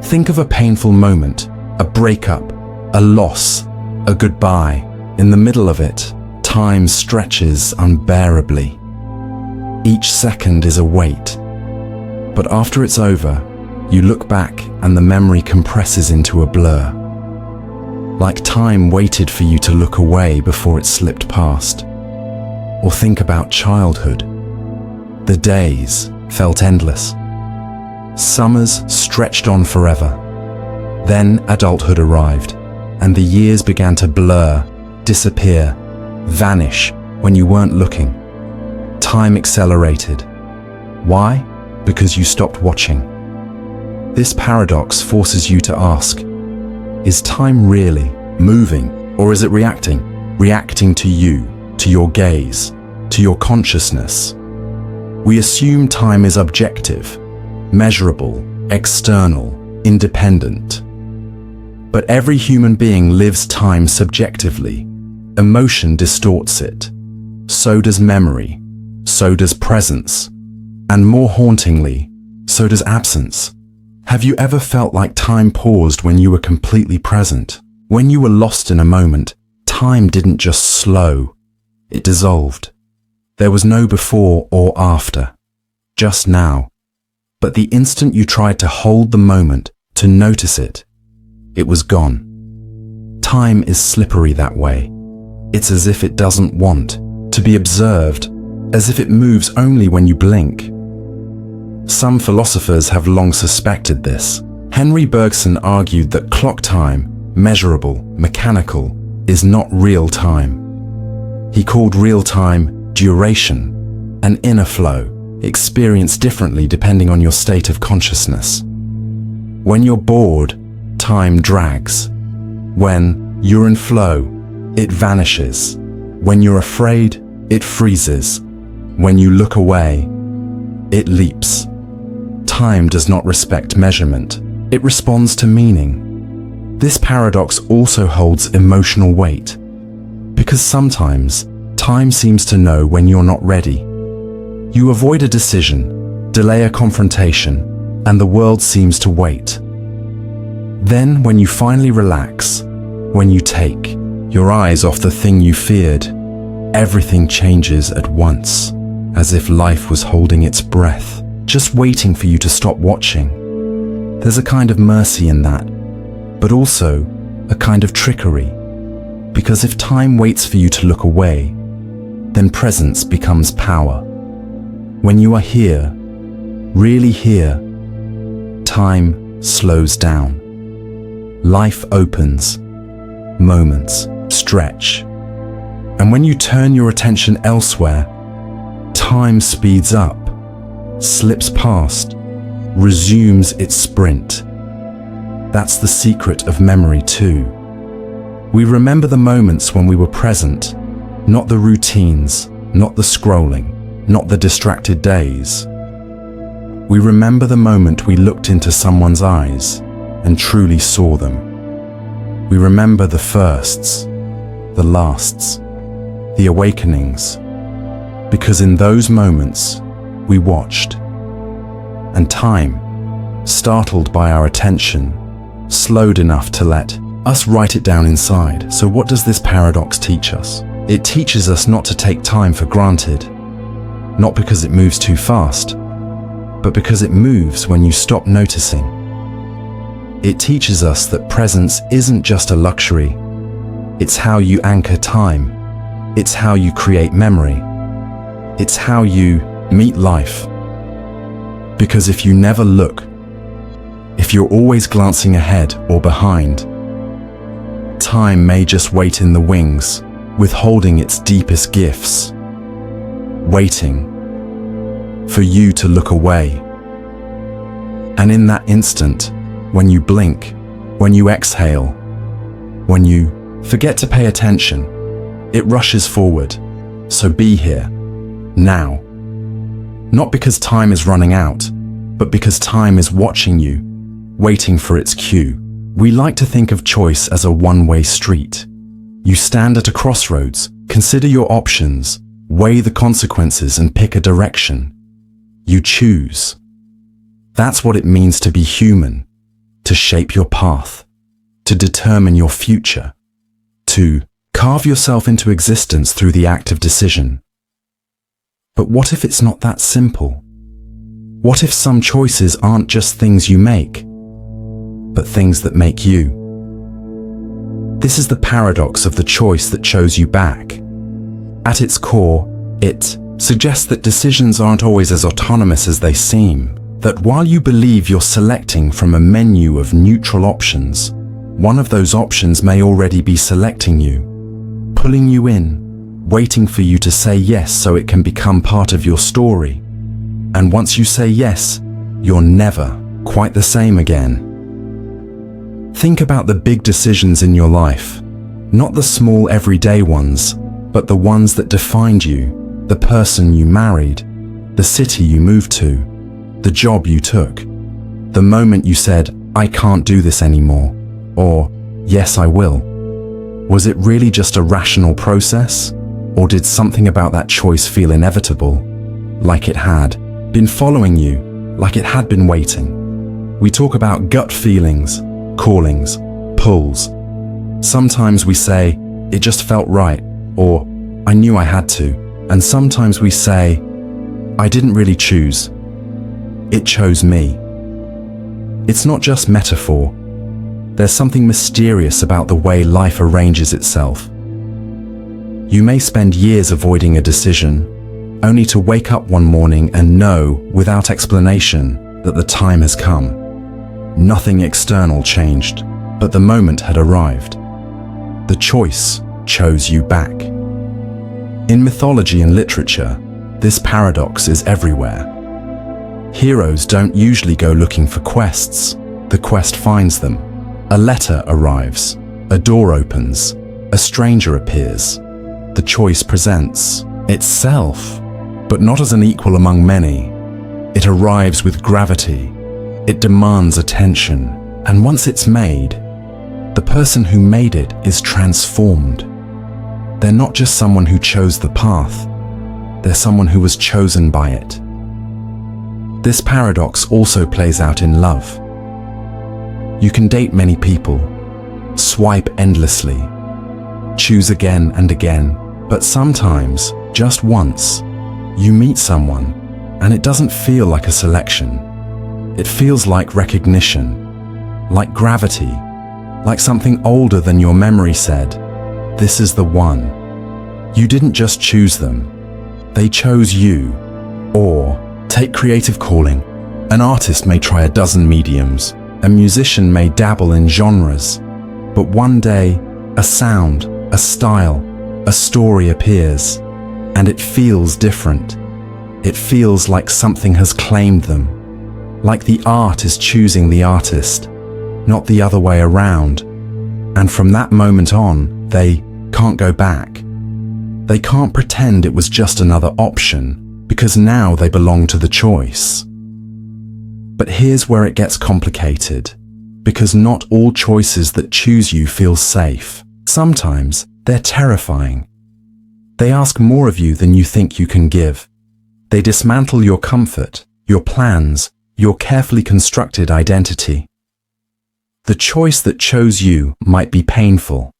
Think of a painful moment, a breakup, a loss, a goodbye. In the middle of it, time stretches unbearably. Each second is a weight. But after it's over, you look back and the memory compresses into a blur. Like time waited for you to look away before it slipped past. Or think about childhood. The days felt endless. Summers stretched on forever. Then adulthood arrived, and the years began to blur, disappear, vanish when you weren't looking. Time accelerated. Why? Because you stopped watching. This paradox forces you to ask, is time really moving, or is it reacting? Reacting to you, to your gaze, to your consciousness. We assume time is objective, measurable, external, independent. But every human being lives time subjectively. Emotion distorts it. So does memory. So does presence. And more hauntingly, so does absence. Have you ever felt like time paused when you were completely present? When you were lost in a moment, time didn't just slow, it dissolved. There was no before or after, just now. But the instant you tried to hold the moment, to notice it, it was gone. Time is slippery that way. It's as if it doesn't want to be observed, as if it moves only when you blink. Some philosophers have long suspected this. Henry Bergson argued that clock time, measurable, mechanical, is not real time. He called real time duration, an inner flow, experienced differently depending on your state of consciousness. When you're bored, time drags. When you're in flow, it vanishes. When you're afraid, it freezes. When you look away, it leaps. Time does not respect measurement. It responds to meaning. This paradox also holds emotional weight, because sometimes time seems to know when you're not ready. You avoid a decision, delay a confrontation, and the world seems to wait. Then, when you finally relax, when you take your eyes off the thing you feared, everything changes at once, as if life was holding its breath, just waiting for you to stop watching. There's a kind of mercy in that, but also a kind of trickery, because if time waits for you to look away, then presence becomes power. When you are here, really here, time slows down. Life opens, moments stretch, and when you turn your attention elsewhere, time speeds up, slips past, resumes its sprint. That's the secret of memory too. We remember the moments when we were present, not the routines, not the scrolling, not the distracted days. We remember the moment we looked into someone's eyes and truly saw them. We remember the firsts, the lasts, the awakenings, because in those moments we watched, and time, startled by our attention, slowed enough to let us write it down inside. So what does this paradox teach us? It teaches us not to take time for granted, not because it moves too fast, but because it moves when you stop noticing. It teaches us that presence isn't just a luxury, it's how you anchor time, it's how you create memory, it's how you meet life. Because if you never look, if you're always glancing ahead or behind, time may just wait in the wings, withholding its deepest gifts, waiting for you to look away. And in that instant, when you blink, when you exhale, when you forget to pay attention, it rushes forward. So be here, now. Not because time is running out, but because time is watching you, waiting for its cue. We like to think of choice as a one-way street. You stand at a crossroads, consider your options, weigh the consequences and pick a direction. You choose. That's what it means to be human, to shape your path, to determine your future, to carve yourself into existence through the act of decision. But what if it's not that simple? What if some choices aren't just things you make, but things that make you? This is the paradox of the choice that chose you back. At its core, it suggests that decisions aren't always as autonomous as they seem, that while you believe you're selecting from a menu of neutral options, one of those options may already be selecting you, pulling you in, waiting for you to say yes so it can become part of your story. And once you say yes, you're never quite the same again. Think about the big decisions in your life, not the small everyday ones, but the ones that defined you, the person you married, the city you moved to, the job you took, the moment you said, "I can't do this anymore," or "Yes, I will." Was it really just a rational process? Or did something about that choice feel inevitable, like it had been following you, like it had been waiting? We talk about gut feelings, callings, pulls. Sometimes we say, "It just felt right," or "I knew I had to." And sometimes we say, "I didn't really choose. It chose me." It's not just metaphor. There's something mysterious about the way life arranges itself. You may spend years avoiding a decision, only to wake up one morning and know, without explanation, that the time has come. Nothing external changed, but the moment had arrived. The choice chose you back. In mythology and literature, this paradox is everywhere. Heroes don't usually go looking for quests. The quest finds them. A letter arrives, a door opens, a stranger appears. The choice presents itself, but not as an equal among many. It arrives with gravity. It demands attention. And once it's made, the person who made it is transformed. They're not just someone who chose the path. They're someone who was chosen by it. This paradox also plays out in love. You can date many people, swipe endlessly, choose again and again, but sometimes, just once, you meet someone and it doesn't feel like a selection. It feels like recognition, like gravity, like something older than your memory said, "This is the one." You didn't just choose them, they chose you. Or, take creative calling. An artist may try a dozen mediums, a musician may dabble in genres, but one day, a sound, a style, a story appears, and it feels different. It feels like something has claimed them, like the art is choosing the artist, not the other way around. And from that moment on, they can't go back. They can't pretend it was just another option, because now they belong to the choice. But here's where it gets complicated, because not all choices that choose you feel safe. Sometimes they're terrifying. They ask more of you than you think you can give. They dismantle your comfort, your plans, your carefully constructed identity. The choice that chose you might be painful.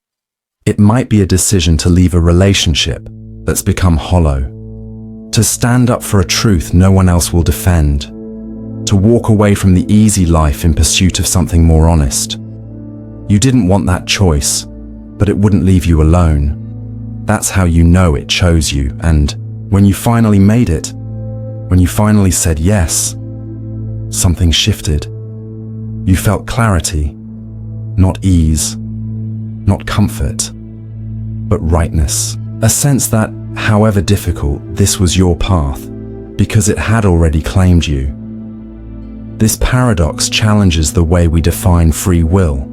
It might be a decision to leave a relationship that's become hollow, to stand up for a truth no one else will defend, to walk away from the easy life in pursuit of something more honest. You didn't want that choice, but it wouldn't leave you alone. That's how you know it chose you, and when you finally made it, when you finally said yes, something shifted. You felt clarity, not ease, not comfort, but rightness. A sense that, however difficult, this was your path, because it had already claimed you. This paradox challenges the way we define free will.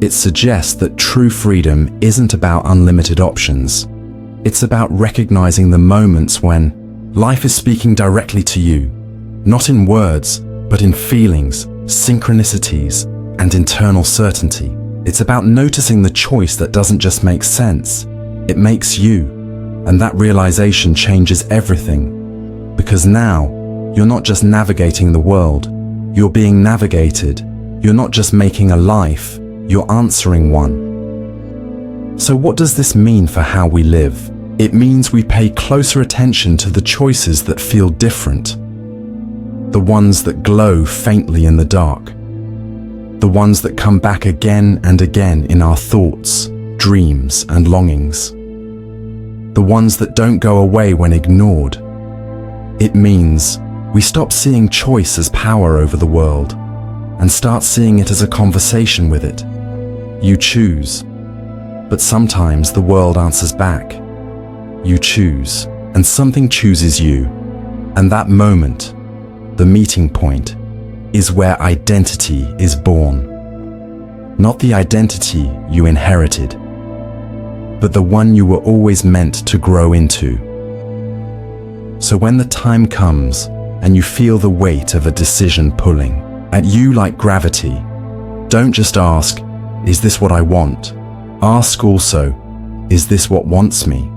It suggests that true freedom isn't about unlimited options. It's about recognizing the moments when life is speaking directly to you, not in words, but in feelings, synchronicities, and internal certainty. It's about noticing the choice that doesn't just make sense, it makes you. And that realization changes everything. Because now, you're not just navigating the world, you're being navigated. You're not just making a life, you're answering one. So what does this mean for how we live? It means we pay closer attention to the choices that feel different. The ones that glow faintly in the dark. The ones that come back again and again in our thoughts, dreams, and longings. The ones that don't go away when ignored, It means we stop seeing choice as power over the world and start seeing it as a conversation with it. You choose, but sometimes the world answers back. You choose, and something chooses you. And that moment, the meeting point, is where identity is born. Not the identity you inherited, but the one you were always meant to grow into. So when the time comes and you feel the weight of a decision pulling at you like gravity, don't just ask, is this what I want? Ask also, is this what wants me?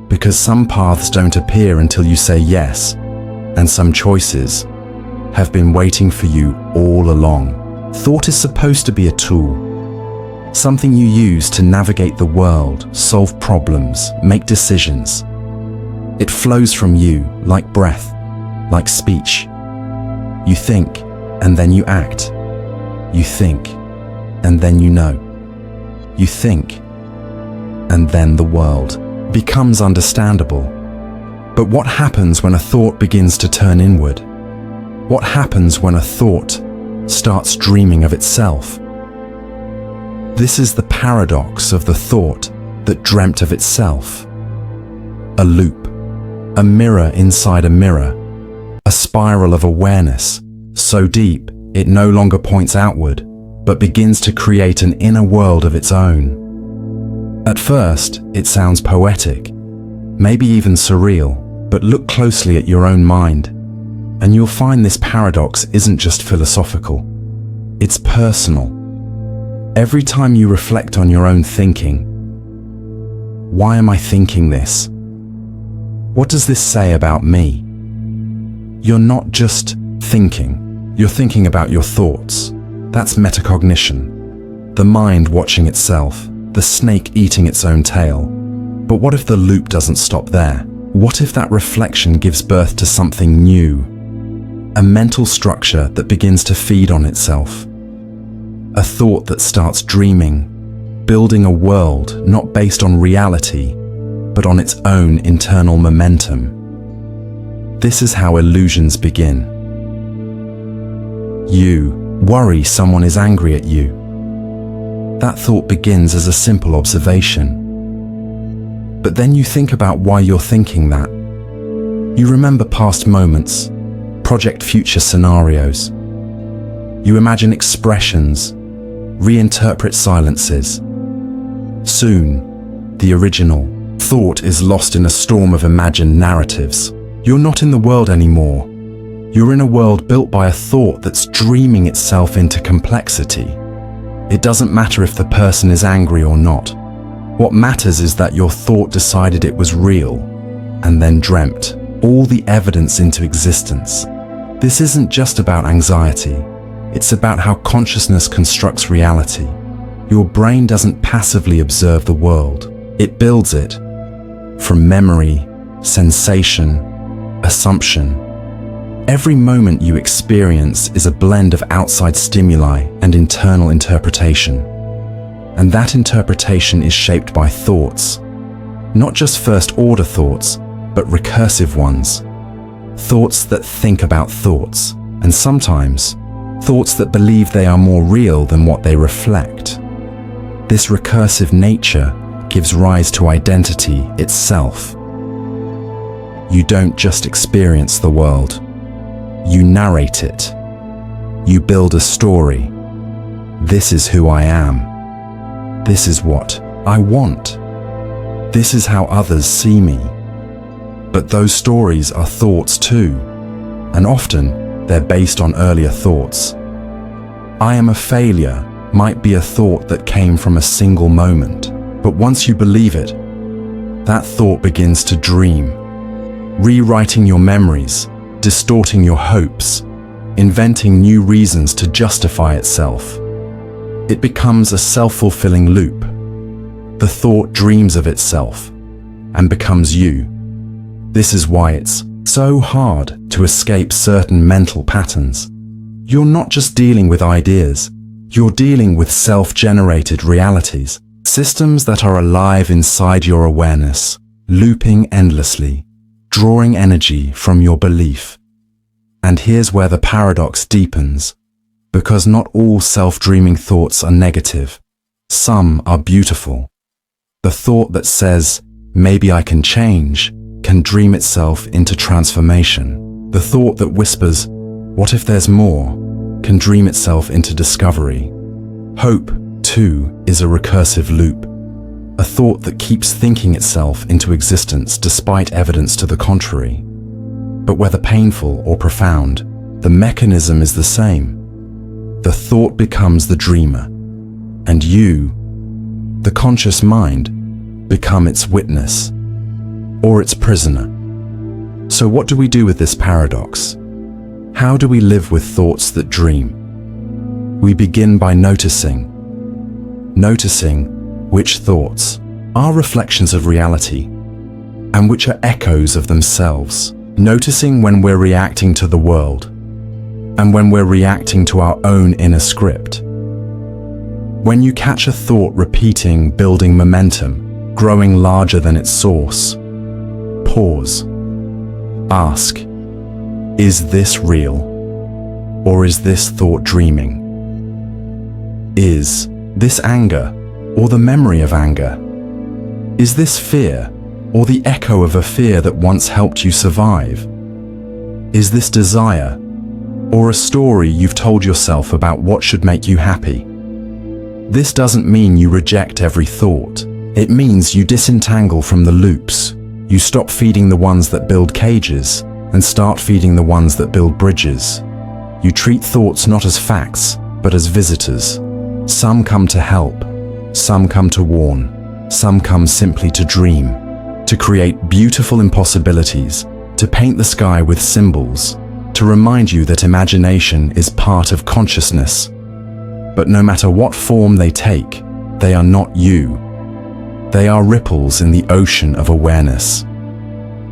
Because some paths don't appear until you say yes, and some choices have been waiting for you all along. Thought is supposed to be a tool, something you use to navigate the world, solve problems, make decisions. It flows from you like breath, like speech. You think, and then you act. You think, and then you know. You think, and then the world becomes understandable. But what happens when a thought begins to turn inward? What happens when a thought starts dreaming of itself? This is the paradox of the thought that dreamt of itself. A loop, a mirror inside a mirror, a spiral of awareness so deep it no longer points outward, but begins to create an inner world of its own. At first, it sounds poetic, maybe even surreal, but look closely at your own mind, and you'll find this paradox isn't just philosophical, it's personal. Every time you reflect on your own thinking, why am I thinking this? What does this say about me? You're not just thinking, you're thinking about your thoughts. That's metacognition, the mind watching itself, the snake eating its own tail. But what if the loop doesn't stop there? What if that reflection gives birth to something new? A mental structure that begins to feed on itself. A thought that starts dreaming, building a world not based on reality, but on its own internal momentum. This is how illusions begin. You worry someone is angry at you. That thought begins as a simple observation. But then you think about why you're thinking that. You remember past moments, project future scenarios. You imagine expressions, reinterpret silences. Soon, the original thought is lost in a storm of imagined narratives. You're not in the world anymore. You're in a world built by a thought that's dreaming itself into complexity. It doesn't matter if the person is angry or not. What matters is that your thought decided it was real and then dreamt all the evidence into existence. This isn't just about anxiety. It's about how consciousness constructs reality. Your brain doesn't passively observe the world. It builds it from memory, sensation, assumption. Every moment you experience is a blend of outside stimuli and internal interpretation. And that interpretation is shaped by thoughts. Not just first-order thoughts, but recursive ones. Thoughts that think about thoughts, and sometimes thoughts that believe they are more real than what they reflect. This recursive nature gives rise to identity itself. You don't just experience the world. You narrate it. You build a story. This is who I am. This is what I want. This is how others see me. But those stories are thoughts too, and often they're based on earlier thoughts. I am a failure might be a thought that came from a single moment, but once you believe it, that thought begins to dream, rewriting your memories, distorting your hopes, inventing new reasons to justify itself. It becomes a self-fulfilling loop. The thought dreams of itself and becomes you. This is why it's so hard to escape certain mental patterns. You're not just dealing with ideas, you're dealing with self-generated realities, systems that are alive inside your awareness, looping endlessly, drawing energy from your belief. And here's where the paradox deepens, because not all self-dreaming thoughts are negative. Some are beautiful. The thought that says, maybe I can change, can dream itself into transformation. The thought that whispers, what if there's more, can dream itself into discovery. Hope, too, is a recursive loop. A thought that keeps thinking itself into existence despite evidence to the contrary. But whether painful or profound, the mechanism is the same. The thought becomes the dreamer, and you, the conscious mind, become its witness, or its prisoner. So what do we do with this paradox? How do we live with thoughts that dream? We begin by noticing which thoughts are reflections of reality and which are echoes of themselves. Noticing when we're reacting to the world and when we're reacting to our own inner script. When you catch a thought repeating, building momentum, growing larger than its source, pause. Ask, is this real? Or is this thought dreaming? Is this anger or the memory of anger? Is this fear or the echo of a fear that once helped you survive? Is this desire or a story you've told yourself about what should make you happy? This doesn't mean you reject every thought. It means you disentangle from the loops. You stop feeding the ones that build cages and start feeding the ones that build bridges. You treat thoughts not as facts, but as visitors. Some come to help, some come to warn, some come simply to dream, to create beautiful impossibilities, to paint the sky with symbols, to remind you that imagination is part of consciousness. But no matter what form they take, they are not you. They are ripples in the ocean of awareness.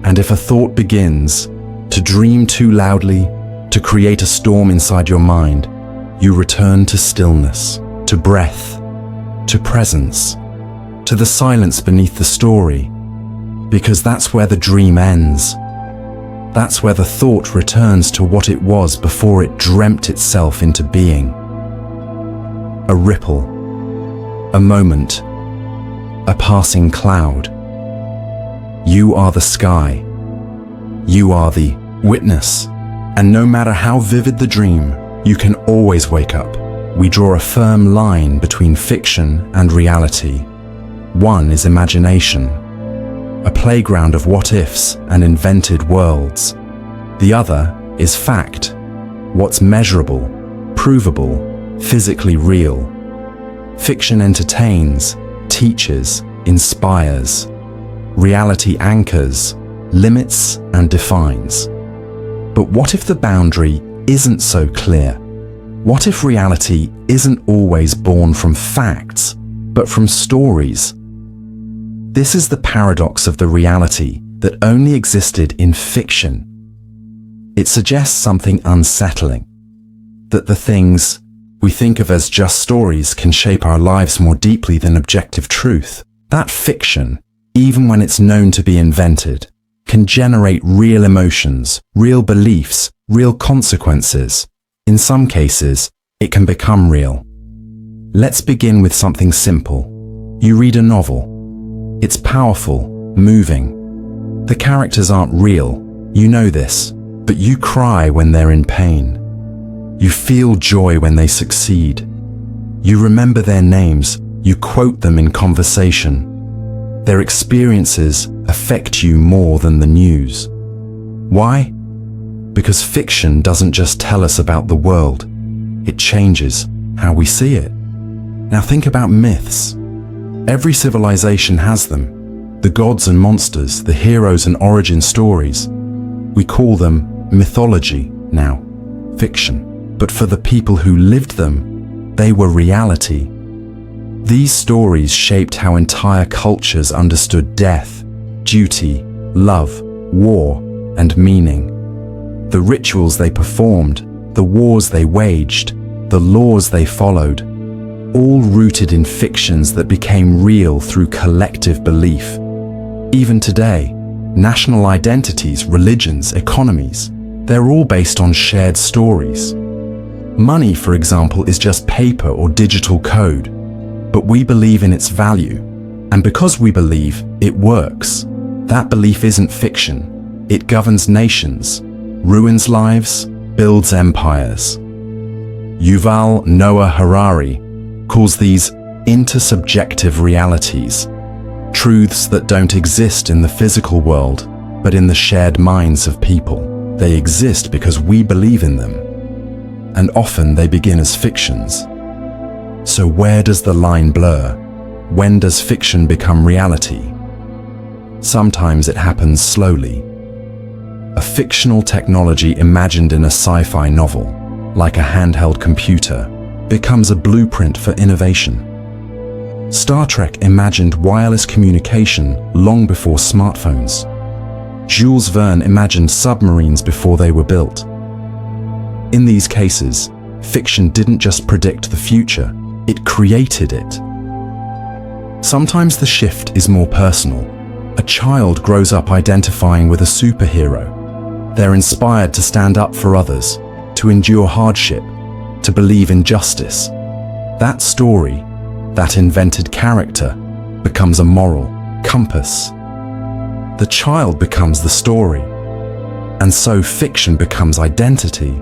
And if a thought begins to dream too loudly, to create a storm inside your mind, you return to stillness, to breath, to presence, to the silence beneath the story, because that's where the dream ends. That's where the thought returns to what it was before it dreamt itself into being. A ripple, a moment, a passing cloud. You are the sky. You are the witness. And no matter how vivid the dream, you can always wake up. We draw a firm line between fiction and reality. One is imagination, a playground of what-ifs and invented worlds. The other is fact, what's measurable, provable, physically real. Fiction entertains, teaches, inspires. Reality anchors, limits, and defines. But what if the boundary isn't so clear? What if reality isn't always born from facts, but from stories? This is the paradox of the reality that only existed in fiction. It suggests something unsettling, that the things we think of as just stories can shape our lives more deeply than objective truth. That fiction, even when it's known to be invented, can generate real emotions, real beliefs, real consequences. In some cases, it can become real. Let's begin with something simple. You read a novel. It's powerful, moving. The characters aren't real, you know this, but you cry when they're in pain. You feel joy when they succeed. You remember their names, you quote them in conversation. Their experiences affect you more than the news. Why? Because fiction doesn't just tell us about the world, it changes how we see it. Now think about myths. Every civilization has them. The gods and monsters, the heroes and origin stories. We call them mythology now, fiction. But for the people who lived them, they were reality. These stories shaped how entire cultures understood death, duty, love, war, and meaning. The rituals they performed, the wars they waged, the laws they followed, all rooted in fictions that became real through collective belief. Even today, national identities, religions, economies. They're all based on shared stories. Money, for example, is just paper or digital code, but we believe in its value. And because we believe it works, that belief isn't fiction. It governs nations, ruins lives, builds empires. Yuval Noah Harari calls these intersubjective realities, truths that don't exist in the physical world, but in the shared minds of people. They exist because we believe in them, and often they begin as fictions. So where does the line blur? When does fiction become reality? Sometimes it happens slowly. A fictional technology imagined in a sci-fi novel, like a handheld computer, becomes a blueprint for innovation. Star Trek imagined wireless communication long before smartphones. Jules Verne imagined submarines before they were built. In these cases, fiction didn't just predict the future, it created it. Sometimes the shift is more personal. A child grows up identifying with a superhero. They're inspired to stand up for others, to endure hardship, to believe in justice. That story, that invented character, becomes a moral compass. The child becomes the story, and so fiction becomes identity.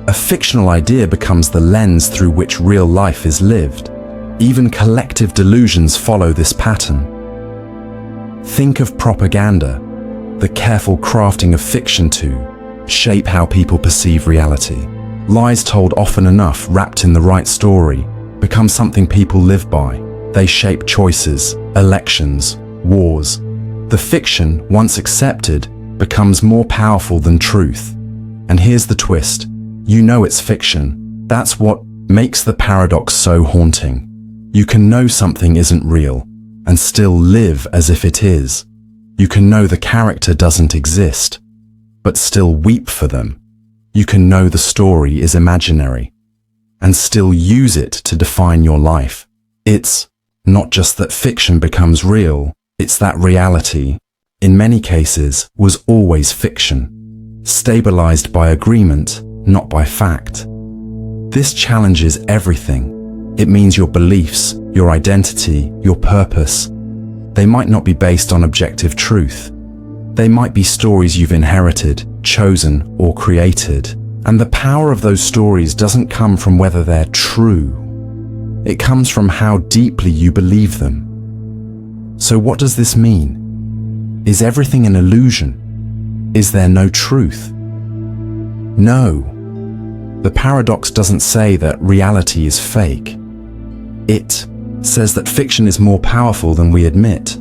A fictional idea becomes the lens through which real life is lived. Even collective delusions follow this pattern. Think of propaganda, the careful crafting of fiction to shape how people perceive reality. Lies told often enough, wrapped in the right story, become something people live by. They shape choices, elections, wars. The fiction, once accepted, becomes more powerful than truth. And here's the twist. You know it's fiction. That's what makes the paradox so haunting. You can know something isn't real and still live as if it is. You can know the character doesn't exist, but still weep for them. You can know the story is imaginary and still use it to define your life. It's not just that fiction becomes real, it's that reality, in many cases, was always fiction, stabilized by agreement, not by fact. This challenges everything. It means your beliefs, your identity, your purpose, they might not be based on objective truth. They might be stories you've inherited, chosen, or created. And the power of those stories doesn't come from whether they're true. It comes from how deeply you believe them. So what does this mean? Is everything an illusion? Is there no truth? No. The paradox doesn't say that reality is fake. It says that fiction is more powerful than we admit.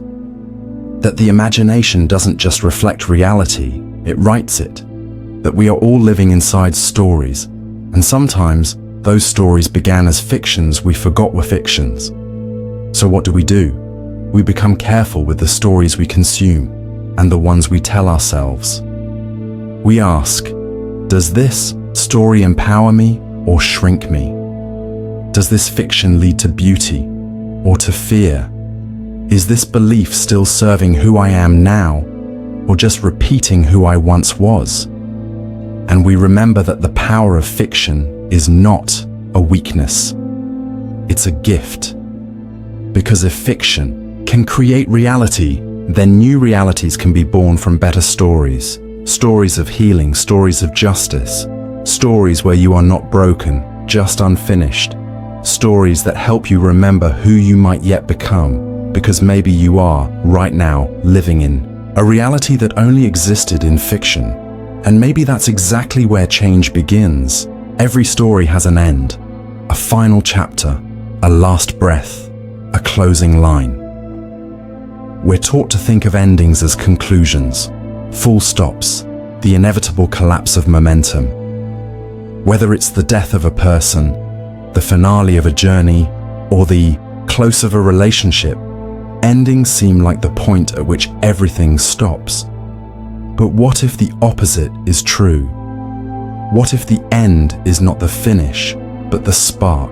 That the imagination doesn't just reflect reality, it writes it. That we are all living inside stories, and sometimes those stories began as fictions we forgot were fictions. So what do? We become careful with the stories we consume and the ones we tell ourselves. We ask, does this story empower me or shrink me? Does this fiction lead to beauty or to fear? Is this belief still serving who I am now, or just repeating who I once was? And we remember that the power of fiction is not a weakness. It's a gift. Because if fiction can create reality, then new realities can be born from better stories. Stories of healing, stories of justice. Stories where you are not broken, just unfinished. Stories that help you remember who you might yet become, because maybe you are, right now, living in a reality that only existed in fiction. And maybe that's exactly where change begins. Every story has an end, a final chapter, a last breath, a closing line. We're taught to think of endings as conclusions, full stops, the inevitable collapse of momentum. Whether it's the death of a person, the finale of a journey, or the close of a relationship, endings seem like the point at which everything stops. But what if the opposite is true? What if the end is not the finish, but the spark?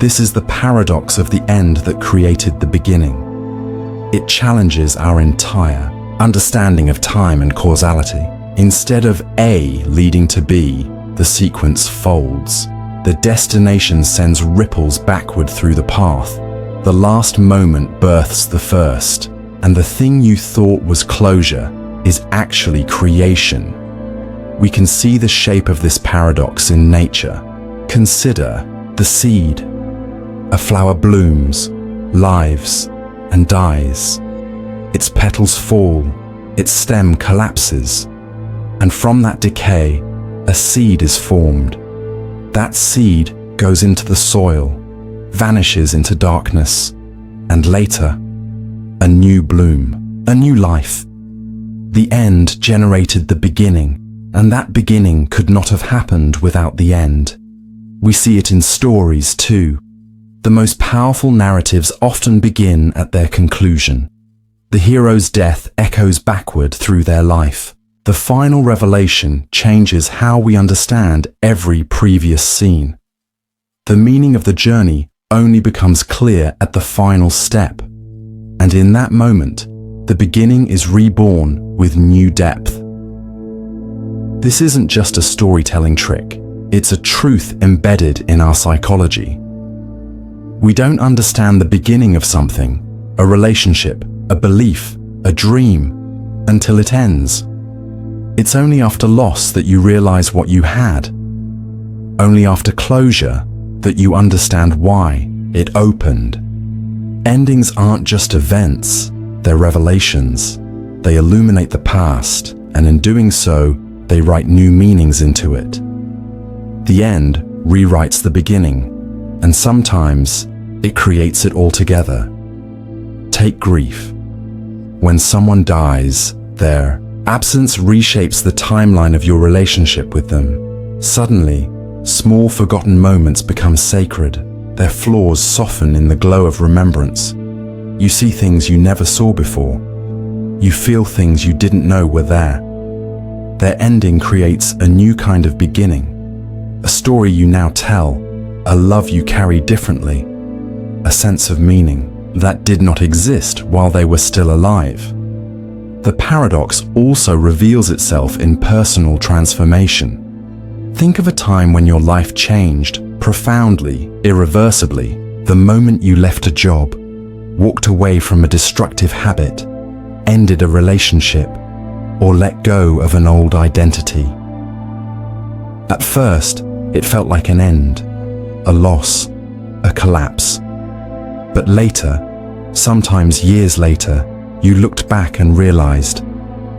This is the paradox of the end that created the beginning. It challenges our entire understanding of time and causality. Instead of A leading to B, the sequence folds. The destination sends ripples backward through the path. The last moment births the first, and the thing you thought was closure is actually creation. We can see the shape of this paradox in nature. Consider the seed. A flower blooms, lives, and dies. Its petals fall, its stem collapses, and from that decay, a seed is formed. That seed goes into the soil, vanishes into darkness, and later, a new bloom, a new life. The end generated the beginning, and that beginning could not have happened without the end. We see it in stories too. The most powerful narratives often begin at their conclusion. The hero's death echoes backward through their life. The final revelation changes how we understand every previous scene. The meaning of the journey only becomes clear at the final step. And in that moment, the beginning is reborn with new depth. This isn't just a storytelling trick. It's a truth embedded in our psychology. We don't understand the beginning of something, a relationship, a belief, a dream, until it ends. It's only after loss that you realize what you had. Only after closure that you understand why it opened. Endings aren't just events, they're revelations. They illuminate the past, and in doing so, they write new meanings into it. The end rewrites the beginning, and sometimes it creates it all together. Take grief. When someone dies, their absence reshapes the timeline of your relationship with them. Suddenly, small forgotten moments become sacred. Their flaws soften in the glow of remembrance. You see things you never saw before. You feel things you didn't know were there. Their ending creates a new kind of beginning. A story you now tell, a love you carry differently, a sense of meaning that did not exist while they were still alive. The paradox also reveals itself in personal transformation. Think of a time when your life changed profoundly, irreversibly, the moment you left a job, walked away from a destructive habit, ended a relationship, or let go of an old identity. At first, it felt like an end, a loss, a collapse. But later, sometimes years later, you looked back and realized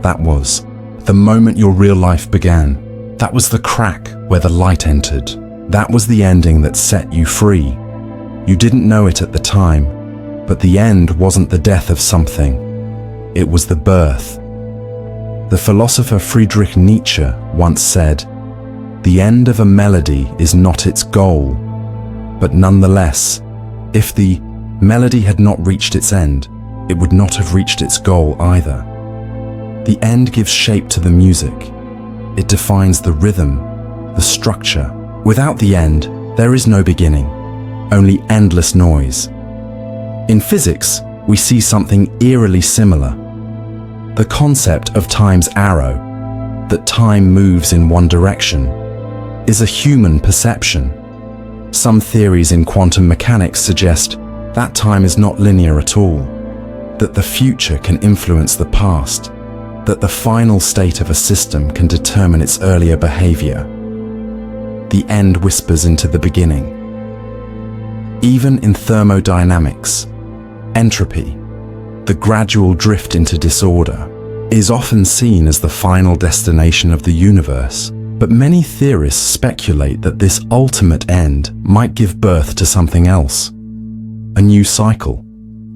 that was the moment your real life began. That was the crack where the light entered. That was the ending that set you free. You didn't know it at the time, but the end wasn't the death of something. It was the birth. The philosopher Friedrich Nietzsche once said, "The end of a melody is not its goal, but nonetheless, if the melody had not reached its end, it would not have reached its goal either." The end gives shape to the music. It defines the rhythm, the structure. Without the end, there is no beginning, only endless noise. In physics, we see something eerily similar. The concept of time's arrow, that time moves in one direction, is a human perception. Some theories in quantum mechanics suggest that time is not linear at all, that the future can influence the past, that the final state of a system can determine its earlier behavior. The end whispers into the beginning. Even in thermodynamics, entropy, the gradual drift into disorder, is often seen as the final destination of the universe. But many theorists speculate that this ultimate end might give birth to something else. A new cycle,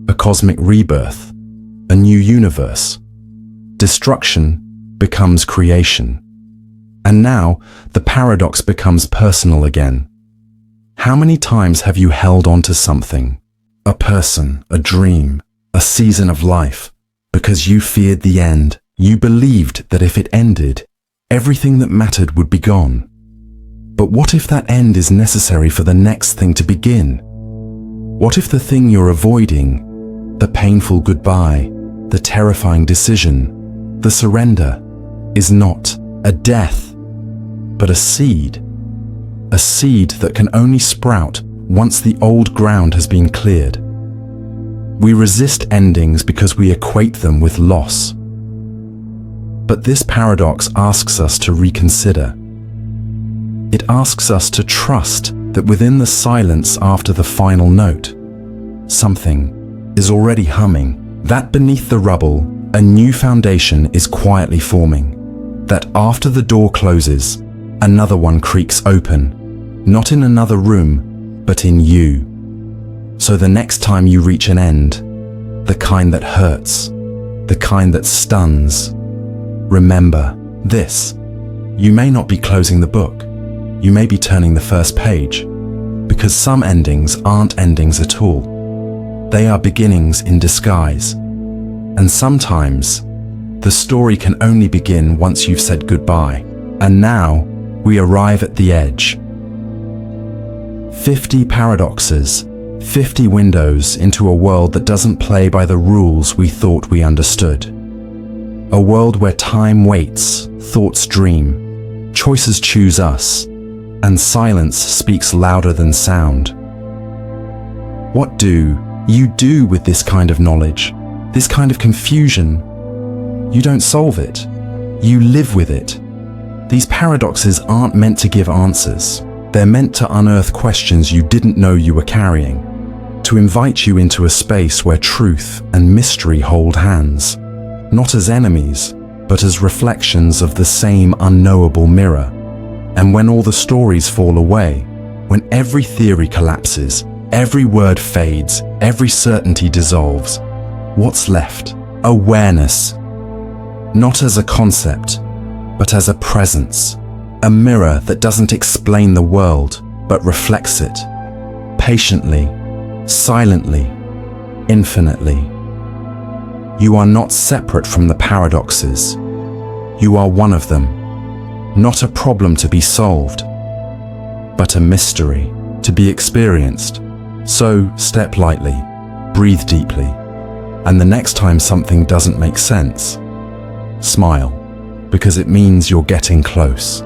a cosmic rebirth, a new universe. Destruction becomes creation. And now, the paradox becomes personal again. How many times have you held on to something, a person, a dream, a season of life, because you feared the end? You believed that if it ended, everything that mattered would be gone. But what if that end is necessary for the next thing to begin? What if the thing you're avoiding, The painful goodbye, the terrifying decision, the surrender is not a death, but a seed. A seed that can only sprout once the old ground has been cleared. We resist endings because we equate them with loss. But this paradox asks us to reconsider. It asks us to trust that within the silence after the final note, something is already humming, that beneath the rubble, a new foundation is quietly forming, that after the door closes, another one creaks open, not in another room, but in you. So the next time you reach an end, the kind that hurts, the kind that stuns, remember this. You may not be closing the book. You may be turning the first page, because some endings aren't endings at all. They are beginnings in disguise. And sometimes, the story can only begin once you've said goodbye. And now, we arrive at the edge. 50 paradoxes, 50 windows into a world that doesn't play by the rules we thought we understood. A world where time waits, thoughts dream, choices choose us, and silence speaks louder than sound. What do you do with this kind of knowledge, this kind of confusion? You don't solve it. You live with it. These paradoxes aren't meant to give answers. They're meant to unearth questions you didn't know you were carrying, to invite you into a space where truth and mystery hold hands, not as enemies, but as reflections of the same unknowable mirror. And when all the stories fall away, when every theory collapses, every word fades, every certainty dissolves, what's left? Awareness. Not as a concept, but as a presence. A mirror that doesn't explain the world, but reflects it. Patiently, silently, infinitely. You are not separate from the paradoxes. You are one of them. Not a problem to be solved, but a mystery to be experienced. So step lightly, breathe deeply, and the next time something doesn't make sense, smile, because it means you're getting close.